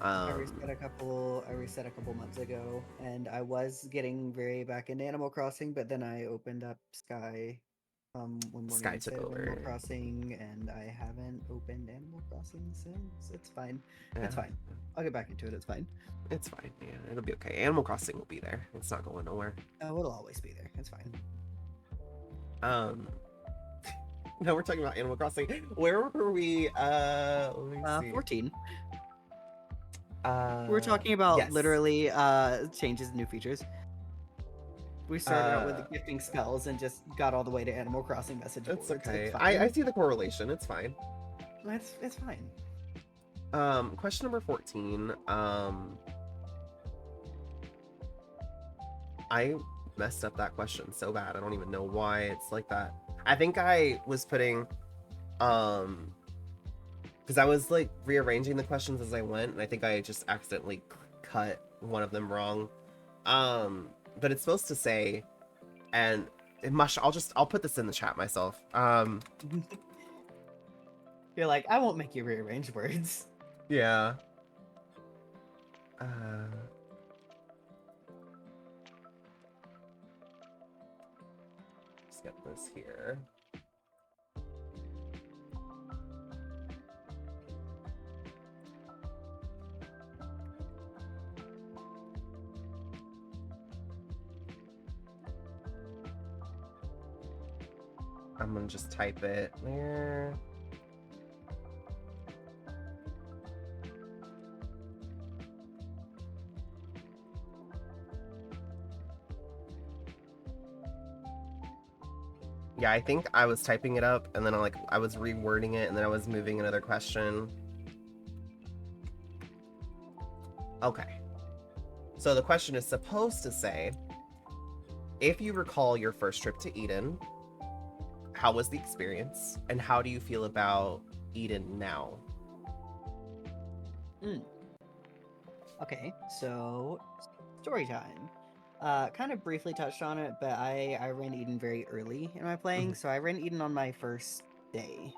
I Um, reset a couple. I reset a couple months ago, and I was getting very back into Animal Crossing, but then I opened up Sky one morning Sky took instead of Animal over. Crossing, and I haven't opened Animal Crossing since. It's fine. Yeah, It's fine. I'll get back into it. It's fine. it's fine. Yeah, it'll be okay. Animal Crossing will be there. It's not going nowhere. Oh, it'll always be there. It's fine. Um, now we're talking about Animal Crossing. Where were we? Let me see. 14. We're talking about Yes. literally changes, new features. We started out with the Uh, gifting spells and just got all the way to Animal Crossing message it's boards. It's okay. I fine. see the correlation. It's fine. It's fine. Question number 14. I messed up that question so bad. I don't even know why it's like that. I think I was putting, because I was like rearranging the questions as I went, and I think I just accidentally cut one of them wrong. But it's supposed to say, and it must. I'll put this in the chat myself. You're like, I won't make you rearrange words. Yeah. Let's get this here. I'm gonna just type it there. Yeah, I think I was typing it up and then I was rewording it and then I was moving another question. Okay. So the question is supposed to say, if you recall your first trip to Eden, how was the experience and how do you feel about Eden now? Okay, so story time. Kind of briefly touched on it, but I ran Eden very early in my playing, Mhm. so I ran Eden on my first day.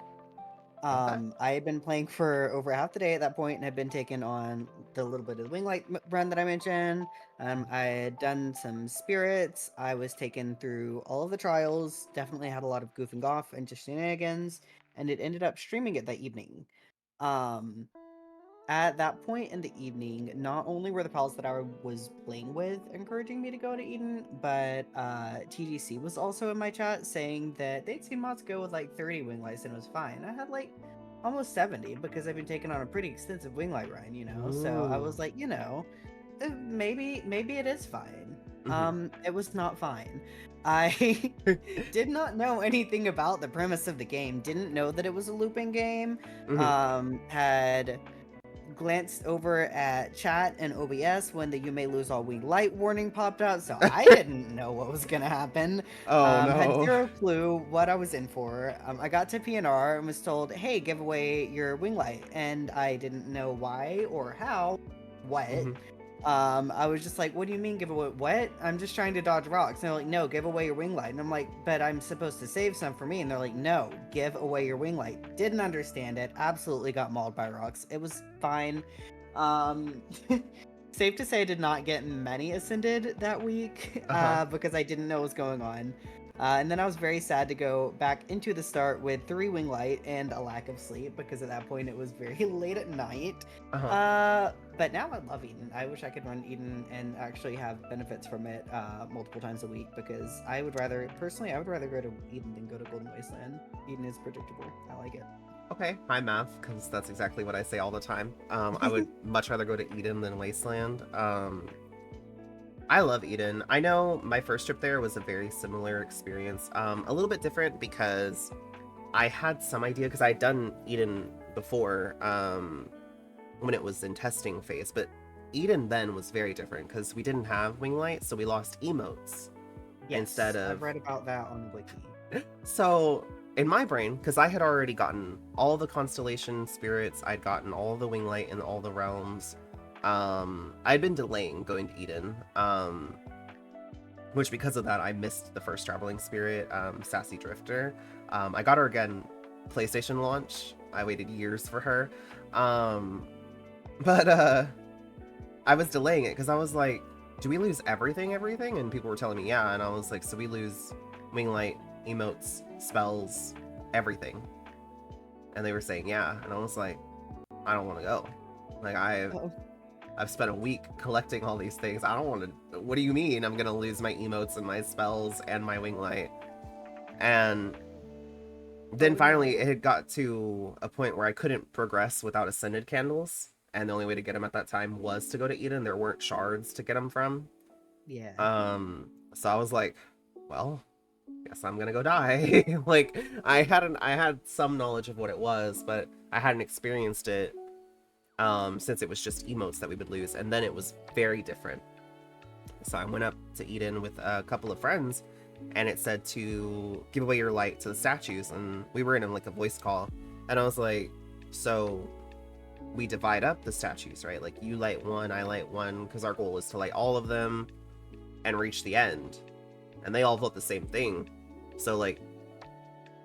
Okay. I had been playing for over half the day at that point and had been taken on the little bit of the Winglight run that I mentioned. I had done some spirits. I was taken through all of the trials. Definitely had a lot of goofing off and just shenanigans, and it ended up streaming it that evening. Um, at that point in the evening, not only were the pals that I was playing with encouraging me to go to Eden, but TGC was also in my chat saying that they'd seen mods go with like 30 winglights and it was fine. I had like almost 70 because I've been taking on a pretty extensive winglight run, you know? So I Ooh. was like, maybe it is fine. Mhm. It was not fine. I did not know anything about the premise of the game, didn't know that it was a looping game, Mhm. had glanced over at chat and OBS when the "You may lose all wing light" warning popped out, so I didn't know what was gonna happen. Oh Had no. zero clue what I was in for. I got to PNR and was told, "Hey, give away your wing light," and I didn't know why or how. What? Mhm. I was just like, "What do you mean give away what? I'm just trying to dodge rocks." And they're like, "No, give away your wing light." And I'm like, "But I'm supposed to save some for me." And they're like, "No, give away your wing light." Didn't understand it. Absolutely got mauled by rocks. It was fine. Um, safe to say, I did not get many ascended that week Uh-huh. because I didn't know what was going on. And then I was very sad to go back into the start with 3 wing light and a lack of sleep because at that point it was very late at night. Uh-huh. But now I love Eden. I wish I could run Eden and actually have benefits from it multiple times a week because I would rather, personally, I would rather go to Eden than go to Golden Wasteland. Eden is predictable. I like it. Okay, hi math, because that's exactly what I say all the time. I would much rather go to Eden than Wasteland. I love Eden. I know my first trip there was a very similar experience. A little bit different because I had some idea because I'd done Eden before, when it was in testing phase, but Eden then was very different because we didn't have wing light, so we lost emotes instead Yes, I've of. read about that on the wiki. So in my brain, because I had already gotten all the constellation spirits, I'd gotten all the wing light in all the realms. I'd been delaying going to Eden. which because of that, I missed the first Traveling Spirit, Sassy Drifter. I got her again PlayStation launch. I waited years for her. Um, but I was delaying it because I was like, do we lose everything? And people were telling me, yeah. And I was like, so we lose Winglight, emotes, spells, everything. And they were saying, yeah. And I was like, I don't want to go. Like, Oh, I've spent a week collecting all these things. I don't want to. What do you mean I'm going to lose my emotes and my spells and my Winglight? And then oh finally, no. it had got to a point where I couldn't progress without Ascended Candles. And the only way to get them at that time was to go to Eden. There weren't shards to get them from. Yeah. So I was like, well, guess I'm gonna go die. Like I had some knowledge of what it was, but I hadn't experienced it since it was just emotes that we would lose, and then it was very different. So I went up to Eden with a couple of friends, and it said to give away your light to the statues, and we were in like a voice call, and I was like, so we divide up the statues, right? Like you light one, I light one, because our goal was to light all of them and reach the end. And they all vote the same thing. So like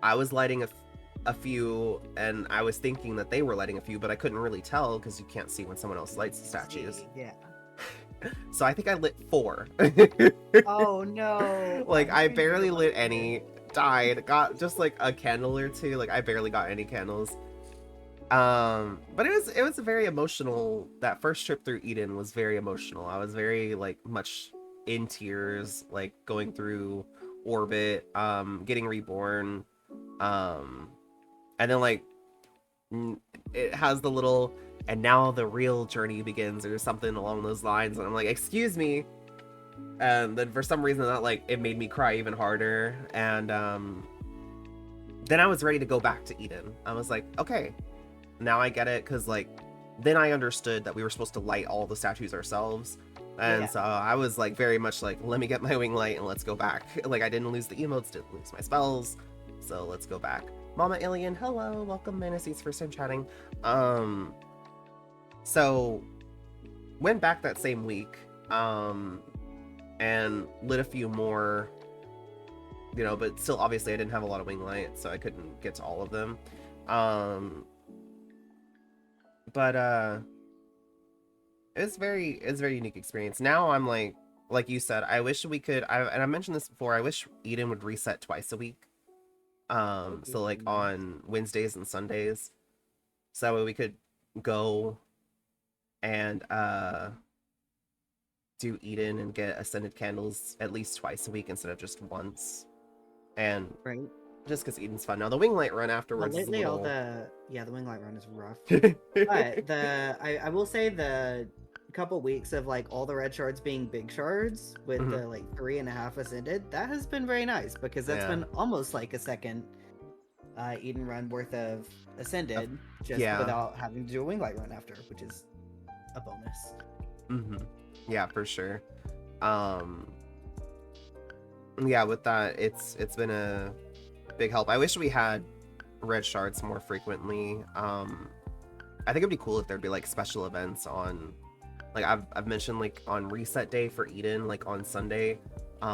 I was lighting a few, and I was thinking that they were lighting a few, but I couldn't really tell because you can't see when someone else lights the statues. Yeah. So I think I lit 4. Oh no. Well, Like I'm I sorry to hear barely about lit this. any, died, got just like a candle or two. Like I barely got any candles. But it was very emotional. That first trip through Eden was very emotional. I was very like much in tears, like going through orbit, getting reborn, um, and then like it has the little and now the real journey begins or something along those lines, and I'm like, excuse me. And then for some reason that like it made me cry even harder, and then I was ready to go back to Eden. I was like, okay, now I get it, because like then I understood that we were supposed to light all the statues ourselves, and Yeah. so I was like very much like, let me get my wing light and let's go back. Like I didn't lose the emotes, didn't lose my spells, so let's go back. Mama Alien, hello, welcome. Manacy's first time chatting. um so went back that same week, and lit a few more, but still obviously I didn't have a lot of wing light, so I couldn't get to all of them. um but it's very unique experience. Now I'm like you said, I wish we could, and I mentioned this before, I wish Eden would reset twice a week. That would be So like really nice. on Wednesdays and Sundays. So that way we could go and do Eden and get Ascended Candles at least twice a week instead of just once. And Right. just because Eden's fun. Now the wing light run Well, afterwards is a lately all little the the wing light run is rough. But I will say the couple weeks of like all the red shards being big shards with Mhm. the like 3.5 ascended, that has been very nice because that's Yeah. been almost like a second Eden run worth of Of- ascended just yeah. without having to do a wing light run after, which is a bonus. hmm Yeah, for sure. Um, yeah, with that, it's been a big help. I wish we had red shards more frequently. I think it'd be cool if there'd be like special events on, like I've mentioned like on reset day for Eden, like on Sunday.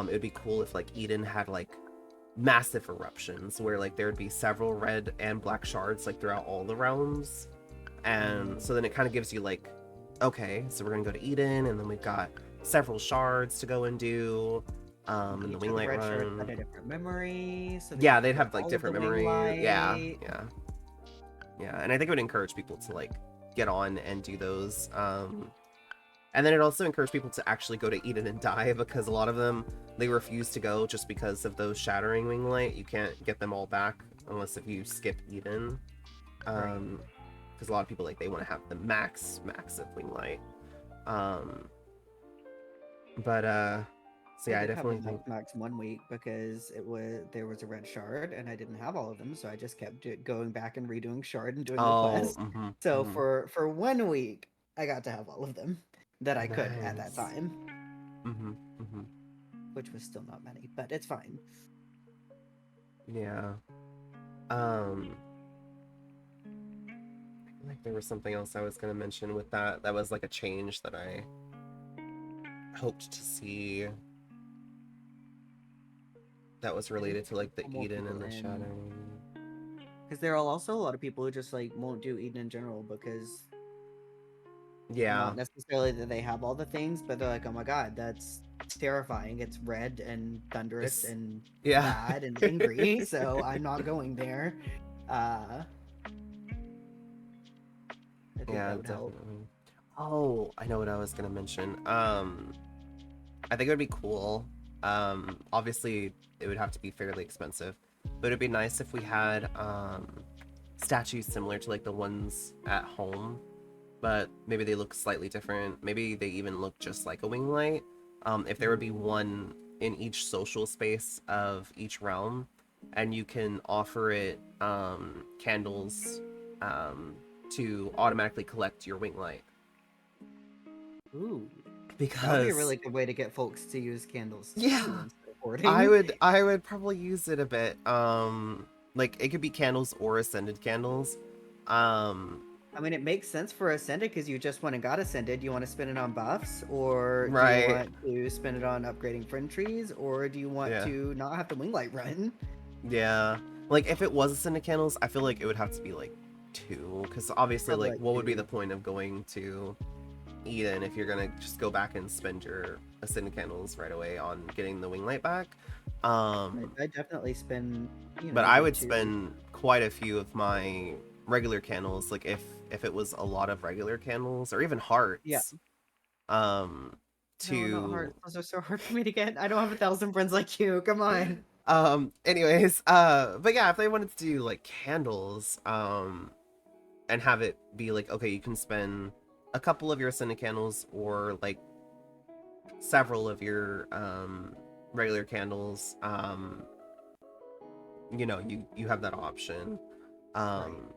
It'd be cool if like Eden had like massive eruptions where like there'd be several red and black shards like throughout all the realms. And so then it kind of gives you like, okay, so we're gonna go to Eden, and then we've got several shards to go and do, and the Each of the Winglight red shards had run. a different memory, so that you Yeah, could they'd get have like all of the different wing memory. Yeah, light. yeah, yeah. And I think it would encourage people to like get on and do those. And then it also encouraged people to actually go to Eden and die, because a lot of them, they refuse to go just because of those shattering wing light. You can't get them all back unless if you skip Eden. Right. Because a lot of people like they want to have the max of wing light. Um, but so I yeah, I did have the definitely think. max 1 week because there was a red shard and I didn't have all of them, so I just kept going back and redoing shard and doing the Oh, quest. So for 1 week, I got to have all of them that I could at that nice. time, Mm-hmm, mm-hmm. which was still not many, but it's fine. Yeah. Um, I feel like there was something else I was gonna mention with that. That was like a change that I hoped to see. that was I think related to like the more Eden people and the in, Shadow. because there are also a lot of people who just like won't do Eden in general because Yeah, not necessarily that they have all the things, but they're like, oh my god, that's terrifying. It's red and thunderous it's and yeah. bad and angry, so I'm not going there. Uh, I think Yeah, that would help. definitely. Oh, I know what I was gonna mention. I think it would be cool. Obviously, it would have to be fairly expensive, but it'd be nice if we had statues similar to like the ones at home, but maybe they look slightly different. Maybe they even look just like a wing light. If there would be one in each social space of each realm, and you can offer it candles um, to automatically collect your wing light. Ooh, that would be a Because really good way to get folks to use candles too yeah, instead of I hoarding. would I would probably use it a bit. Like it could be candles or ascended candles. Um, I mean, it makes sense for Ascended because you just went and got Ascended. Do you want to spend it on buffs, or do you right. want to spend it on upgrading friend trees, or do you want Yeah. to not have the Winglight run? Yeah. Like if it was ascended candles, I feel like it would have to be like two, because obviously, Probably like, like what would be the two. point of going to Eden if you're gonna just go back and spend your ascended candles right away on getting the wing light back? Right. Um, I definitely spend, but I your would two. spend quite a few of my regular candles, like if it was a lot of regular candles or even Yeah. hearts, um, No, not to hard. Those are so hard for me to get. I don't have 1,000 friends like you. Come on. anyways, but yeah, if they wanted to do like candles, and have it be like, okay, you can spend a couple of your ascended candles or like several of your regular candles, you have that option. Right. um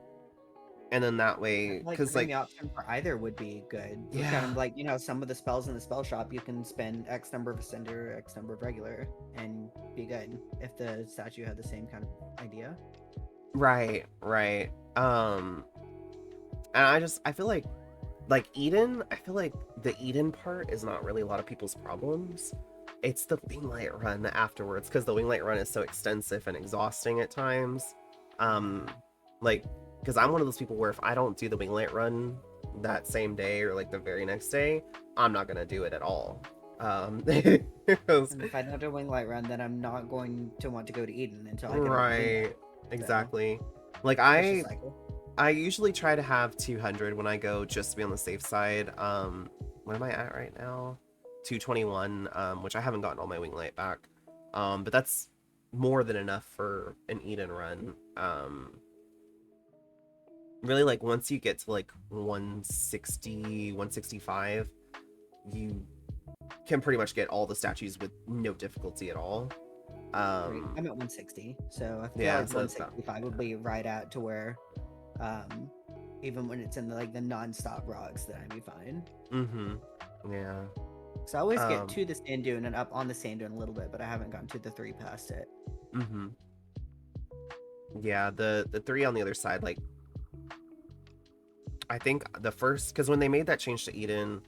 and then that I way, feel like because having like the option for either would be good. But kind yeah, of like, some of the spells in the spell shop, you can spend X number of Ascender, X number of regular, and be good if the statue had the same kind of idea. right. And I feel like Eden, I feel like the Eden part is not really a lot of people's problems. It's the Winglight run afterwards, because the Winglight run is so extensive and exhausting at times. Um, Yeah. like, because I'm one of those people where if I don't do the Winglight run that same day or like the very next day, I'm not gonna do it at all. 'Cause- And if I don't do a wing light run, then I'm not going to want to go to Eden until I get a wing right, light. So, exactly. Like vicious I cycle. I usually try to have 200 when I go, just to be on the safe side. What am I at right now? 221, which I haven't gotten all my wing light back. But that's more than enough for an Eden run. Really, like once you get to like 160, 165, you can pretty much get all the statues with no difficulty at all. Right. Um, I'm at 160, so I feel yeah, like so that's about 165 would be right at to where, um, even when it's in the non-stop rocks, then I'd be fine. mm-hmm. Yeah. So I always get Um, to the sand dune and up on the sand dune a little bit, but I haven't gotten to the three past it. mm-hmm. Yeah, the three on the other side, like I think the first, because when they made that change to Eden,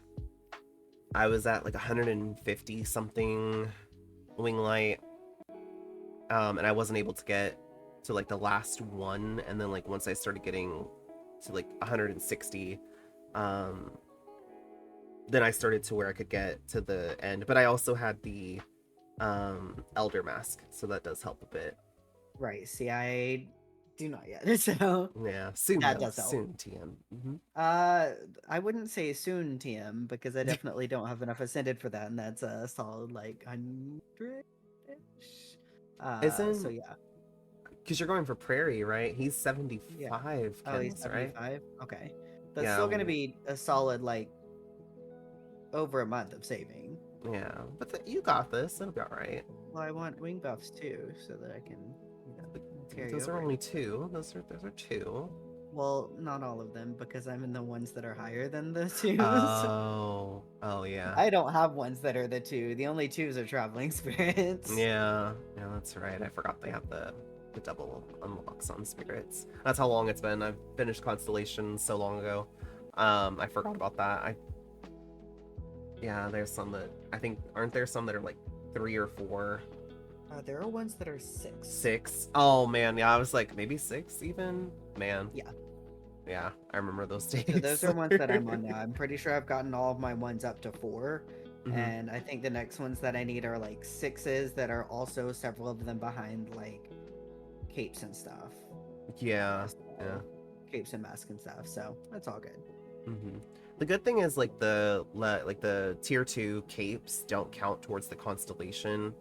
I was at like 150 something wing light, and I wasn't able to get to like the last one, and then like once I started getting to like 160, um, then I started to where I could get to the end. But I also had the Elder Mask, so that does help a bit. Right. See, I do not yet, so Yeah, soon that though, does help. soon TM. Uh, I wouldn't say soon TM because I definitely don't have enough ascended for that, and that's a solid like 100-ish. So Isn't, yeah, because you're going for Prairie, right? He's yeah. 75 Oh, he's candles, right? 75. Okay, that's Yeah, still gonna be a solid like over a month of saving. yeah. But you got this. It'll be all right. Well, I want wing buffs too, so that I can Yeah, but carry those are over. only two. Those are two. Well, not all of them because I'm in the ones that are higher than the twos. Oh yeah. I don't have ones that are the two. The only twos are traveling spirits. Yeah, that's right. I forgot they have the double unlocks on spirits. That's how long it's been. I've finished Constellation so long ago. I forgot about that. Yeah, there's some that I think, aren't there some that are like three or four? There are ones that are 6. 6. Oh man, yeah, I was like maybe 6 even. Man, Yeah. yeah, I remember those So those days. are ones that I'm on now. I'm pretty sure I've gotten all of my ones up to 4. Hmm. And I think the next ones that I need are like 6s that are also several of them behind like capes and stuff Yeah, as yeah. well. Capes and masks and stuff. So that's all good. Hmm. The good thing is like the tier 2 capes don't count towards the constellation.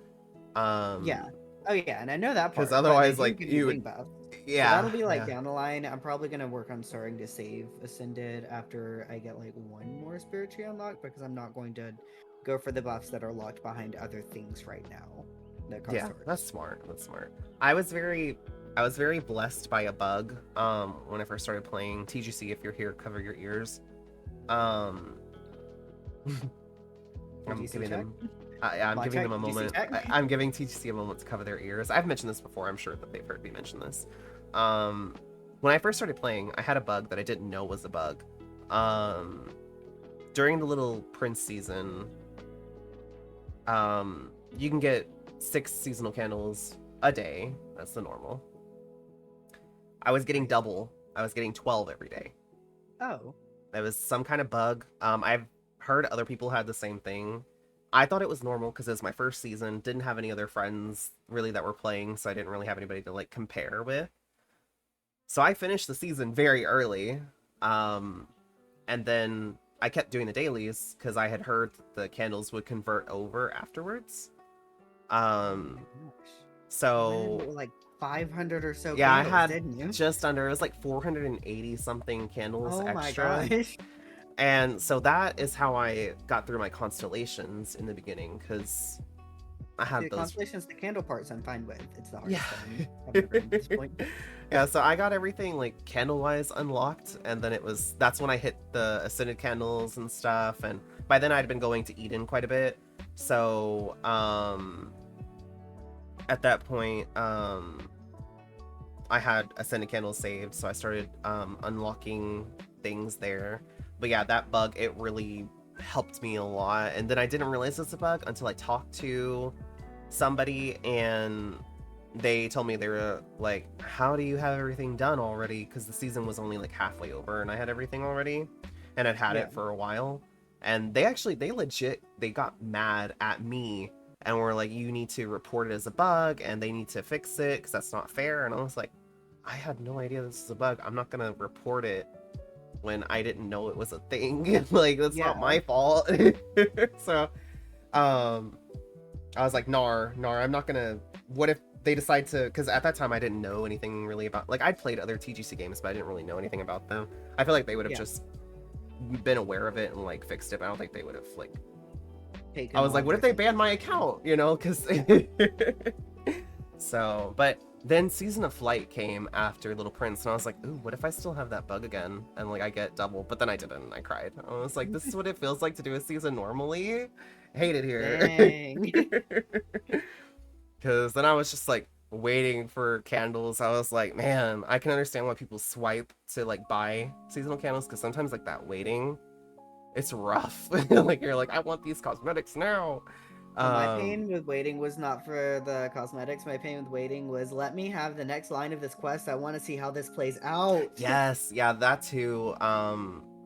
Yeah. Um, Oh yeah, and I know that because part, but they otherwise do like give you you wing would, buffs. So yeah, that'll be like yeah. down the line. I'm probably gonna work on starting to save Ascended after I get like one more spirit tree unlocked because I'm not going to go for the buffs that are locked behind other things right now that cost Yeah, that's swords. smart. That's smart. I was very blessed by a bug when I first started playing TGC. If you're here, cover your ears. Um I'm TGC giving check? them I'm My giving them check, a TGC moment. check? I'm giving TGC a moment to cover their ears. I've mentioned this before. I'm sure that they've heard me mention this. Um when I first started playing, I had a bug that I didn't know was a bug. Um During the little Prince season, you can get 6 seasonal candles a day. That's the normal. I was getting Right. double. I was getting 12 every day. Oh. That was some kind of bug. I've heard other people had the same thing. I thought it was normal because it was my first season. Didn't have any other friends really that were playing, so I didn't really have anybody to like compare with. So I finished the season very early. Um, and then I kept doing the dailies because I had heard that the candles would convert over afterwards. Oh Um, my gosh. You went in so with like 500 or so yeah, I candles, had didn't you? just under, it was like 480 something candles Oh my extra. gosh. And so that is how I got through my constellations in the beginning, because I See, had the those. constellations, the candle parts I'm fine with. It's the Yeah. hardest thing I've ever at this point. Yeah, so I got everything like candle wise unlocked, and then that's when I hit the ascended candles and stuff. And by then I'd been going to Eden quite a bit. So at that point, I had ascended candles saved, so I started unlocking things there. But yeah, that bug, it really helped me a lot. And then I didn't realize it's a bug until I talked to somebody, and they told me, they were like, how do you have everything done already? Because the season was only like halfway over and I had everything already, and I'd had Yeah. it for a while. And they got mad at me and were like, you need to report it as a bug and they need to fix it because that's not fair. And I was like, I had no idea this is a bug. I'm not gonna report it when I didn't know it was a thing. Like, that's not Yeah. my fault. So um I was like, nar, I'm not gonna. What if they decide to? Because at that time I didn't know anything really about. Like, I'd played other TGC games, but I didn't really know anything about them. I feel like they would have Yeah. just been aware of it and like fixed it. But I don't think they would have like. I Taken was like, what longer if they to ban my fix it. account? You know, because. So, but then Season of Flight came after Little Prince, and I was like, ooh, what if I still have that bug again? And like I get double, but then I didn't, and I cried. I was like, this is what it feels like to do a season normally. Hate it here. Dang. Because then I was just like waiting for candles. I was like, man, I can understand why people swipe to like buy seasonal candles, because sometimes like that waiting, it's rough. Like, you're like, I want these cosmetics now. Oh, my Um, pain with waiting was not for the cosmetics. My pain with waiting was let me have the next line of this quest. I want to see how this plays out. yes, yeah, that too.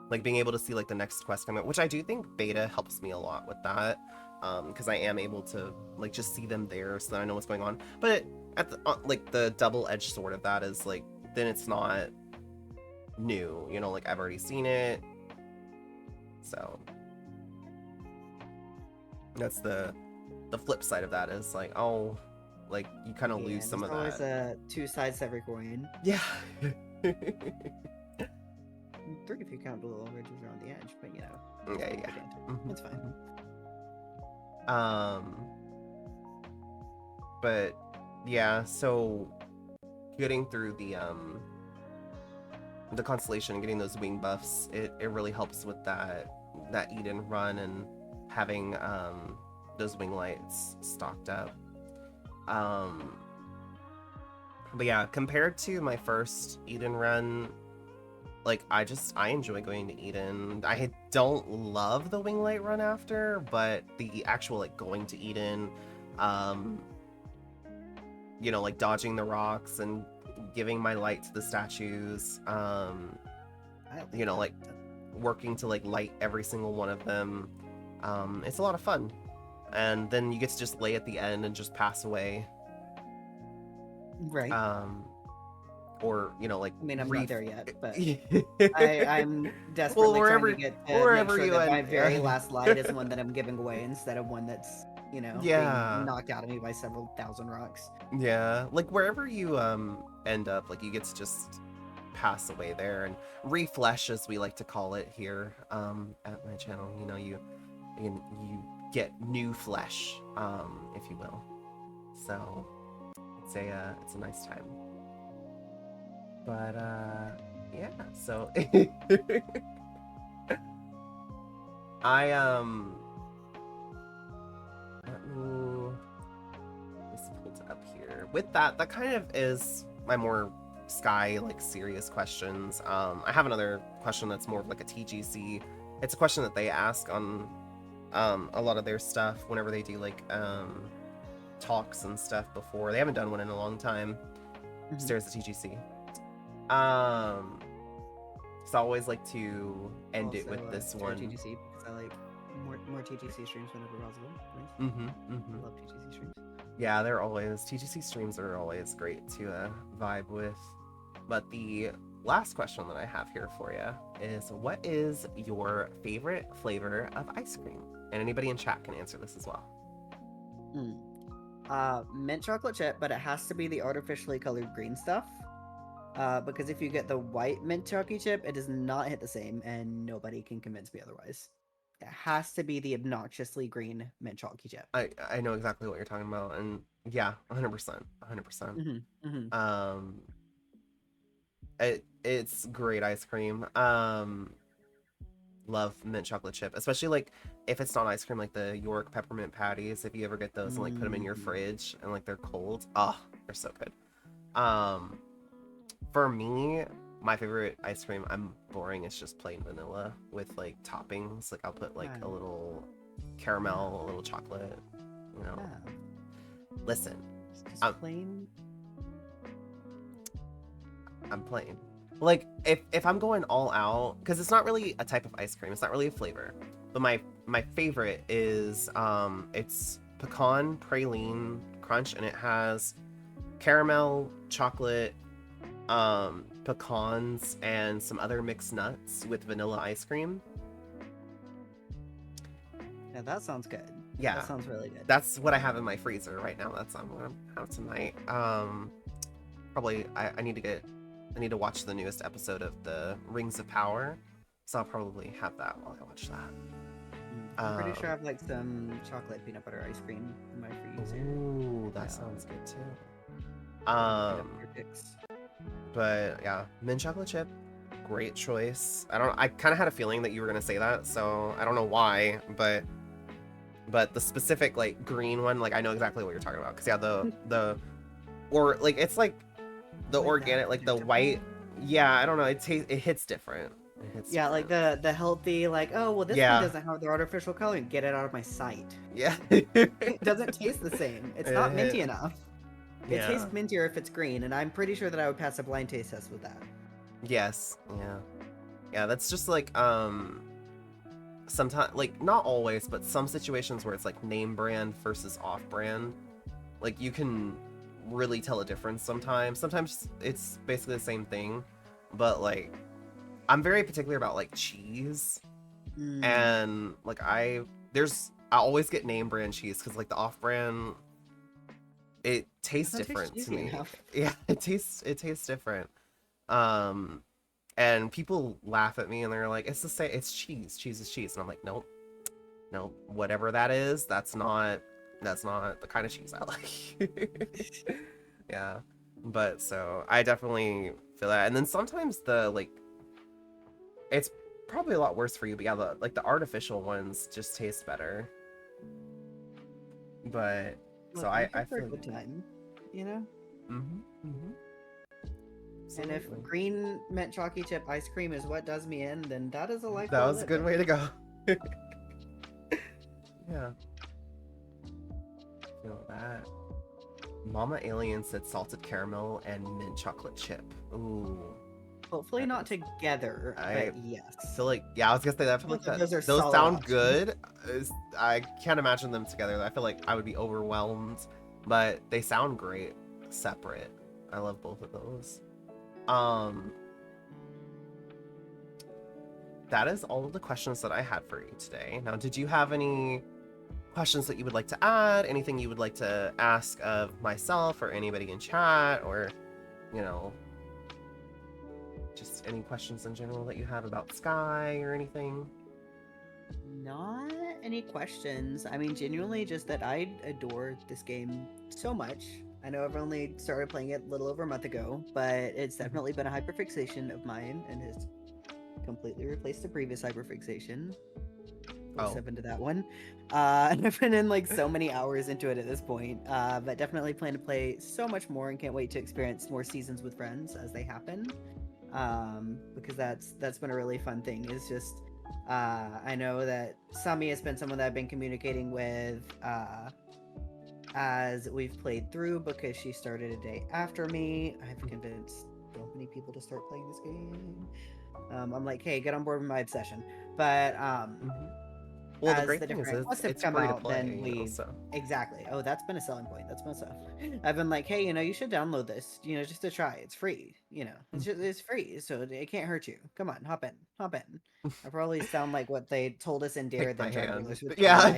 Like being able to see like the next quest coming, which I do think beta helps me a lot with that. Because I am able to like just see them there, so that I know what's going on. But at the like the double-edged sword of that is like, then it's not new, you know, like I've already seen it. So that's the flip side of that, is like, oh, like you kind of lose Yeah, some there's of always that. two sides to every coin. Yeah. Three if you count the little ridges around the edge, but you know, Yeah, it's yeah. Mhm, It's fine. mhm. But yeah, so getting through the constellation and getting those wing buffs, it really helps with that Eden run, and having those wing lights stocked up. Um but yeah, compared to my first Eden run, like I enjoy going to Eden. I don't love the wing light run after, but the actual like going to Eden, um like dodging the rocks and giving my light to the statues. I like that. Like working to like light every single one of them. It's a lot of fun. And then you get to just lay at the end and just pass away. Right. Or like I mean, I'm not there yet, but well, I'm desperately trying to get to make sure you that my end. very last light is one that I'm giving away instead of one that's, being Yeah. knocked out of me by several thousand rocks. Yeah, like wherever you end up, like you get to just pass away there and reflesh, as we like to call it here at my channel. You get new flesh, if you will. So it's a nice time. But yeah, so I let me just pull it up here. With that kind of is my more sky like serious questions. I have another question that's more of like a TGC. It's a question that they ask on a lot of their stuff whenever they do like talks and stuff before. They haven't done one in a long time. Just there's the TGC. So I always like to end it with this one. TGC because I like more TGC streams whenever possible. I love TGC streams. Yeah, TGC streams are always great to vibe with. But the last question that I have here for you is, what is your favorite flavor of ice cream? And anybody in chat can answer this as well. Mint chocolate chip, but it has to be the artificially colored green stuff. Because if you get the white mint chocolate chip, it does not hit the same, and nobody can convince me otherwise. It has to be the obnoxiously green mint chocolate chip. I know exactly what you're talking about, and yeah, 100%, 100%. It's great ice cream. Love mint chocolate chip, especially like if it's not ice cream, like the York peppermint patties. If you ever get those and like put them in your fridge and like they're cold, they're so good. For me, my favorite ice cream, I'm boring, it's just plain vanilla with like toppings. Like I'll put like a little caramel, a little chocolate, Listen, just plain. I'm plain. Like if I'm going all out, because it's not really a type of ice cream, it's not really a flavor, but my favorite is it's pecan praline crunch, and it has caramel, chocolate, pecans, and some other mixed nuts with vanilla ice cream. Yeah, that sounds good. Yeah, that sounds really good. That's what I have in my freezer right now. That's what I'm gonna have tonight. Probably I need to watch the newest episode of the Rings of Power, so I'll probably have that while I watch that. I'm pretty sure I have like some chocolate peanut butter ice cream in my freezer. Ooh, that sounds good too. But yeah, mint chocolate chip, great choice. I kind of had a feeling that you were gonna say that, so I don't know why, but the specific like green one, like I know exactly what you're talking about. Cause yeah, or like it's like the organic, like the white. Yeah, I don't know. It hits different. Yeah, like the healthy, like, oh well, this one doesn't have the artificial coloring. Get it out of my sight. Yeah. It doesn't taste the same. It's not minty enough. It tastes mintier if it's green, and I'm pretty sure that I would pass a blind taste test with that. Yes. Yeah. That's just like sometimes, like not always, but some situations where it's like name brand versus off brand, like you can really tell a difference sometimes. Sometimes it's basically the same thing, but like I'm very particular about like cheese, and like I always get name brand cheese because like the off brand, it tastes different to me. Yeah, it tastes different. And people laugh at me and they're like, it's the same, it's cheese is cheese, and I'm like, nope, whatever that is, that's not the kind of cheese I like. Yeah, but so I definitely feel that. And then sometimes it's probably a lot worse for you, but yeah, the artificial ones just taste better. But so I feel a good time, Mm-hmm. And if green mint chocolate chip ice cream is what does me in, then that is a life. That was a good way to go. Yeah. Feel that. Mama Alien said salted caramel and mint chocolate chip. Ooh, Hopefully that not is. together, I but yes. feel like, yeah, I was gonna say that. I feel like Both of that those are those solid sound options. good. I can't imagine them together. I feel like I would be overwhelmed, but they sound great separate. I love both of those. Um, that is all of the questions that I had for you today. Now, did you have any questions that you would like to add? Anything you would like to ask of myself or anybody in chat, or you know, just any questions in general that you have about Sky or anything? Not any questions. I mean, genuinely, just that I adore this game so much. I know I've only started playing it a little over a month ago, but it's Mhm. definitely been a hyperfixation of mine and has completely replaced the previous hyperfixation. We'll Oh, step into that one. And I've been in like so many hours into it at this point, but definitely plan to play so much more and can't wait to experience more seasons with friends as they happen. Because that's been a really fun thing. Is just I know that Sami has been someone that I've been communicating with as we've played through because she started a day after me. I've convinced so many people to start playing this game. I'm like, hey, get on board with my obsession. But mhm. Well, the as great the thing is different quests have it's come free to out, play, then you know. we So exactly. Oh, that's been a selling point. That's been stuff. I've been like, hey, you should download this, just to try. It's free. It's free, so it can't hurt you. Come on, hop in, hop in. I probably sound like what they told us in Dare take my Adventure hand. Travelers would Yeah, try.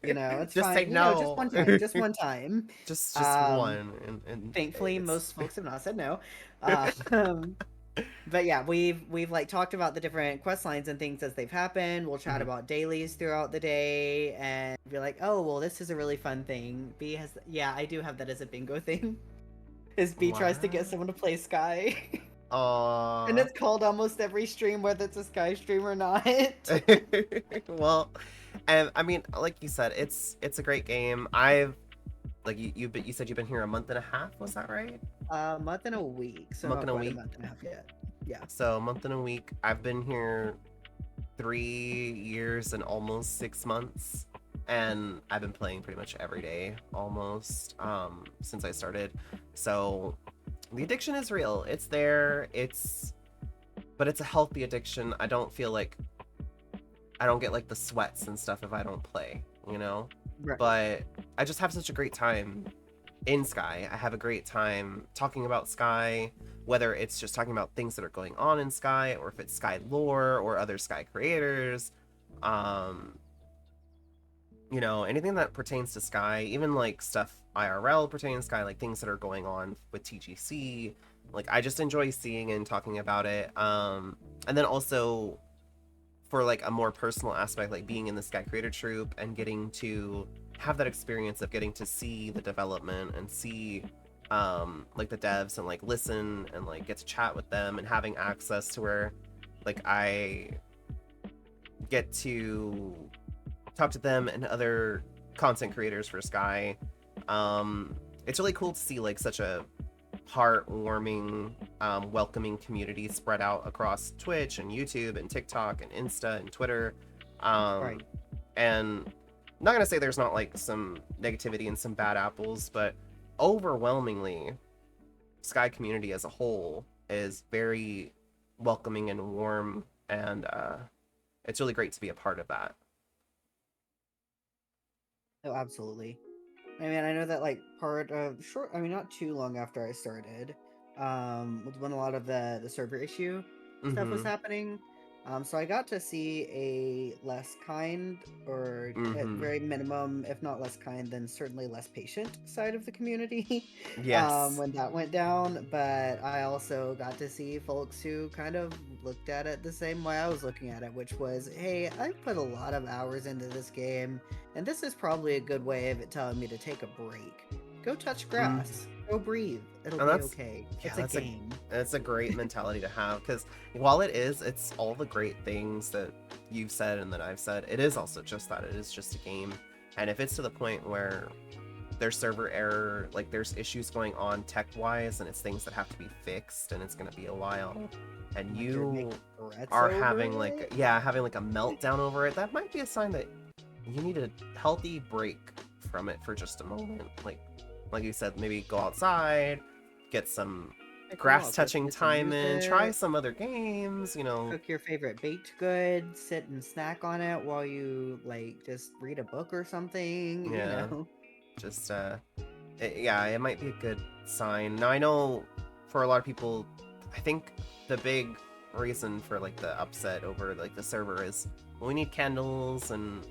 It's just say fine. Just no. one time, just one time. Just Um, one, and Thankfully, it's most folks have not said no. Um, but yeah, we've like talked about the different quest lines and things as they've happened. We'll chat Mhm. about dailies throughout the day and be like, oh well, this is a really fun thing. B has yeah, I do have that as a bingo thing. Is B tries to get Wow. someone to play Sky. And Aw. it's called almost every stream, whether it's a Sky stream or not. Well, and I mean, like you said, it's a great game. I've like you said you've been here a month and a half. Was that right? A month and a week, A so month not and a quite a week. month and a half yet. Yeah. So a month and a week. I've been here 3 years and almost 6 months, and I've been playing pretty much every day almost since I started. So the addiction is real. It's there. But it's a healthy addiction. I don't feel like I don't get like the sweats and stuff if I don't play, you know? Right. But I just have such a great time in Sky. I have a great time talking about Sky, whether it's just talking about things that are going on in Sky or if it's Sky lore or other Sky creators. Um, anything that pertains to Sky, even like stuff IRL pertaining to Sky, like things that are going on with TGC. Like I just enjoy seeing and talking about it. And then also for like a more personal aspect, like being in the Sky Creator Troop and getting to have that experience of getting to see the development and see like the devs and like listen and like get to chat with them and having access to where like I get to talk to them and other content creators for Sky. It's really cool to see like such a heartwarming, welcoming community spread out across Twitch and YouTube and TikTok and Insta and Twitter. Um, Right. and I'm not gonna say there's not like some negativity and some bad apples, but overwhelmingly, Sky community as a whole is very welcoming and warm, and it's really great to be a part of that. Oh, absolutely. I mean, I know that like part of short. I mean, not too long after I started, was when a lot of the server issue stuff was Mm-hmm. happening. So I got to see a less kind, or at Mm-hmm. very minimum, if not less kind, then certainly less patient side of the community. Yes. When that went down. But I also got to see folks who kind of looked at it the same way I was looking at it, which was, hey, I put a lot of hours into this game and this is probably a good way of it telling me to take a break. Go touch Mm. grass. Go breathe. It'll And be that's okay. yeah, It's a game. that's a great mentality to have because while it's all the great things that you've said and that I've said, it is also just that it is just a game. And if it's to the point where there's server error, like there's issues going on tech wise, and it's things that have to be fixed, and it's gonna be a while, and Like you're you making threats are over having like it. yeah, having like a meltdown over it, that might be a sign that you need a healthy break from it for just a moment. Like like you said, maybe go outside, get some Take a grass walk, listen touching to some time in, try music, some other games, you know. cook your favorite baked good, sit and snack on it while you like just read a book or something, you Yeah, know. just yeah, it might be a good sign. Now I know for a lot of people, I think the big reason for like the upset over like the server is, well, we need candles and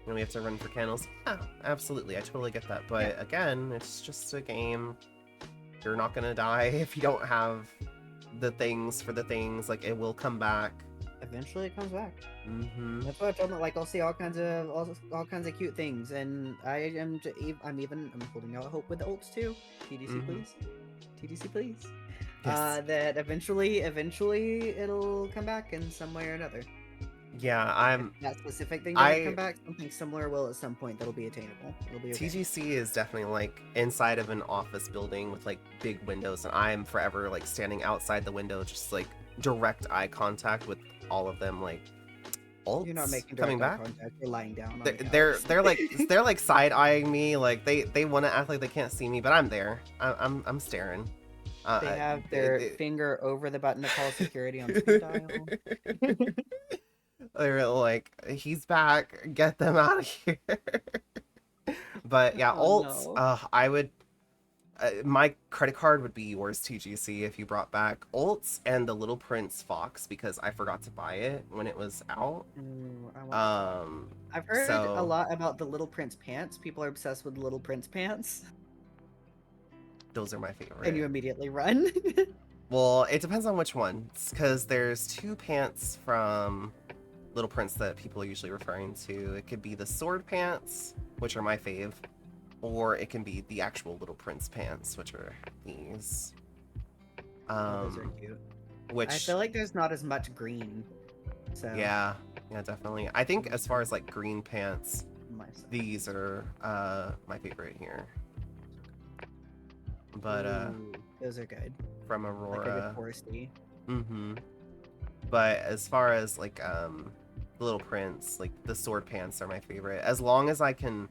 we have to run for candles. Yeah, absolutely, I totally get that. Yeah, But again, it's just a game. You're not gonna die if you don't have the things for the things. Like, it will come back. eventually it comes back. Mm-hmm. That's what I told them. Like I'll see all kinds of cute things, and I'm holding out hope with the ults too. TDC Mm-hmm. please, TDC please. Yes. That eventually it'll come back in some way or another. Yeah, If that specific thing doesn't come I back, something similar will at some point that'll be attainable. It'll be okay. TGC is definitely like inside of an office building with like big windows, and I'm forever like standing outside the window, just like direct eye contact with all of them. Like, You're not alts making coming direct eye back. contact. You're lying down on They're the they're couch. they're like they're like side eyeing me. Like they want to act like they can't see me, but I'm there. I'm staring. They have They, their they, finger over the button to call security on speed dial. they're like, he's back. Get them out of here. But yeah, Oh alts. no. I would. My credit card would be yours, TGC, if you brought back alts and the Little Prince Fox, because I forgot to buy it when it was out. I want the fox. Um, I've heard a so lot about the Little Prince pants. People are obsessed with Little Prince pants, those are my and you favorite. immediately run. Well, it depends on which ones, because there's two pants from Little Prince that people are usually referring to. It could be the sword pants, which are my fave, or it can be the actual Little Prince pants, which are these. Oh, those are cute. I Which, feel like there's not as much green, so yeah, yeah, definitely. I think as far as like green pants, my size. these are my favorite here. But Ooh, those are good. from Like a good Aurora. foresty. Mm-hmm. But as far as like the Little Prince, like the sword pants are my favorite. As long as I can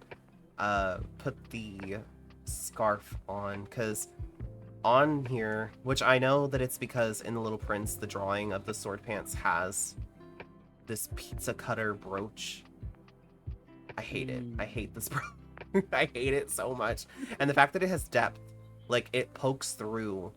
put the scarf on, because on here, which I know that it's because in the Little Prince the drawing of the sword pants has this pizza cutter brooch. I hate it. I hate this brooch. I hate it so much. And the fact that it has depth, like it pokes through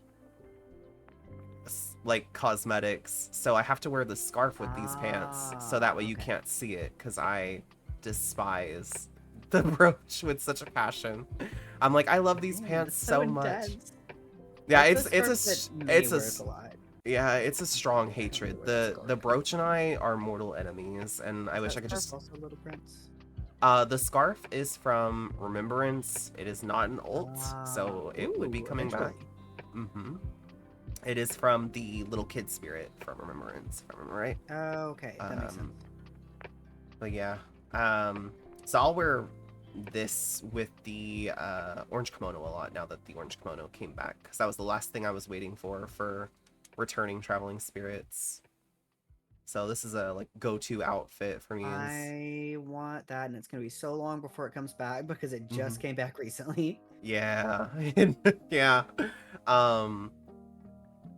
like cosmetics, so I have to wear the scarf with these pants so that way you Okay. can't see it, because I despise the brooch with such a passion. I'm like, I love these Dang, pants that's so so much. intense. Yeah, That's a scarf that may it's a work a lot. yeah, it's a strong That may hatred. work a The scarf. brooch and I are mortal enemies, and I Is wish that I could scarf just also Little Prince? the scarf is from Remembrance. It is not an ult, so it would be Ooh, coming back. eventually. Mm-hmm. It is from the little kid spirit from Remembrance, if I remember right. Okay, that makes sense. But yeah. So I'll wear this with the orange kimono a lot now that the orange kimono came back, because that was the last thing I was waiting for returning traveling spirits. So this is a like go-to outfit for me. I want that, and it's gonna be so long before it comes back because it just Mhm. came back recently. Yeah. Yeah. Um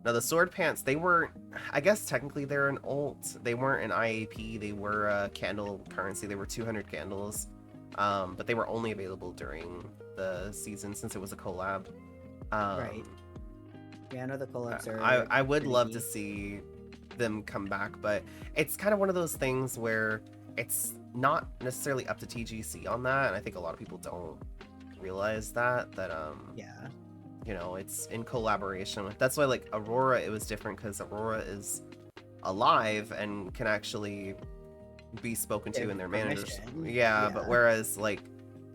Now the sword pants, they weren't, I guess technically they're an ult. They weren't an IAP, they were a candle currency. They were 200 candles. But they were only available during the season since it was a collab. Right. Yeah, I know the collabs are I would pretty love to neat. see them come back, but it's kind of one of those things where it's not necessarily up to TGC on that, and I think a lot of people don't realize that Yeah. you know, it's in collaboration with, that's why like Aurora, it was different because Aurora is alive and can actually be spoken to Give in their managers. permission. Yeah, but Yeah. whereas like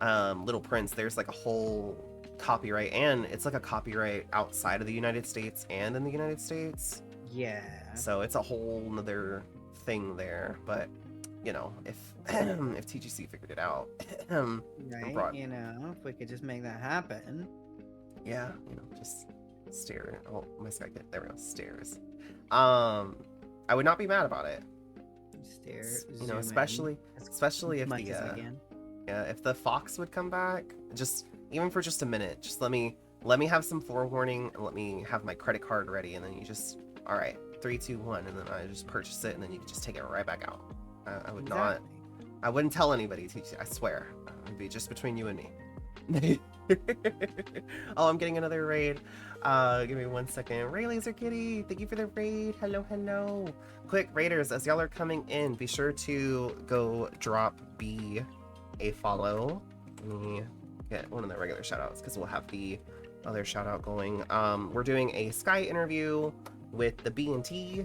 Little Prince, there's like a whole copyright, and it's like a copyright outside of the United States and in the United States, Yeah. so it's a whole nother thing there. But you know, if if TGC figured it out and Right. brought, You know, if we could just make that happen. yeah, you know, just stare. Oh, my sky kid. There we go. Stairs. I would not be mad about it. Stare. You know, Zoom in especially as especially if much the as I can. yeah, if the fox would come back, just even for just a minute. Just let me have some forewarning and let me have my credit card ready, and then you just, all right, 3, 2, 1, and then I just purchase it, and then you can just take it right back out. I would not. Exactly. I wouldn't tell anybody. I swear. It'd be just between you and me. Oh, I'm getting another raid. Give me 1 second. Ray Laser Kitty, thank you for the raid. Hello, hello. Quick, raiders, as y'all are coming in, be sure to go drop B a follow. Let me get one of the regular shoutouts because we'll have the other shout out going. We're doing a Sky interview with the B&T.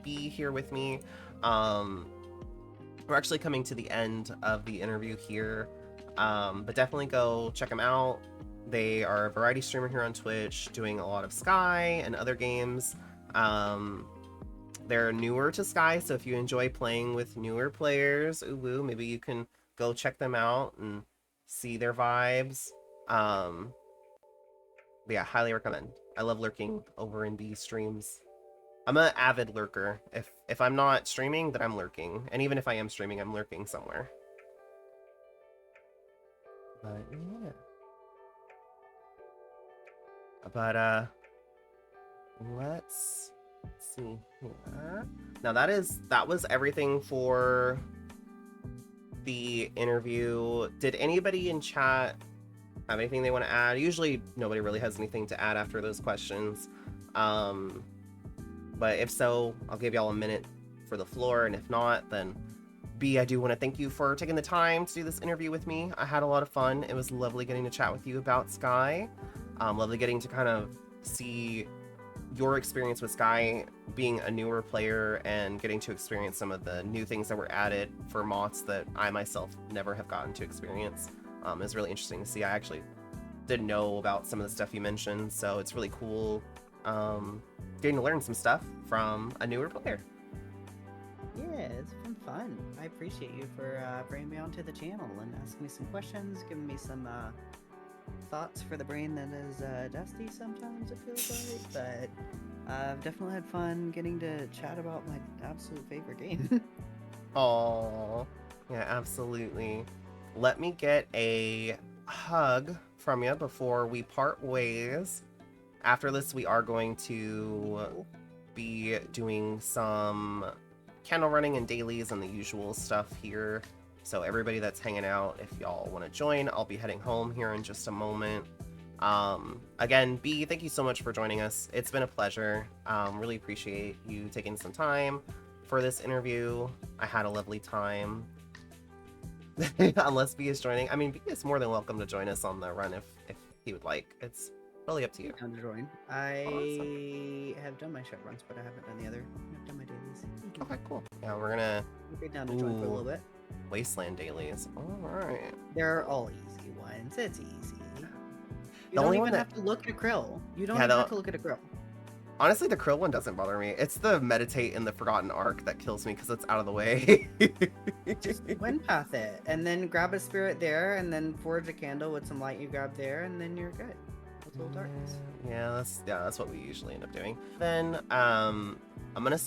B here with me. We're actually coming to the end of the interview here, but definitely go check them out. They are a variety streamer here on Twitch, doing a lot of Sky and other games. They're newer to Sky, so if you enjoy playing with newer players, ooh woo, maybe you can go check them out and see their vibes. But yeah, highly recommend. I love lurking over in B streams. I'm an avid lurker. If I'm not streaming, then I'm lurking. And even if I am streaming, I'm lurking somewhere. But yeah. But let's see here. Now that was everything for the interview. Did anybody in chat have anything they want to add? Usually nobody really has anything to add after those questions. But if so, I'll give y'all a minute for the floor, and if not, then B, I do want to thank you for taking the time to do this interview with me. I had a lot of fun. It was lovely getting to chat with you about Sky. Lovely getting to kind of see your experience with Sky, being a newer player and getting to experience some of the new things that were added for mods that I myself never have gotten to experience. It's really interesting to see. I actually didn't know about some of the stuff you mentioned, so it's really cool getting to learn some stuff from a newer player. Yeah, it's been fun. I appreciate you for bringing me onto the channel and asking me some questions, giving me some thoughts for the brain that is dusty sometimes, it feels like. But I've definitely had fun getting to chat about my absolute favorite game. Oh, yeah, absolutely. Let me get a hug from you before we part ways. After this, we are going to be doing some candle running and dailies and the usual stuff here. So everybody that's hanging out, if y'all want to join, I'll be heading home here in just a moment. Again, B, thank you so much for joining us. It's been a pleasure. Really appreciate you taking some time for this interview. I had a lovely time. Unless B is joining. I mean, B is more than welcome to join us on the run if he would like. It's really up to you. Down to join. I Awesome. have done my shut runs, but I haven't done the other. I've done my dailies. Okay, cool. Yeah, we're gonna Be down to join for a little bit. Wasteland dailies. All right. They're all easy ones. It's easy. You The don't only even one that have to look at a krill. You don't Yeah, even have to look at a krill. honestly, the krill one doesn't bother me. It's the meditate in the Forgotten Ark that kills me because it's out of the way. Just wind path it, and then grab a spirit there, and then forge a candle with some light you grab there, and then you're good. With a little darkness. Yeah, that's what we usually end up doing. Then I'm gonna